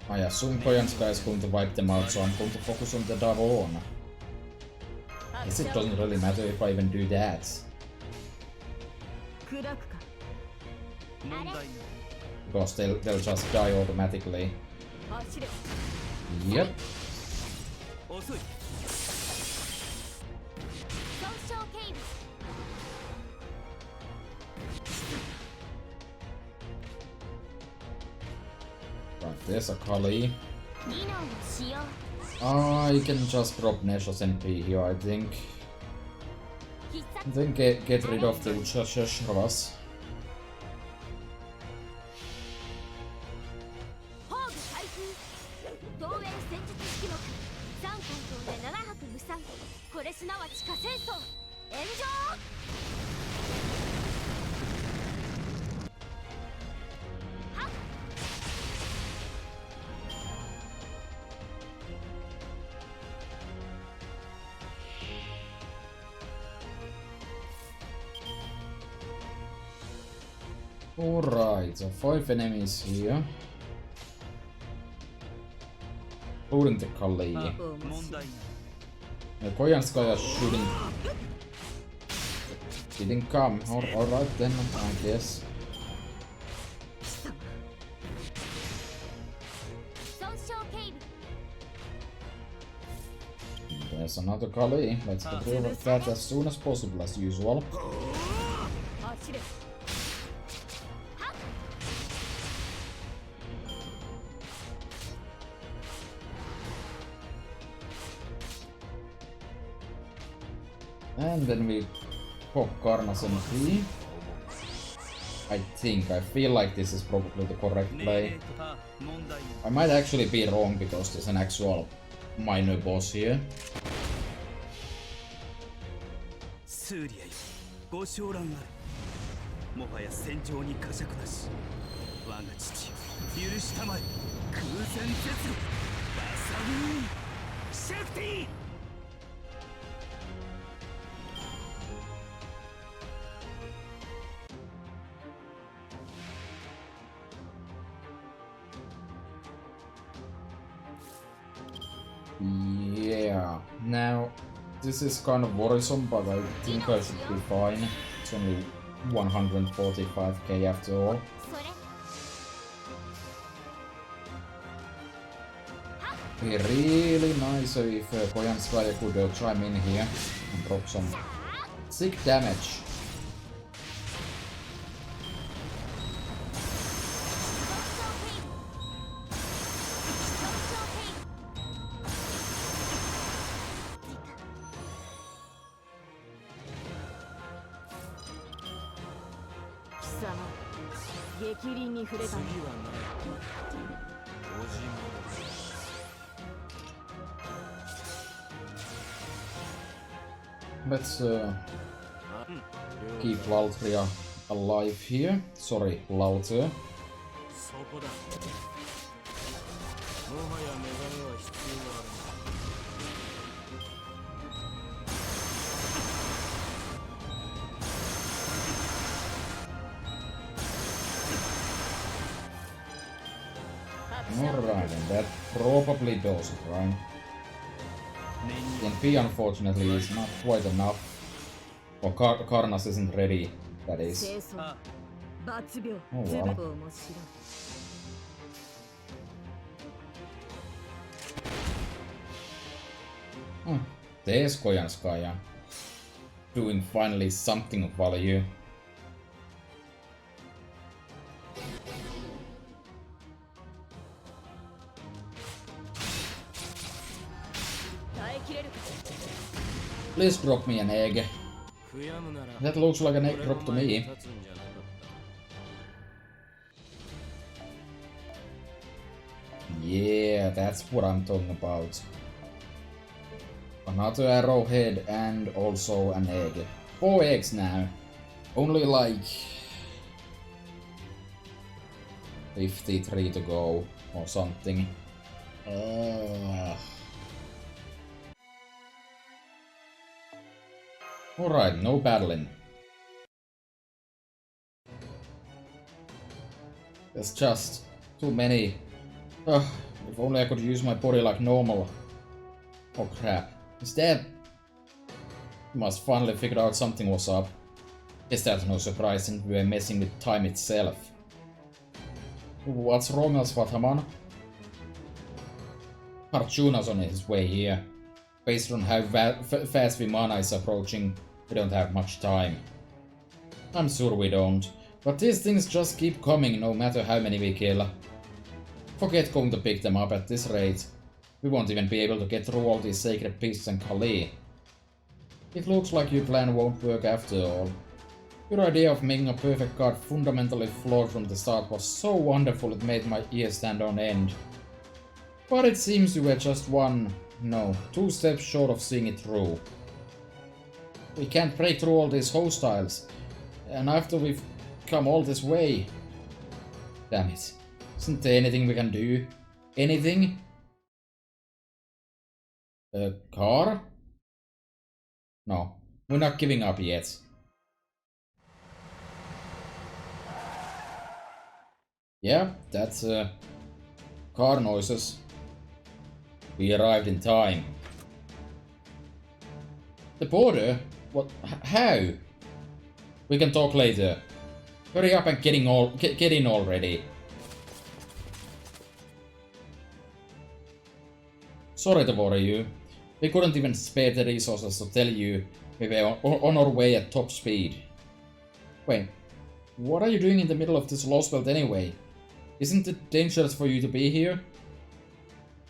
I assume Koyanska is going to wipe them out, so I'm going to focus on the Davon. I guess it doesn't really matter if I even do that. Because they'll just die automatically. Yep. Right, there's a Kali. I can just drop Nesha's NP here, I think. And then get rid of the Uchashashravas. Alright, so 5 enemies here. Including the Kali. The Koyanskaya didn't come. Alright then, I guess. There's another Kali. Let's get rid of that as soon as possible, as usual. And then we pop Karnasen free. I feel like this is probably the correct play. I might actually be wrong because there's an actual minor boss here. Yeah, now this is kind of worrisome, but I think I should be fine. It's only 145k after all. Be really nice if Koyanskaya could chime in here and drop some sick damage. Let's keep Valtria alive here. Sorry, Lauter. Alright, and that probably does it, right? MP unfortunately is not quite enough. Or Karnas isn't ready, that is. Oh well. There's Koyanskaya. Doing finally something of value. Please drop me an egg. That looks like an egg drop to me. Yeah, that's what I'm talking about. Another arrowhead and also an egg. 4 eggs now. Only like 53 to go or something. Alright, no battling. There's just too many. If only I could use my body like normal. Oh crap. He's dead. Must finally figure out something was up. Guess that's no surprise since we were messing with time itself. What's wrong, Aswathaman? Arjuna's on his way here. Based on how fast Vimana is approaching, we don't have much time. I'm sure we don't, but these things just keep coming no matter how many we kill. Forget going to pick them up at this rate. We won't even be able to get through all these sacred beasts and Kali. It looks like your plan won't work after all. Your idea of making a perfect card fundamentally flawed from the start was so wonderful it made my ears stand on end. But it seems you were just 2 steps short of seeing it through. We can't break through all these hostiles, and after we've come all this way. Damn it. Isn't there anything we can do? Anything? A car? No, we're not giving up yet. Yeah, that's car noises. We arrived in time. The border? What? How? We can talk later. Hurry up and get in already. Sorry to worry you. We couldn't even spare the resources to tell you we were on our way at top speed. Wait, what are you doing in the middle of this lost belt anyway? Isn't it dangerous for you to be here?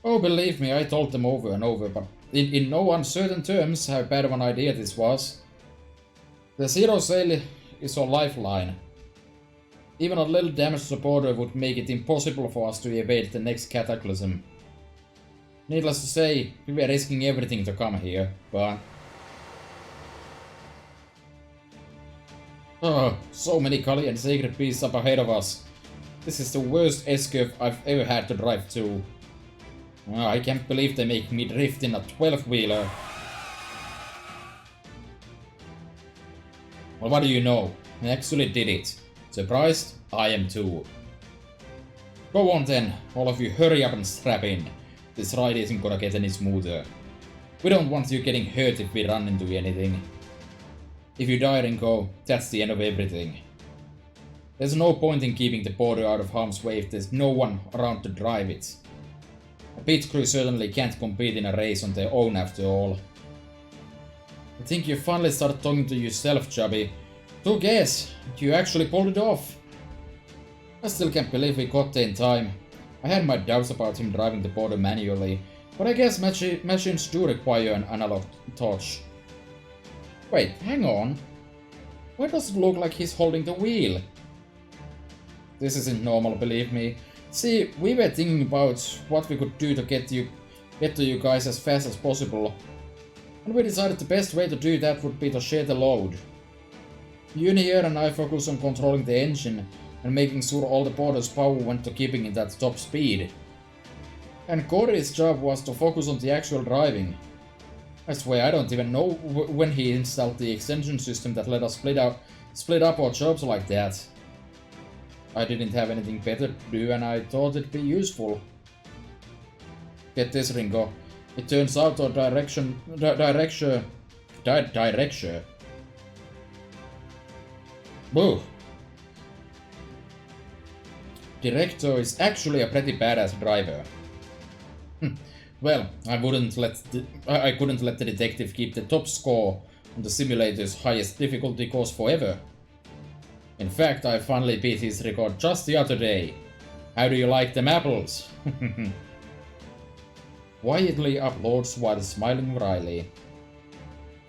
Oh, believe me, I told them over and over, but in no uncertain terms how bad of an idea this was. The zero sail is our lifeline. Even a little damage to the border would make it impossible for us to evade the next cataclysm. Needless to say, we were risking everything to come here, but... Oh, so many Kali and sacred beasts up ahead of us. This is the worst S-curve I've ever had to drive through. Oh, I can't believe they make me drift in a 12-wheeler. Well, what do you know? I actually did it. Surprised? I am too. Go on then, all of you hurry up and strap in. This ride isn't gonna get any smoother. We don't want you getting hurt if we run into anything. If you die and go, that's the end of everything. There's no point in keeping the border out of harm's way if there's no one around to drive it. A pit crew certainly can't compete in a race on their own after all. I think you finally started talking to yourself, Chubby. To guess, you actually pulled it off. I still can't believe we got there in time. I had my doubts about him driving the border manually, but I guess machines do require an analog touch. Wait, hang on. Why does it look like he's holding the wheel? This isn't normal, believe me. See, we were thinking about what we could do to get to you guys as fast as possible. And we decided the best way to do that would be to share the load. Uni here and I focus on controlling the engine and making sure all the border's power went to keeping it at top speed. And Corey's job was to focus on the actual driving. I swear I don't even know when he installed the extension system that let us split up our jobs like that. I didn't have anything better to do and I thought it'd be useful. Get this, Ringo. It turns out our direction... Boo! Director is actually a pretty badass driver. Well, I couldn't let the detective keep the top score on the simulator's highest difficulty course forever. In fact, I finally beat his record just the other day. How do you like them apples? Quietly uploads while smiling wryly.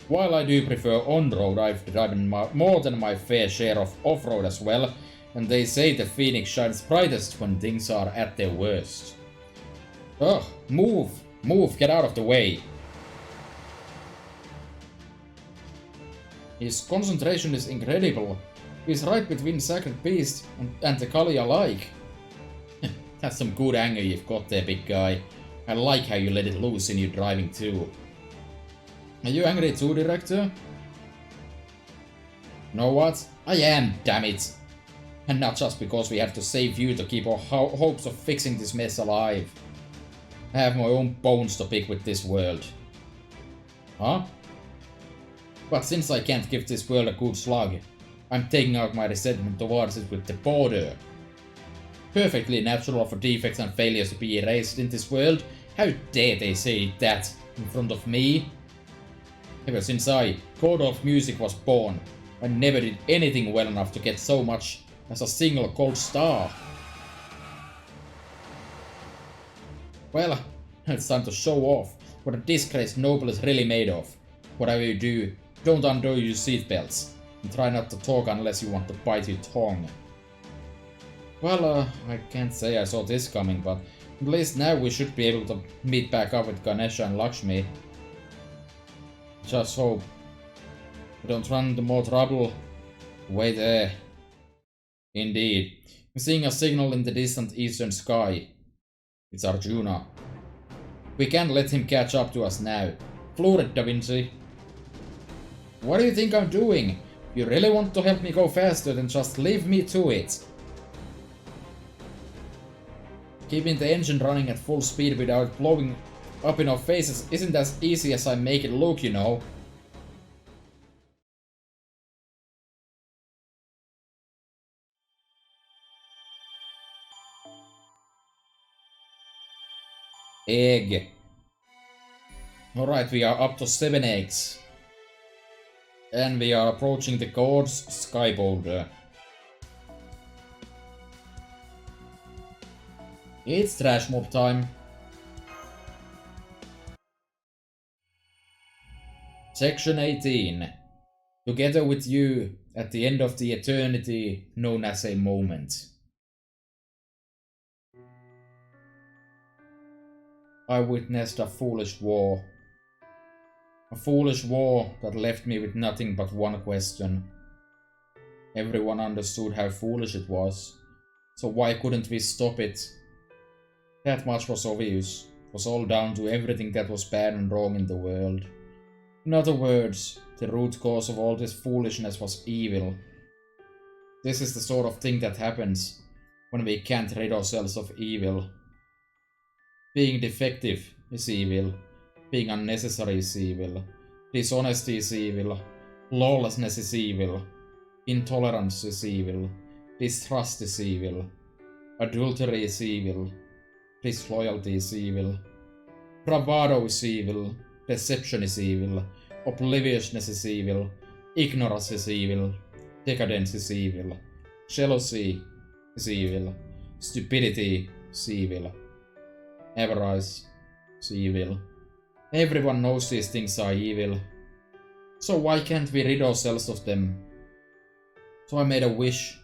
While I do prefer on-road, I've driven more than my fair share of off-road as well, and they say the Phoenix shines brightest when things are at their worst. Ugh, move! Move, get out of the way! His concentration is incredible. He's right between Sacred Beast and the Kali alike. That's some good anger you've got there, big guy. I like how you let it loose in your driving too. Are you angry too, Director? Know what? I am, damn it! And not just because we have to save you to keep our hopes of fixing this mess alive. I have my own bones to pick with this world. Huh? But since I can't give this world a good slug, I'm taking out my resentment towards it with the border. Perfectly natural for defects and failures to be erased in this world. How dare they say that in front of me? Ever since God of Music was born, I never did anything well enough to get so much as a single gold star. Well, it's time to show off what a disgraced noble is really made of. Whatever you do, don't undo your seatbelts, and try not to talk unless you want to bite your tongue. Well, I can't say I saw this coming, but at least now we should be able to meet back up with Ganesha and Lakshmi. Just hope we don't run into more trouble. Wait there. Indeed. I'm seeing a signal in the distant eastern sky. It's Arjuna. We can't let him catch up to us now. Floor it, Da Vinci. What do you think I'm doing? You really want to help me go faster, then just leave me to it. Keeping the engine running at full speed without blowing up in our faces isn't as easy as I make it look, you know. Egg. Alright, we are up to 7 eggs. And we are approaching the God's Sky Boulder. It's trash mob time. Section 18. Together with you at the end of the eternity known as a moment. I witnessed a foolish war. A foolish war that left me with nothing but one question. Everyone understood how foolish it was, so why couldn't we stop it? That much was obvious. It was all down to everything that was bad and wrong in the world. In other words, the root cause of all this foolishness was evil. This is the sort of thing that happens when we can't rid ourselves of evil. Being defective is evil. Being unnecessary is evil. Dishonesty is evil. Lawlessness is evil. Intolerance is evil. Distrust is evil. Adultery is evil. Disloyalty is evil. Bravado is evil. Deception is evil. Obliviousness is evil. Ignorance is evil. Decadence is evil. Jealousy is evil. Stupidity is evil. Avarice is evil. Everyone knows these things are evil. So why can't we rid ourselves of them? So I made a wish.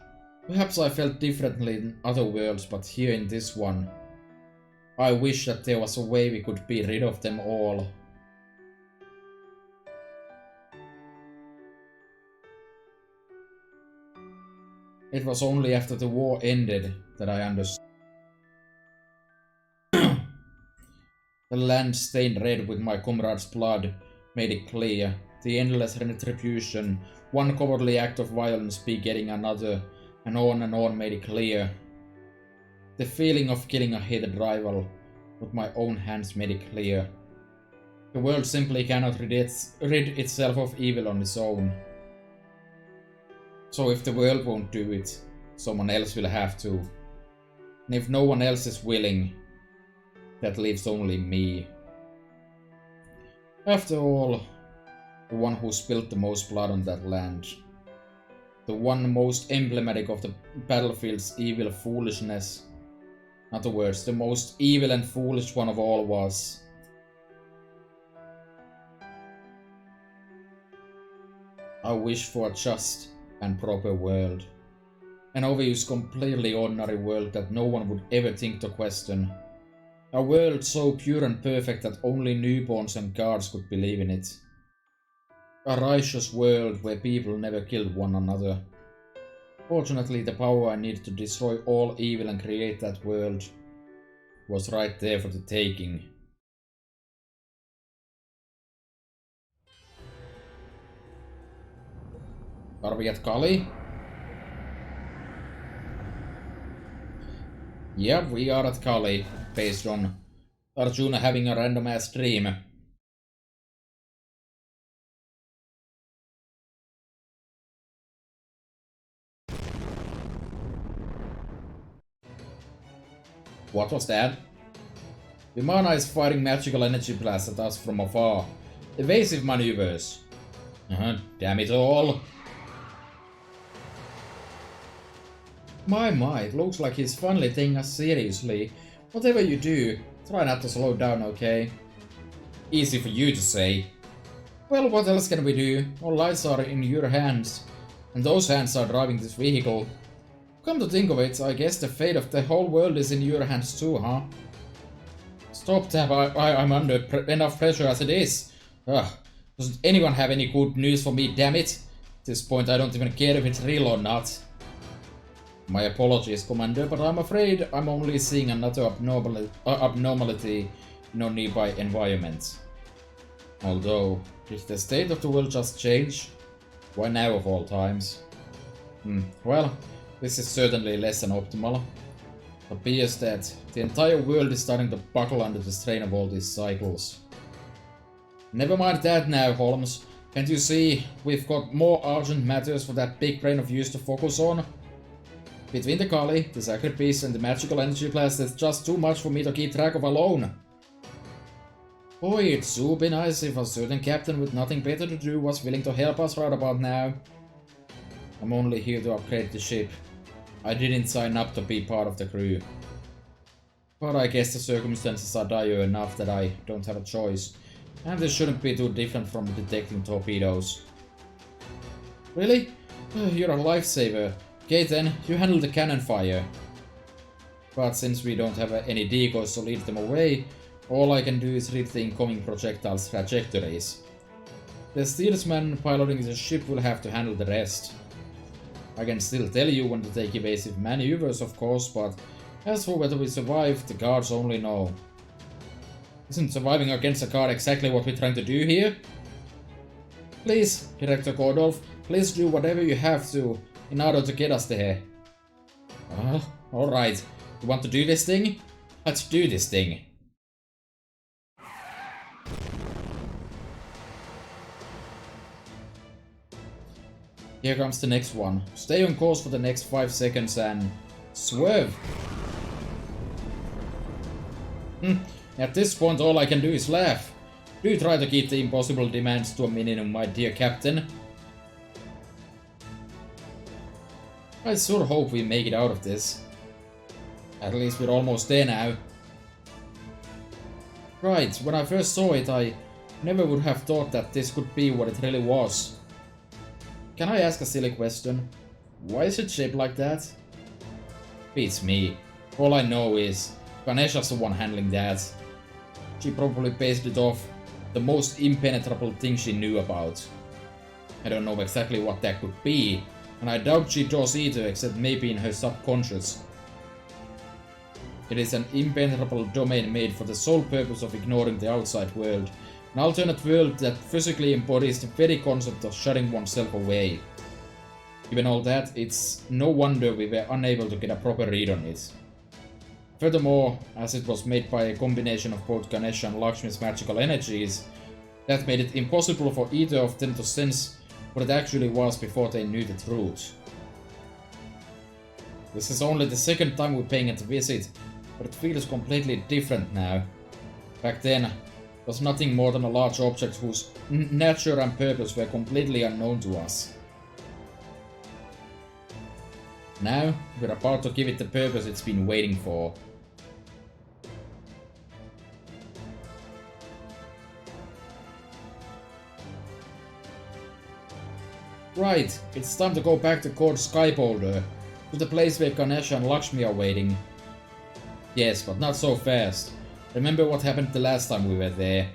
Perhaps I felt differently in other worlds, but here in this one, I wish that there was a way we could be rid of them all. It was only after the war ended that I understood. The land stained red with my comrade's blood made it clear. The endless retribution, one cowardly act of violence begetting another, and on made it clear. The feeling of killing a hated rival with my own hands made it clear. The world simply cannot rid itself of evil on its own. So if the world won't do it, someone else will have to. And if no one else is willing, that leaves only me. After all, the one who spilled the most blood on that land. The one most emblematic of the battlefield's evil foolishness. In other words, the most evil and foolish one of all was. I wish for a just and proper world. An obvious, completely ordinary world that no one would ever think to question. A world so pure and perfect that only newborns and guards could believe in it. A righteous world where people never killed one another. Fortunately, the power I needed to destroy all evil and create that world was right there for the taking. Are we at Kali? Yep, we are at Kali, based on Arjuna having a random ass dream. What was that? Vimana is firing magical energy blasts at us from afar. Evasive maneuvers. Damn it all. My, it looks like he's finally taking us seriously. Whatever you do, try not to slow down, okay? Easy for you to say. Well, what else can we do? All lives are in your hands. And those hands are driving this vehicle. Come to think of it, I guess the fate of the whole world is in your hands too, huh? Stop, Tab, I'm under enough pressure as it is. Ugh, doesn't anyone have any good news for me, damn it? At this point I don't even care if it's real or not. My apologies, Commander, but I'm afraid I'm only seeing another abnormality in our nearby environment. Although, did the state of the world just change? Why now of all times? Well, this is certainly less than optimal. But BS that, the entire world is starting to buckle under the strain of all these cycles. Never mind that now, Holmes. Can't you see we've got more urgent matters for that big brain of yours to focus on? Between the Kali, the Sacred Beast, and the magical energy blast, there's just too much for me to keep track of alone. Boy, it'd so be nice if a certain captain with nothing better to do was willing to help us right about now. I'm only here to upgrade the ship. I didn't sign up to be part of the crew. But I guess the circumstances are dire enough that I don't have a choice. And this shouldn't be too different from detecting torpedoes. Really? You're a lifesaver. Okay then, you handle the cannon fire. But since we don't have any decoys to lead them away, all I can do is read the incoming projectiles' trajectories. The steersman piloting the ship will have to handle the rest. I can still tell you when to take evasive maneuvers, of course, but as for whether we survive, the guards only know. Isn't surviving against a guard exactly what we're trying to do here? Please, Director Gordolf, please do whatever you have to in order to get us there. Alright. You want to do this thing? Let's do this thing. Here comes the next one. Stay on course for the next 5 seconds and swerve. At this point all I can do is laugh. Do try to keep the impossible demands to a minimum, my dear captain. I sure hope we make it out of this. At least we're almost there now. Right, when I first saw it I never would have thought that this could be what it really was. Can I ask a silly question? Why is it shaped like that? Beats me. All I know is Ganesha's the one handling that. She probably based it off the most impenetrable thing she knew about. I don't know exactly what that could be, and I doubt she draws either except maybe in her subconscious. It is an impenetrable domain made for the sole purpose of ignoring the outside world. An alternate world that physically embodies the very concept of shutting oneself away. Given all that, it's no wonder we were unable to get a proper read on it. Furthermore, as it was made by a combination of both Ganesha and Lakshmi's magical energies, that made it impossible for either of them to sense what it actually was before they knew the truth. This is only the second time we're paying it a visit, but it feels completely different now. Back then, it was nothing more than a large object whose nature and purpose were completely unknown to us. Now, we're about to give it the purpose it's been waiting for. Right, it's time to go back to Court Skyboulder, to the place where Ganesha and Lakshmi are waiting. Yes, but not so fast. Remember what happened the last time we were there.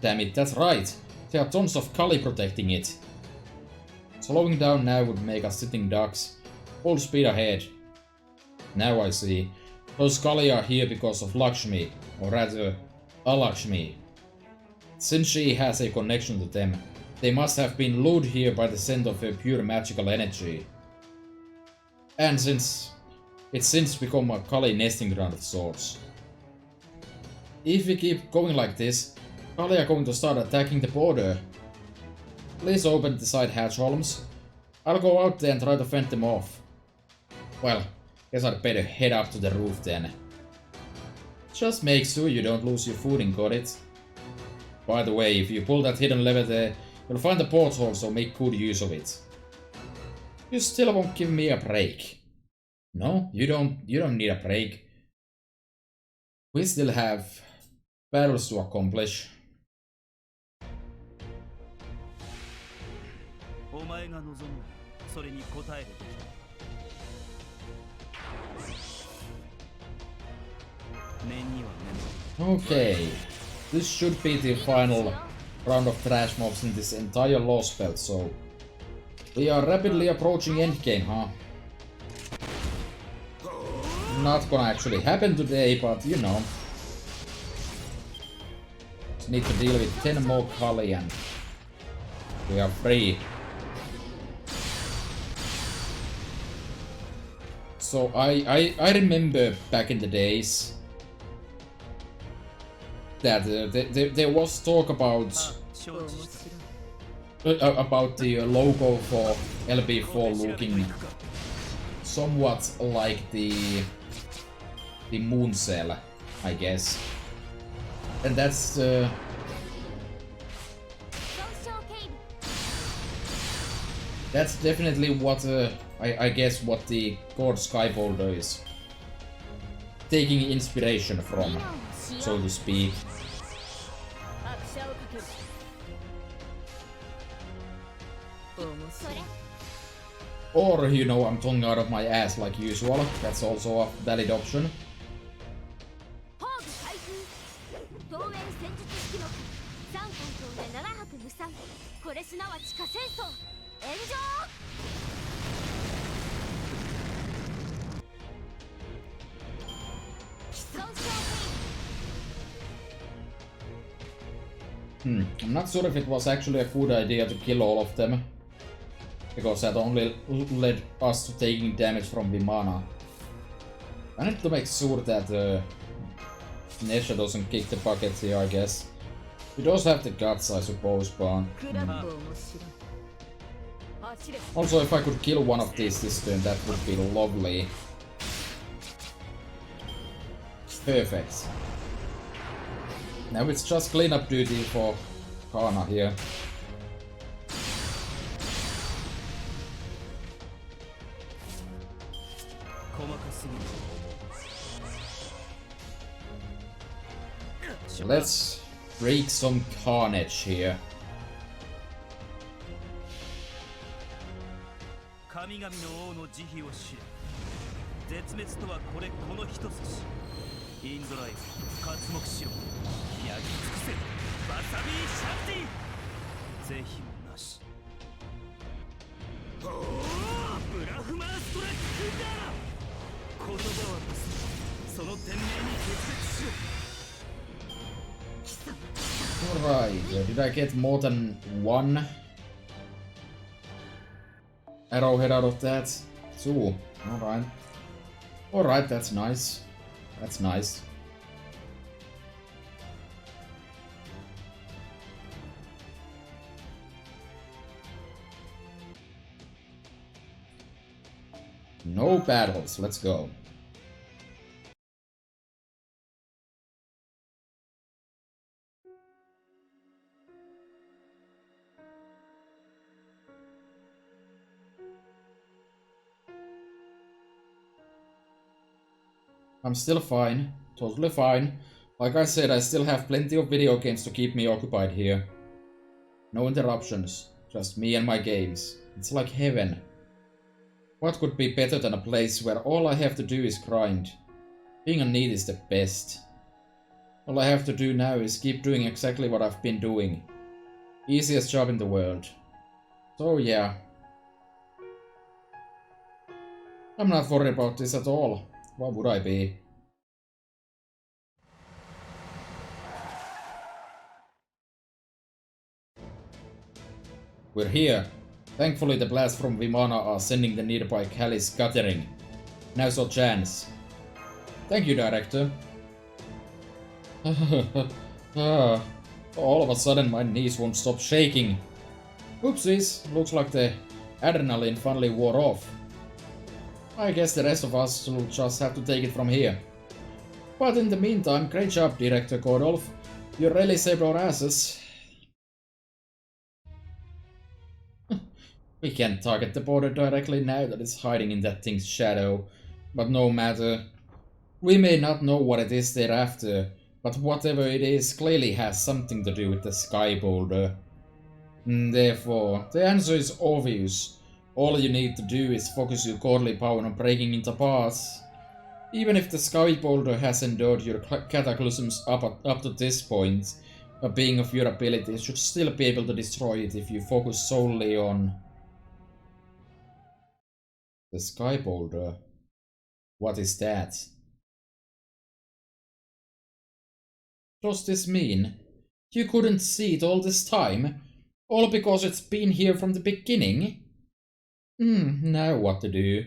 Damn it, that's right. There are tons of Kali protecting it. Slowing down now would make us sitting ducks. Full speed ahead. Now I see. Those Kali are here because of Lakshmi, or rather, Alakshmi. Since she has a connection to them, they must have been lured here by the scent of her pure magical energy. And since it's since become a Kali nesting ground of sorts. If we keep going like this, Kali are going to start attacking the border. Please open the side hatch, Holmes. I'll go out there and try to fend them off. Well, guess I'd better head up to the roof then. Just make sure you don't lose your footing, got it? By the way, if you pull that hidden lever there, you'll find the porthole, so make good use of it. You still won't give me a break. No, you don't need a break. We still have battles to accomplish. Okay, this should be the final round of trash mobs in this entire Lost Belt, so we are rapidly approaching endgame, huh? Not gonna actually happen today, but you know. Just need to deal with 10 more Kali and we are free. So I remember back in the days that there was talk about the logo for LB4 looking somewhat like the moon cell, I guess, and that's definitely what I guess what the God Skyboulder is taking inspiration from, so to speak. Or, you know, I'm talking out of my ass like usual. That's also a valid option. I'm not sure if it was actually a good idea to kill all of them, because that only led us to taking damage from Vimana. I need to make sure that Nesha doesn't kick the bucket here, I guess. He does have the guts, I suppose, but... Also, if I could kill one of these this turn, that would be lovely. Perfect. Now it's just cleanup duty for Kana here. So let's wreak some carnage here. 神々の王の慈悲を知れ。絶滅とはこの一筋。インドライフ、刮目しろ。焼き尽くせ。バサビーシャンティ。是非もなし。おお、ブラフマーストラックだ。言葉は不す。その天命に決別しろ。 Alright, did I get more than one arrowhead out of that? Two. Alright. Alright, that's nice. That's nice. No battles, let's go. I'm still fine, totally fine. Like I said, I still have plenty of video games to keep me occupied here. No interruptions, just me and my games. It's like heaven. What could be better than a place where all I have to do is grind? Being a need is the best. All I have to do now is keep doing exactly what I've been doing. Easiest job in the world. So yeah. I'm not worried about this at all. Why would I be? We're here. Thankfully the blasts from Vimana are sending the nearby Cali scattering. Now's our chance. Thank you, director. All of a sudden my knees won't stop shaking. Oopsies, looks like the adrenaline finally wore off. I guess the rest of us will just have to take it from here. But in the meantime, great job, Director Godolph. You really saved our asses. We can't target the border directly now that it's hiding in that thing's shadow. But no matter. We may not know what it is they're after, but whatever it is clearly has something to do with the Sky Boulder. Therefore, the answer is obvious. All you need to do is focus your godly power on breaking into parts. Even if the Sky Boulder has endured your cataclysms up to this point, a being of your abilities should still be able to destroy it if you focus solely on the Sky Boulder. What is that? Does this mean you couldn't see it all this time? All because it's been here from the beginning? Now what to do?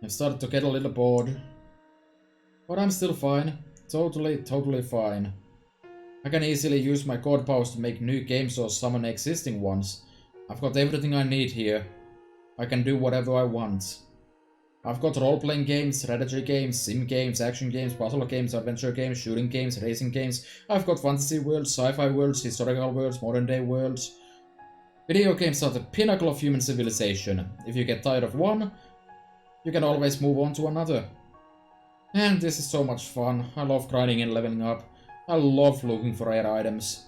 I've started to get a little bored. But I'm still fine. Totally fine. I can easily use my god powers to make new games or summon existing ones. I've got everything I need here. I can do whatever I want. I've got role-playing games, strategy games, sim games, action games, puzzle games, adventure games, shooting games, racing games. I've got fantasy worlds, sci-fi worlds, historical worlds, modern-day worlds. Video games are the pinnacle of human civilization. If you get tired of one, you can always move on to another. And this is so much fun. I love grinding and leveling up. I love looking for rare items.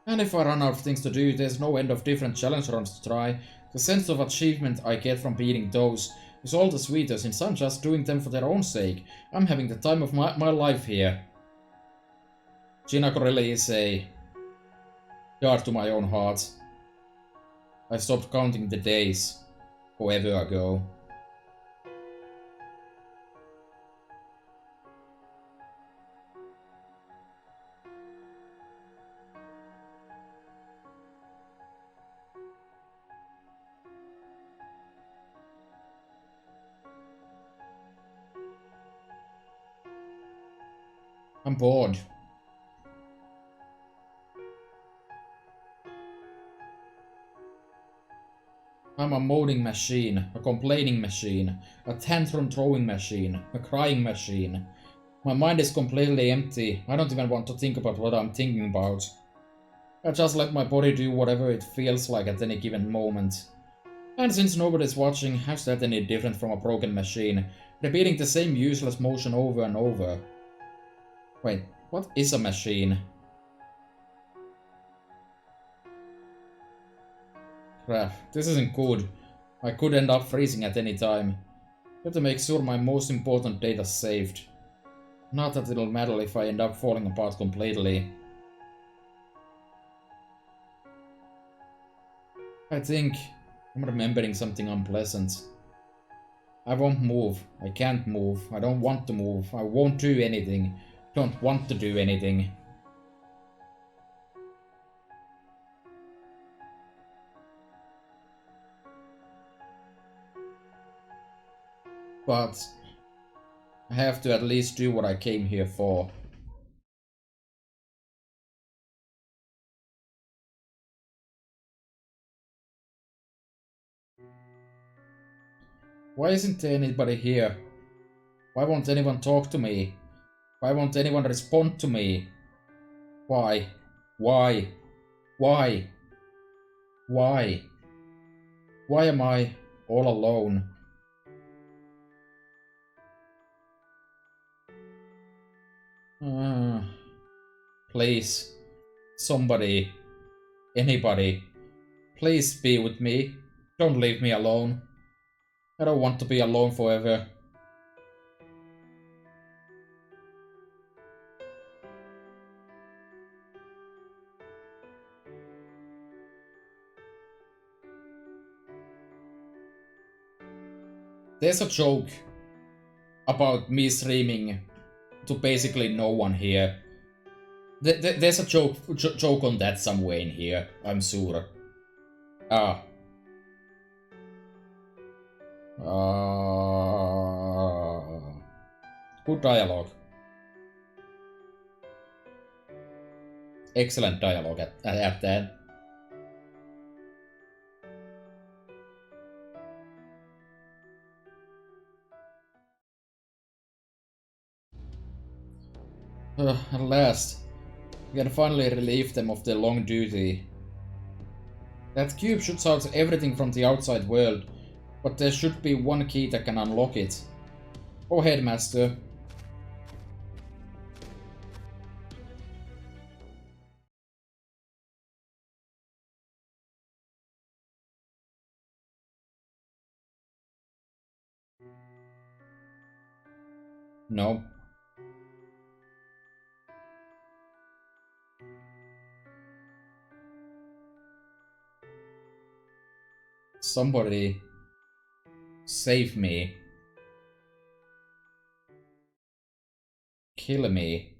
And if I run out of things to do, there's no end of different challenge runs to try. The sense of achievement I get from beating those is all the sweeter since I'm just doing them for their own sake. I'm having the time of my life here. Chinako really is a yard to my own heart. I stopped counting the days forever ago. I'm bored. I'm a moaning machine, a complaining machine, a tantrum throwing machine, a crying machine. My mind is completely empty. I don't even want to think about what I'm thinking about. I just let my body do whatever it feels like at any given moment. And since nobody's watching, how's that any different from a broken machine, repeating the same useless motion over and over? Wait, what is a machine? Crap, this isn't good. I could end up freezing at any time. Better make sure my most important data's saved. Not that it'll matter if I end up falling apart completely. I think I'm remembering something unpleasant. I won't move. I can't move. I don't want to move. I won't do anything. Don't want to do anything. But I have to at least do what I came here for. Why isn't there anybody here? Why won't anyone talk to me? Why won't anyone respond to me? Why? Why? Why? Why? Why am I all alone? Uh, please. Somebody. Anybody. Please be with me. Don't leave me alone. I don't want to be alone forever. There's a joke about me streaming to basically no one here. There's a joke on that somewhere in here, I'm sure. Ah. Good dialogue. Excellent dialogue at that. At last, we can finally relieve them of their long duty. That cube shoots out everything from the outside world, but there should be one key that can unlock it. Go ahead, Master. No. Somebody save me. Kill me.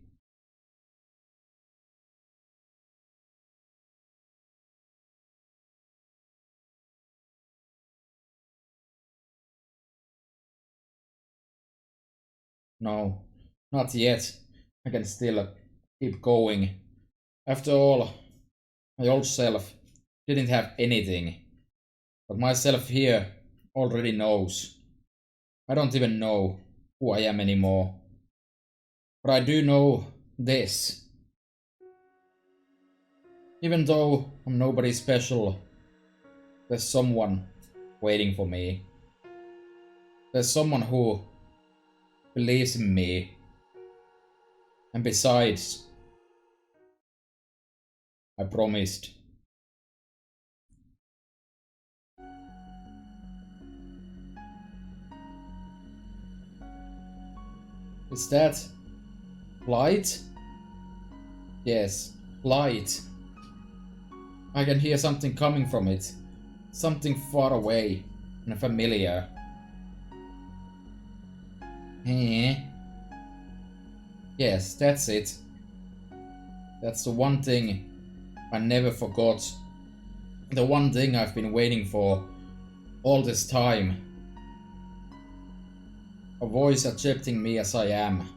No, not yet. I can still keep going. After all, my old self didn't have anything. But myself here already knows. I don't even know who I am anymore. But I do know this. Even though I'm nobody special, there's someone waiting for me. There's someone who believes in me. And besides, I promised. Is that light? Yes, light. I can hear something coming from it. Something far away and familiar. Eh? Yes, that's it. That's the one thing I never forgot. The one thing I've been waiting for all this time. A voice accepting me as I am.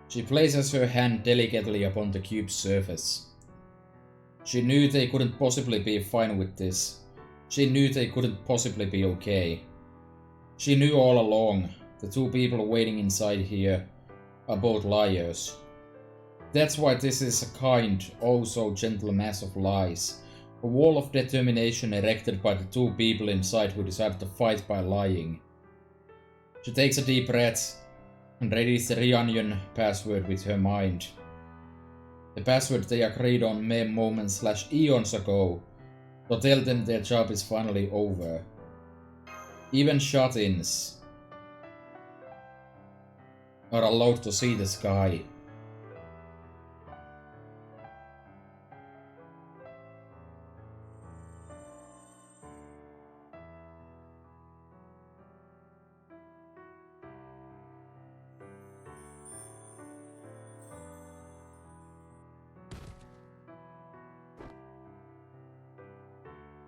She places her hand delicately upon the cube's surface. She knew they couldn't possibly be fine with this. She knew they couldn't possibly be okay. She knew all along the two people waiting inside here are both liars. That's why this is a kind, oh so gentle mass of lies. A wall of determination erected by the two people inside who decided to fight by lying. She takes a deep breath and readies the reunion password with her mind. The password they agreed on mere moments/eons ago to tell them their job is finally over. Even shut-ins are allowed to see the sky.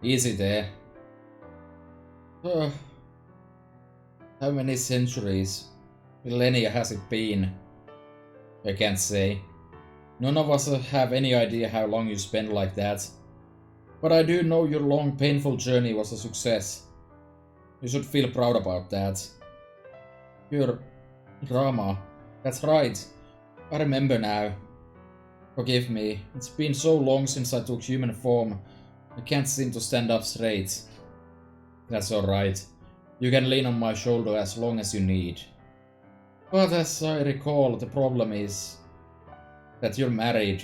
Easy there. How many centuries, millennia has it been? I can't say. None of us have any idea how long you spent like that. But I do know your long, painful journey was a success. You should feel proud about that. Your drama. That's right. I remember now. Forgive me. It's been so long since I took human form. I can't seem to stand up straight. That's alright. You can lean on my shoulder as long as you need. But as I recall, the problem is that you're married.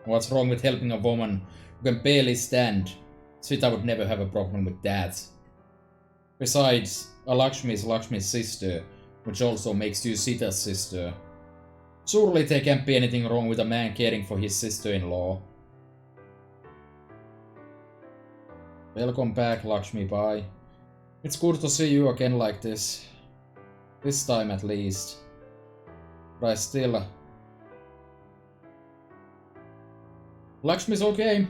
What's wrong with helping a woman who can barely stand? Sita would never have a problem with that. Besides, Lakshmi is Lakshmi's sister, which also makes you Sita's sister. Surely there can't be anything wrong with a man caring for his sister-in-law. Welcome back, Lakshmi Bai. It's good to see you again like this. This time at least. But I still... Lakshmi's okay.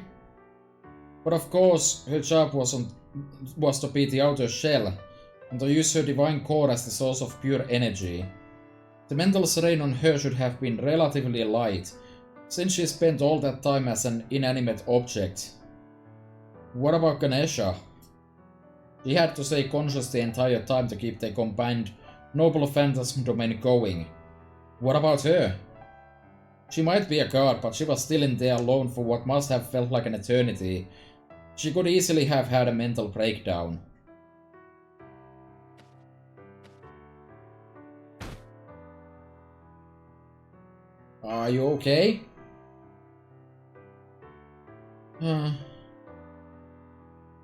But of course, her job was to be the outer shell, and to use her divine core as the source of pure energy. The mental strain on her should have been relatively light, since she spent all that time as an inanimate object. What about Ganesha? He had to stay conscious the entire time to keep their combined noble phantasm domain going. What about her? She might be a god, but she was still in there alone for what must have felt like an eternity. She could easily have had a mental breakdown. Are you okay?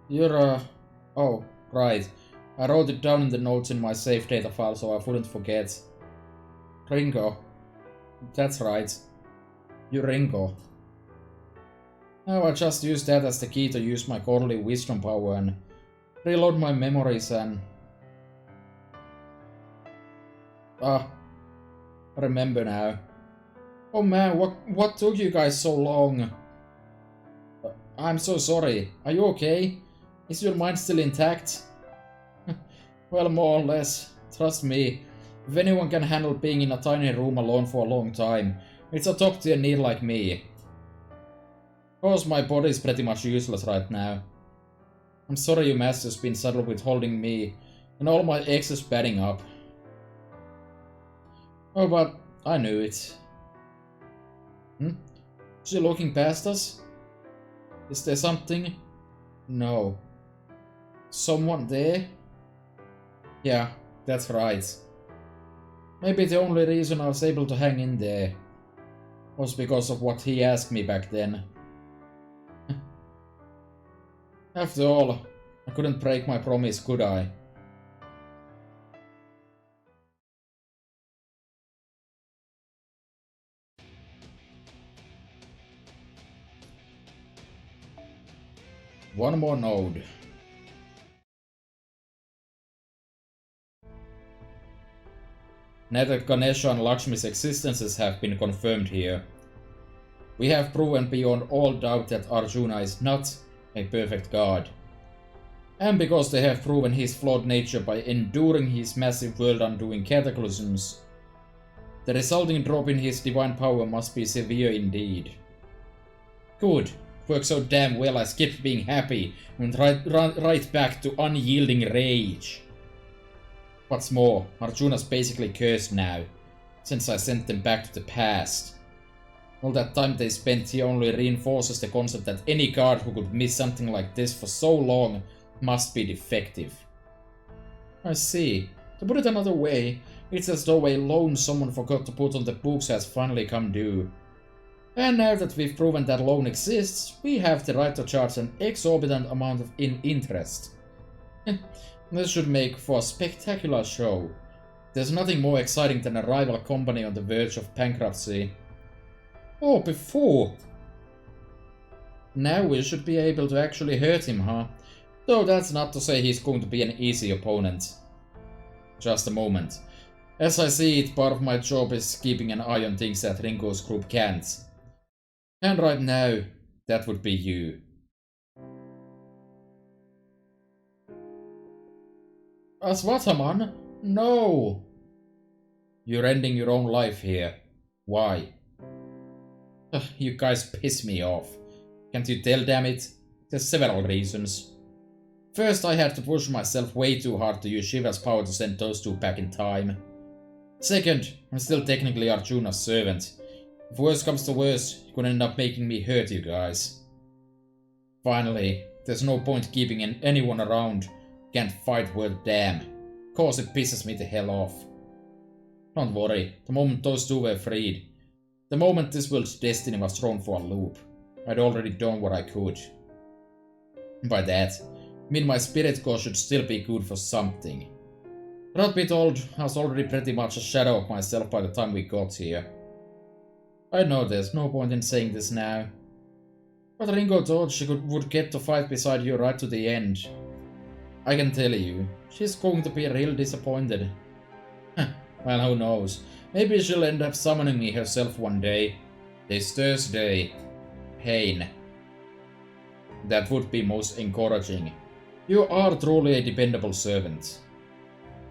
You're, oh, right. I wrote it down in the notes in my save data file so I wouldn't forget. Ringo. That's right. You're Ringo. Now I just use that as the key to use my godly wisdom power and reload my memories and... I remember now. Oh man, what took you guys so long? I'm so sorry. Are you okay? Is your mind still intact? Well, more or less. Trust me. If anyone can handle being in a tiny room alone for a long time, it's a top tier need like me. Of course, my body is pretty much useless right now. I'm sorry you master's been saddled with holding me, and all my exes batting up. Oh, but I knew it. Hmm? Is she looking past us? Is there something? No. Someone there? Yeah, that's right. Maybe the only reason I was able to hang in there was because of what he asked me back then. After all, I couldn't break my promise, could I? One more node. Neither Ganesha and Lakshmi's existences have been confirmed here. We have proven beyond all doubt that Arjuna is not a perfect god. And because they have proven his flawed nature by enduring his massive world-undoing cataclysms, the resulting drop in his divine power must be severe indeed. Good. Worked so damn well I skipped being happy and right back to unyielding rage. What's more, Arjuna's basically cursed now, since I sent them back to the past. All that time they spent here only reinforces the concept that any god who could miss something like this for so long must be defective. I see. To put it another way, it's as though a loan someone forgot to put on the books has finally come due. And now that we've proven that loan exists, we have the right to charge an exorbitant amount of interest. This should make for a spectacular show. There's nothing more exciting than a rival company on the verge of bankruptcy. Oh, before! Now we should be able to actually hurt him, huh? Though that's not to say he's going to be an easy opponent. Just a moment. As I see it, part of my job is keeping an eye on things that Ringo's group can't. And right now, that would be you. Aswathaman? No! You're ending your own life here. Why? You guys piss me off. Can't you tell, damn it? There's several reasons. First, I had to push myself way too hard to use Shiva's power to send those two back in time. Second, I'm still technically Arjuna's servant. If worse comes to worse, you could end up making me hurt you guys. Finally, there's no point keeping anyone around who can't fight worth damn. Cause it pisses me the hell off. Don't worry, the moment those two were freed, the moment this world's destiny was thrown for a loop, I'd already done what I could. By that, I mean my spirit core should still be good for something. Truth be told, I was already pretty much a shadow of myself by the time we got here. I know there's no point in saying this now. But Ringo thought she would get to fight beside you right to the end. I can tell you, she's going to be real disappointed. Well, who knows. Maybe she'll end up summoning me herself one day. This Thursday. Pain. That would be most encouraging. You are truly a dependable servant.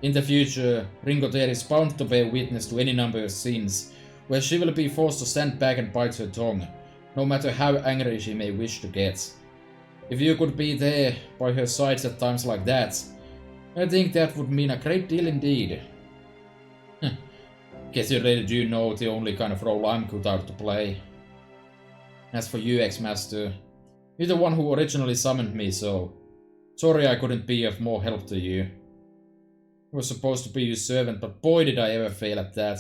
In the future, Ringo there is bound to bear witness to any number of scenes where she will be forced to stand back and bite her tongue, no matter how angry she may wish to get. If you could be there by her side at times like that, I think that would mean a great deal indeed. Guess you really do know the only kind of role I'm good out to play. As for you, X-Master, you're the one who originally summoned me, so sorry I couldn't be of more help to you. I was supposed to be your servant, but boy did I ever fail at that.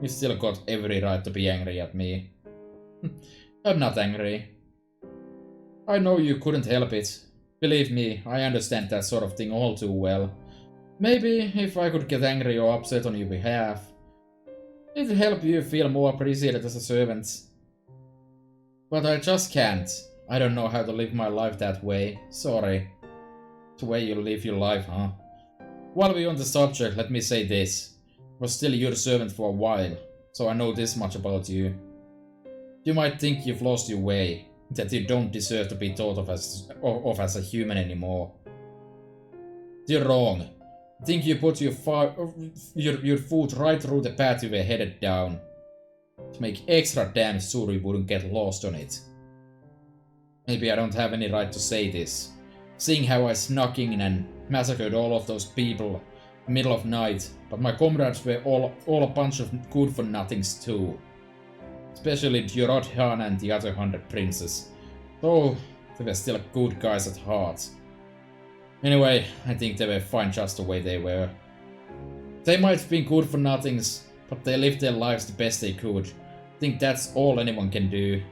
You still got every right to be angry at me. I'm not angry. I know you couldn't help it. Believe me, I understand that sort of thing all too well. Maybe if I could get angry or upset on your behalf, it'd help you feel more appreciated as a servant. But I just can't. I don't know how to live my life that way. Sorry. The way you live your life, huh? While we're on the subject, let me say this. I was still your servant for a while, so I know this much about you. You might think you've lost your way, that you don't deserve to be thought of as a human anymore. You're wrong. I think you put your foot right through the path you were headed down. To make extra damn sure you wouldn't get lost on it. Maybe I don't have any right to say this, seeing how I snuck in and massacred all of those people middle of night, but my comrades were all a bunch of good-for-nothings too. Especially Durodhan and the other 100 princes. Though they were still good guys at heart. Anyway, I think they were fine just the way they were. They might have been good-for-nothings, but they lived their lives the best they could. I think that's all anyone can do.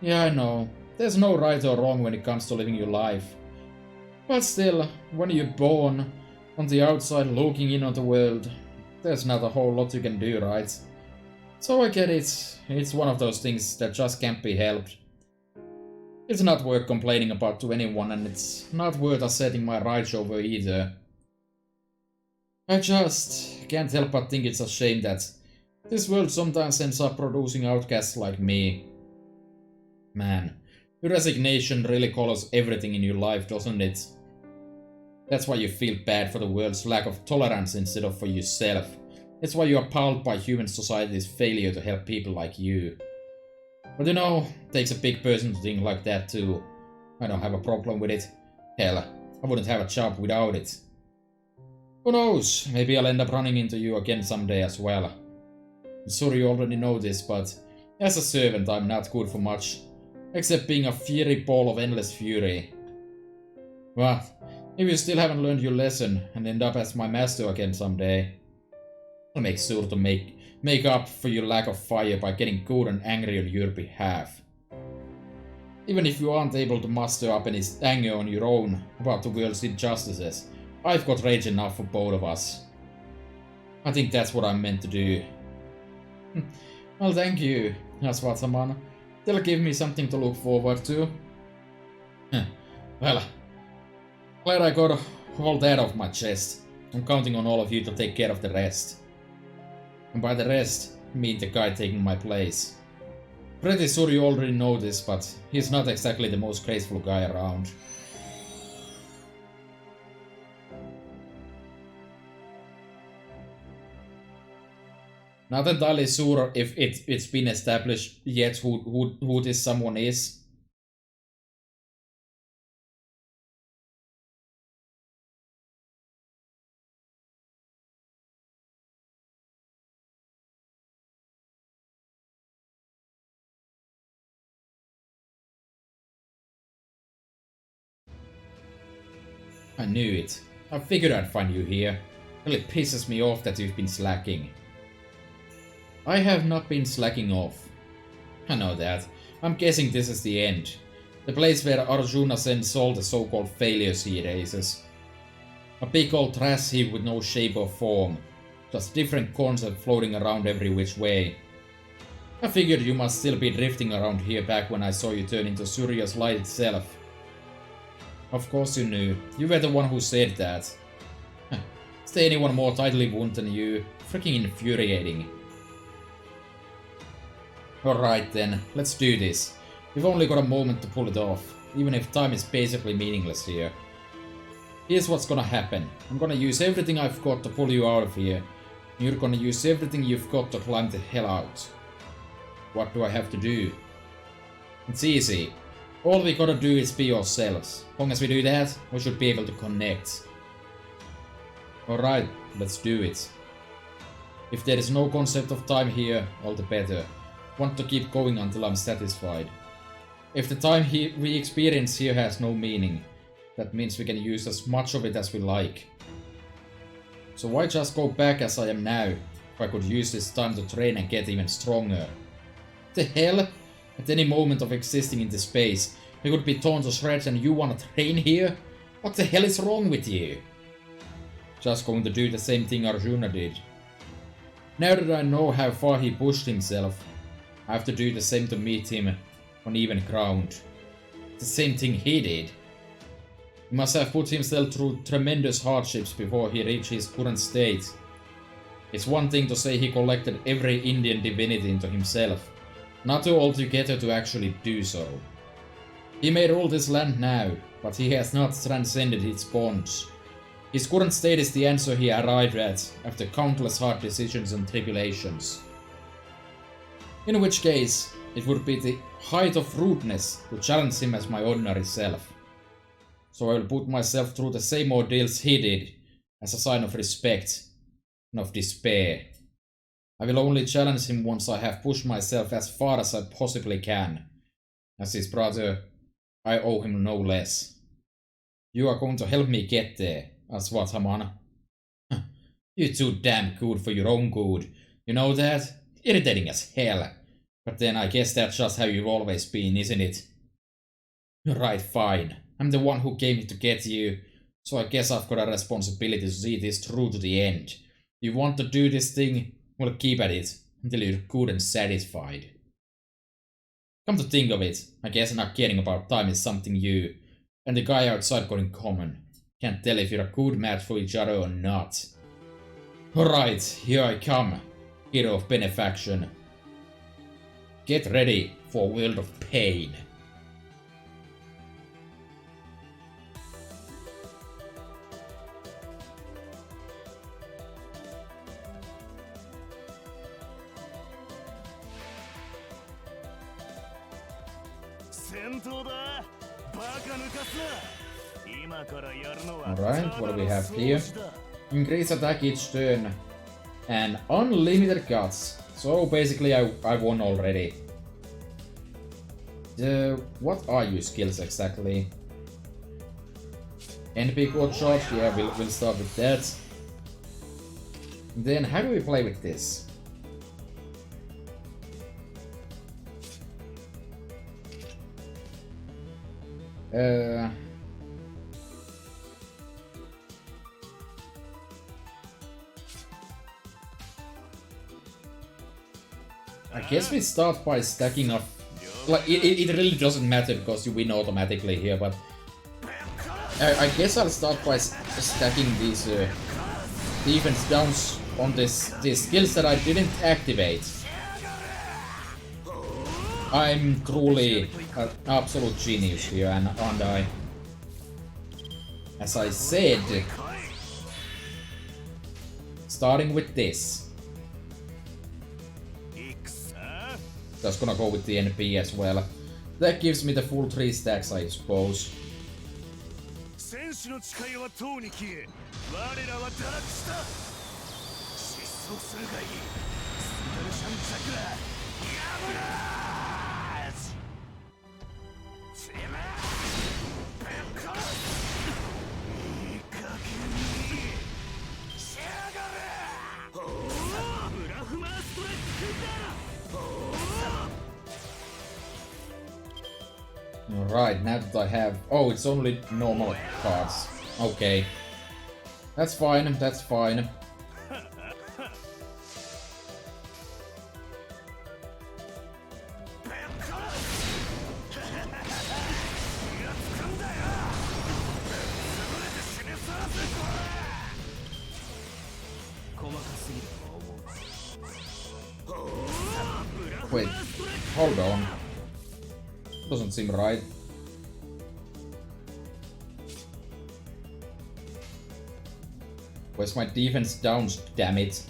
Yeah, I know. There's no right or wrong when it comes to living your life. But still, when you're born, on the outside looking in on the world, there's not a whole lot you can do, right? So I get it. It's one of those things that just can't be helped. It's not worth complaining about to anyone, and it's not worth asserting my rights over either. I just can't help but think it's a shame that this world sometimes ends up producing outcasts like me. Man, your resignation really colors everything in your life, doesn't it? That's why you feel bad for the world's lack of tolerance instead of for yourself. It's why you're appalled by human society's failure to help people like you. But you know, it takes a big person to think like that too. I don't have a problem with it. Hell, I wouldn't have a job without it. Who knows, maybe I'll end up running into you again someday as well. I'm sure you already know this, but as a servant I'm not good for much. Except being a fiery ball of endless fury. But if you still haven't learned your lesson and end up as my master again someday, I'll make sure to make up for your lack of fire by getting good and angry on your behalf. Even if you aren't able to muster up any anger on your own about the world's injustices, I've got rage enough for both of us. I think that's what I'm meant to do. Well, thank you, Aswatsaman. That'll give me something to look forward to. Well, glad I got all that off my chest. I'm counting on all of you to take care of the rest. And by the rest, I mean the guy taking my place. Pretty sure you already know this, but he's not exactly the most graceful guy around. Not entirely sure if it's been established yet who this someone is. I knew it. I figured I'd find you here. It really pisses me off that you've been slacking. I have not been slacking off. I know that. I'm guessing this is the end. The place where Arjuna sends all the so-called failures he erases. A big old trash heap with no shape or form. Just different concepts floating around every which way. I figured you must still be drifting around here back when I saw you turn into Surya's light itself. Of course you knew. You were the one who said that. Is there anyone more tightly wound than you? Freaking infuriating. Alright then, let's do this. We've only got a moment to pull it off, even if time is basically meaningless here. Here's what's gonna happen. I'm gonna use everything I've got to pull you out of here. You're gonna use everything you've got to climb the hell out. What do I have to do? It's easy. All we gotta do is be yourselves. As long as we do that, we should be able to connect. Alright, let's do it. If there is no concept of time here, all the better. Want to keep going until I'm satisfied. If the time we experience here has no meaning, that means we can use as much of it as we like. So why just go back as I am now, if I could use this time to train and get even stronger? The hell? At any moment of existing in this space, we could be torn to shreds and you wanna train here? What the hell is wrong with you? Just going to do the same thing Arjuna did. Now that I know how far he pushed himself, I have to do the same to meet him on even ground. The same thing he did. He must have put himself through tremendous hardships before he reached his current state. It's one thing to say he collected every Indian divinity into himself, Not too altogether to actually do so. He may rule this land now, but he has not transcended its bonds. His current state is the answer he arrived at after countless hard decisions and tribulations. In which case, it would be the height of rudeness to challenge him as my ordinary self. So I will put myself through the same ordeals he did, as a sign of respect and of despair. I will only challenge him once I have pushed myself as far as I possibly can. As his brother, I owe him no less. You are going to help me get there, Aswathaman. You're too damn good for your own good. You know that? Irritating as hell. But then I guess that's just how you've always been, isn't it? Right, fine. I'm the one who came to get you, so I guess I've got a responsibility to see this through to the end. You want to do this thing? Well, keep at it, until you're good and satisfied. Come to think of it, I guess not caring about time is something you and the guy outside got in common. Can't tell if you're a good match for each other or not. Alright, here I come, hero of benefaction. Get ready for a world of pain. Alright, what do we have here? Increase attack each turn and unlimited guts. So basically I won already. What are your skills exactly? NP code shot, yeah, we'll start with that. Then how do we play with this? I guess we start by stacking up. Like it really doesn't matter because you win automatically here, but I guess I'll start by stacking these defense downs on these skills that I didn't activate. I'm truly an absolute genius here, and I, as I said, starting with this. Just gonna go with the NP as well. That gives me the full 3 stacks, I suppose. Alright, now that I have... Oh, it's only normal cards. Okay. That's fine, that's fine. Wait, hold on. Doesn't seem right. Where's my defense downs, damn it?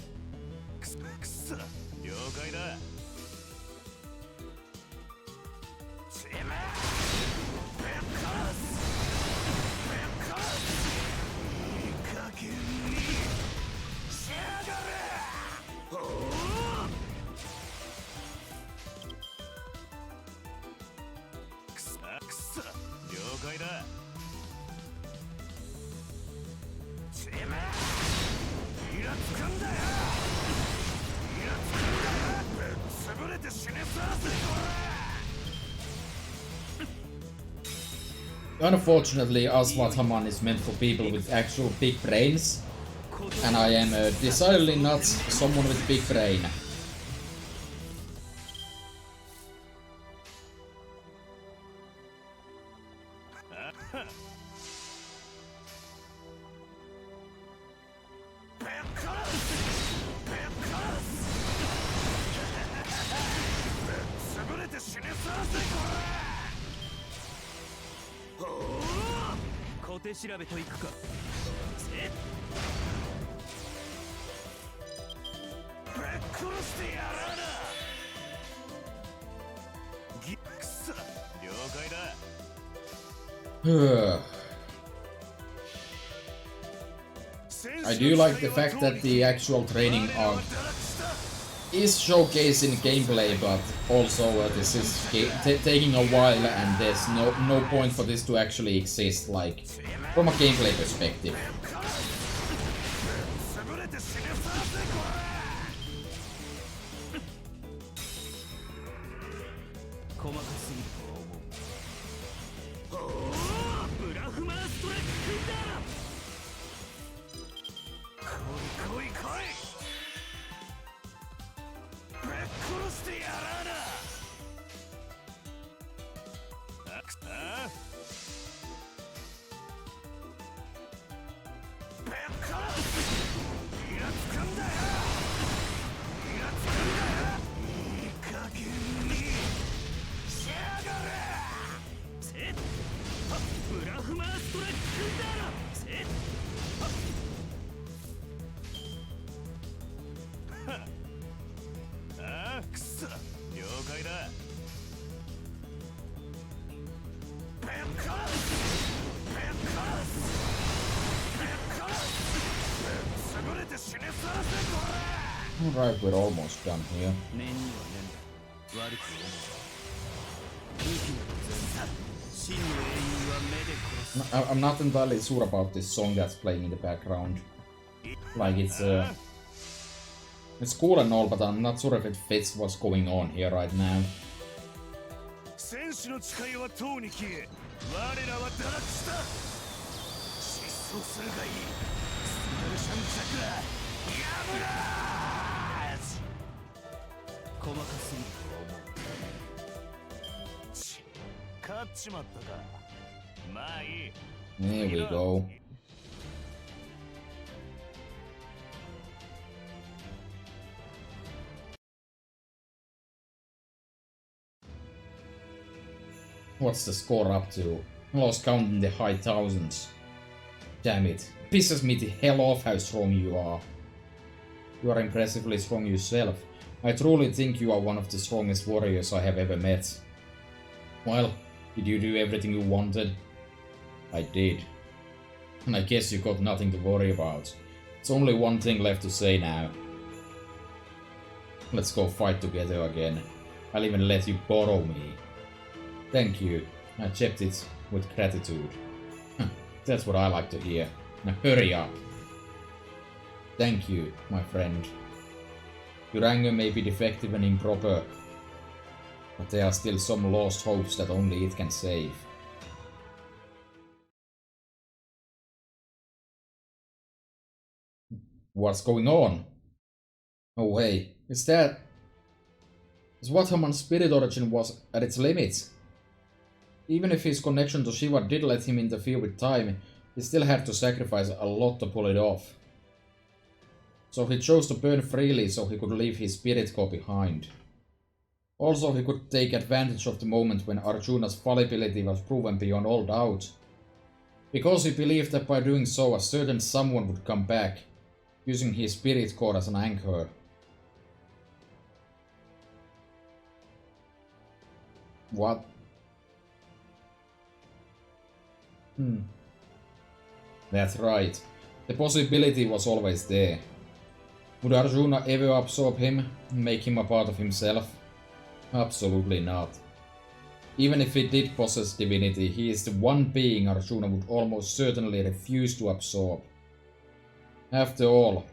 Unfortunately, Aswathaman is meant for people with actual big brains, and I am decidedly not someone with big brain. 手調べといくか。せっぶっ殺してやらな。ギクサ了解だ。I do like the fact that the actual training arc is showcased in gameplay, but also this is taking a while and there's no point for this to actually exist, like, from a gameplay perspective. Alright, we're almost done here. I'm not entirely sure about this song that's playing in the background. Like, it's cool and all, but I'm not sure if it fits what's going on here right now. There we go. What's the score up to? I lost count in the high thousands. Damn it. Pisses me the hell off how strong you are. You are impressively strong yourself. I truly think you are one of the strongest warriors I have ever met. Well, did you do everything you wanted? I did. And I guess you got nothing to worry about. It's only one thing left to say now. Let's go fight together again. I'll even let you borrow me. Thank you. I accept it with gratitude. That's what I like to hear. Now hurry up. Thank you, my friend. Your anger may be defective and improper, but there are still some lost hopes that only it can save. What's going on? Oh hey, is what Haman's spirit origin was at its limits? Even if his connection to Shiva did let him interfere with time, he still had to sacrifice a lot to pull it off. So he chose to burn freely so he could leave his spirit core behind. Also, he could take advantage of the moment when Arjuna's fallibility was proven beyond all doubt. Because he believed that by doing so a certain someone would come back, using his spirit core as an anchor. What? That's right. The possibility was always there. Would Arjuna ever absorb him, make him a part of himself? Absolutely not. Even if he did possess divinity, he is the one being Arjuna would almost certainly refuse to absorb. After all...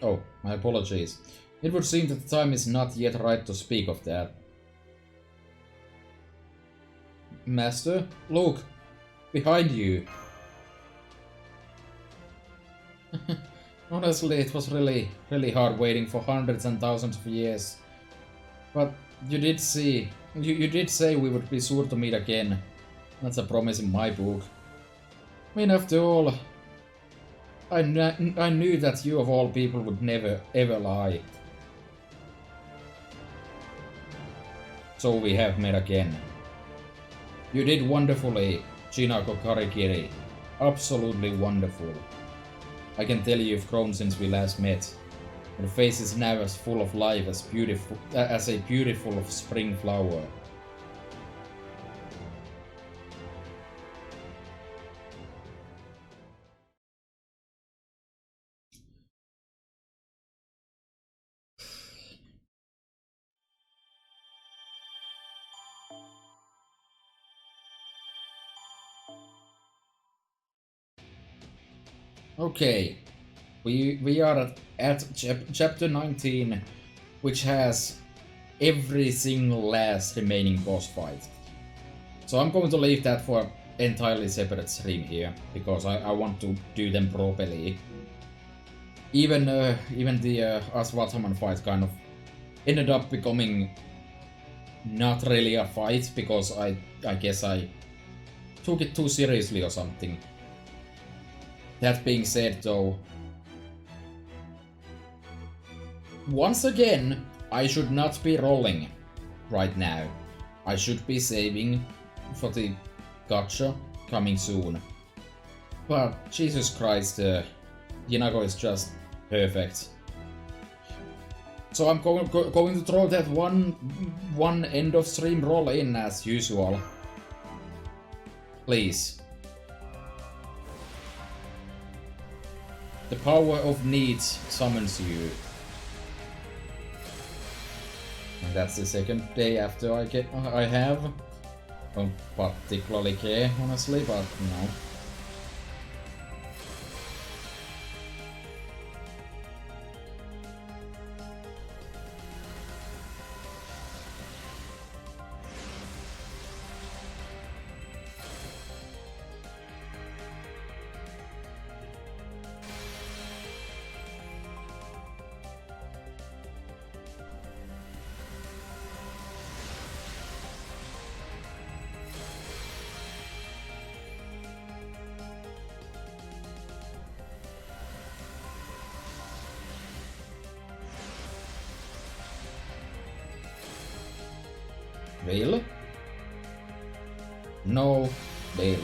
Oh, my apologies. It would seem that the time is not yet right to speak of that. Master, look! Behind you! Honestly, it was really hard waiting for hundreds and thousands of years. But you did see... You did say we would be sure to meet again. That's a promise in my book. I mean, after all... I knew that you of all people would never ever lie. So we have met again. You did wonderfully, Chinako Karikiri. absolutely wonderful. I can tell you've grown since we last met. Your face is now as full of life as a beautiful spring flower. Okay, we are at chapter 19, which has every single last remaining boss fight. So I'm going to leave that for entirely separate stream here, because I want to do them properly. Even the Aswathaman fight kind of ended up becoming not really a fight, because I guess I took it too seriously or something. That being said, though, once again, I should not be rolling right now. I should be saving for the gacha coming soon. But Jesus Christ, Yinago is just perfect. So I'm going to throw that one end of stream roll in as usual. Please. The power of needs summons you. And that's the second day after I have. Don't particularly care, honestly, but no. Bill? No, Bill.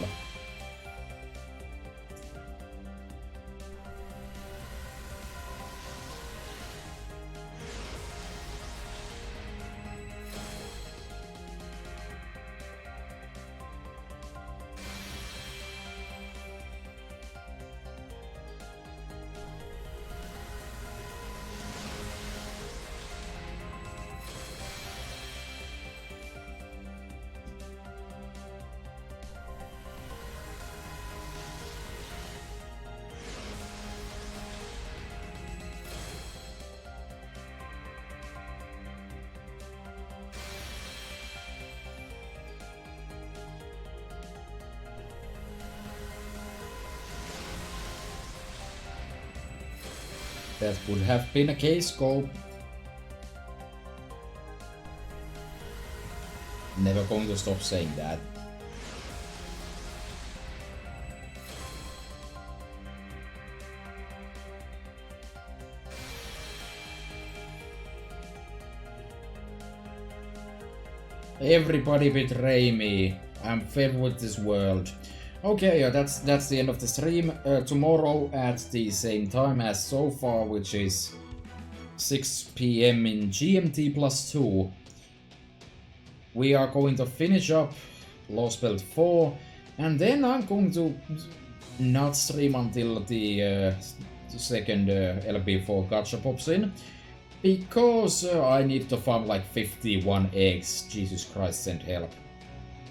That would have been a case scope. Never going to stop saying that. Everybody betray me. I'm fed with this world. Okay, that's the end of the stream. Tomorrow at the same time as so far, which is 6 PM in GMT +2, we are going to finish up Lost Belt 4, and then I'm going to not stream until the second LB4 gacha pops in, because I need to farm like 51 eggs. Jesus Christ, send help.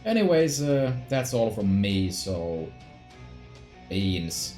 Anyways, that's all from me, so beans.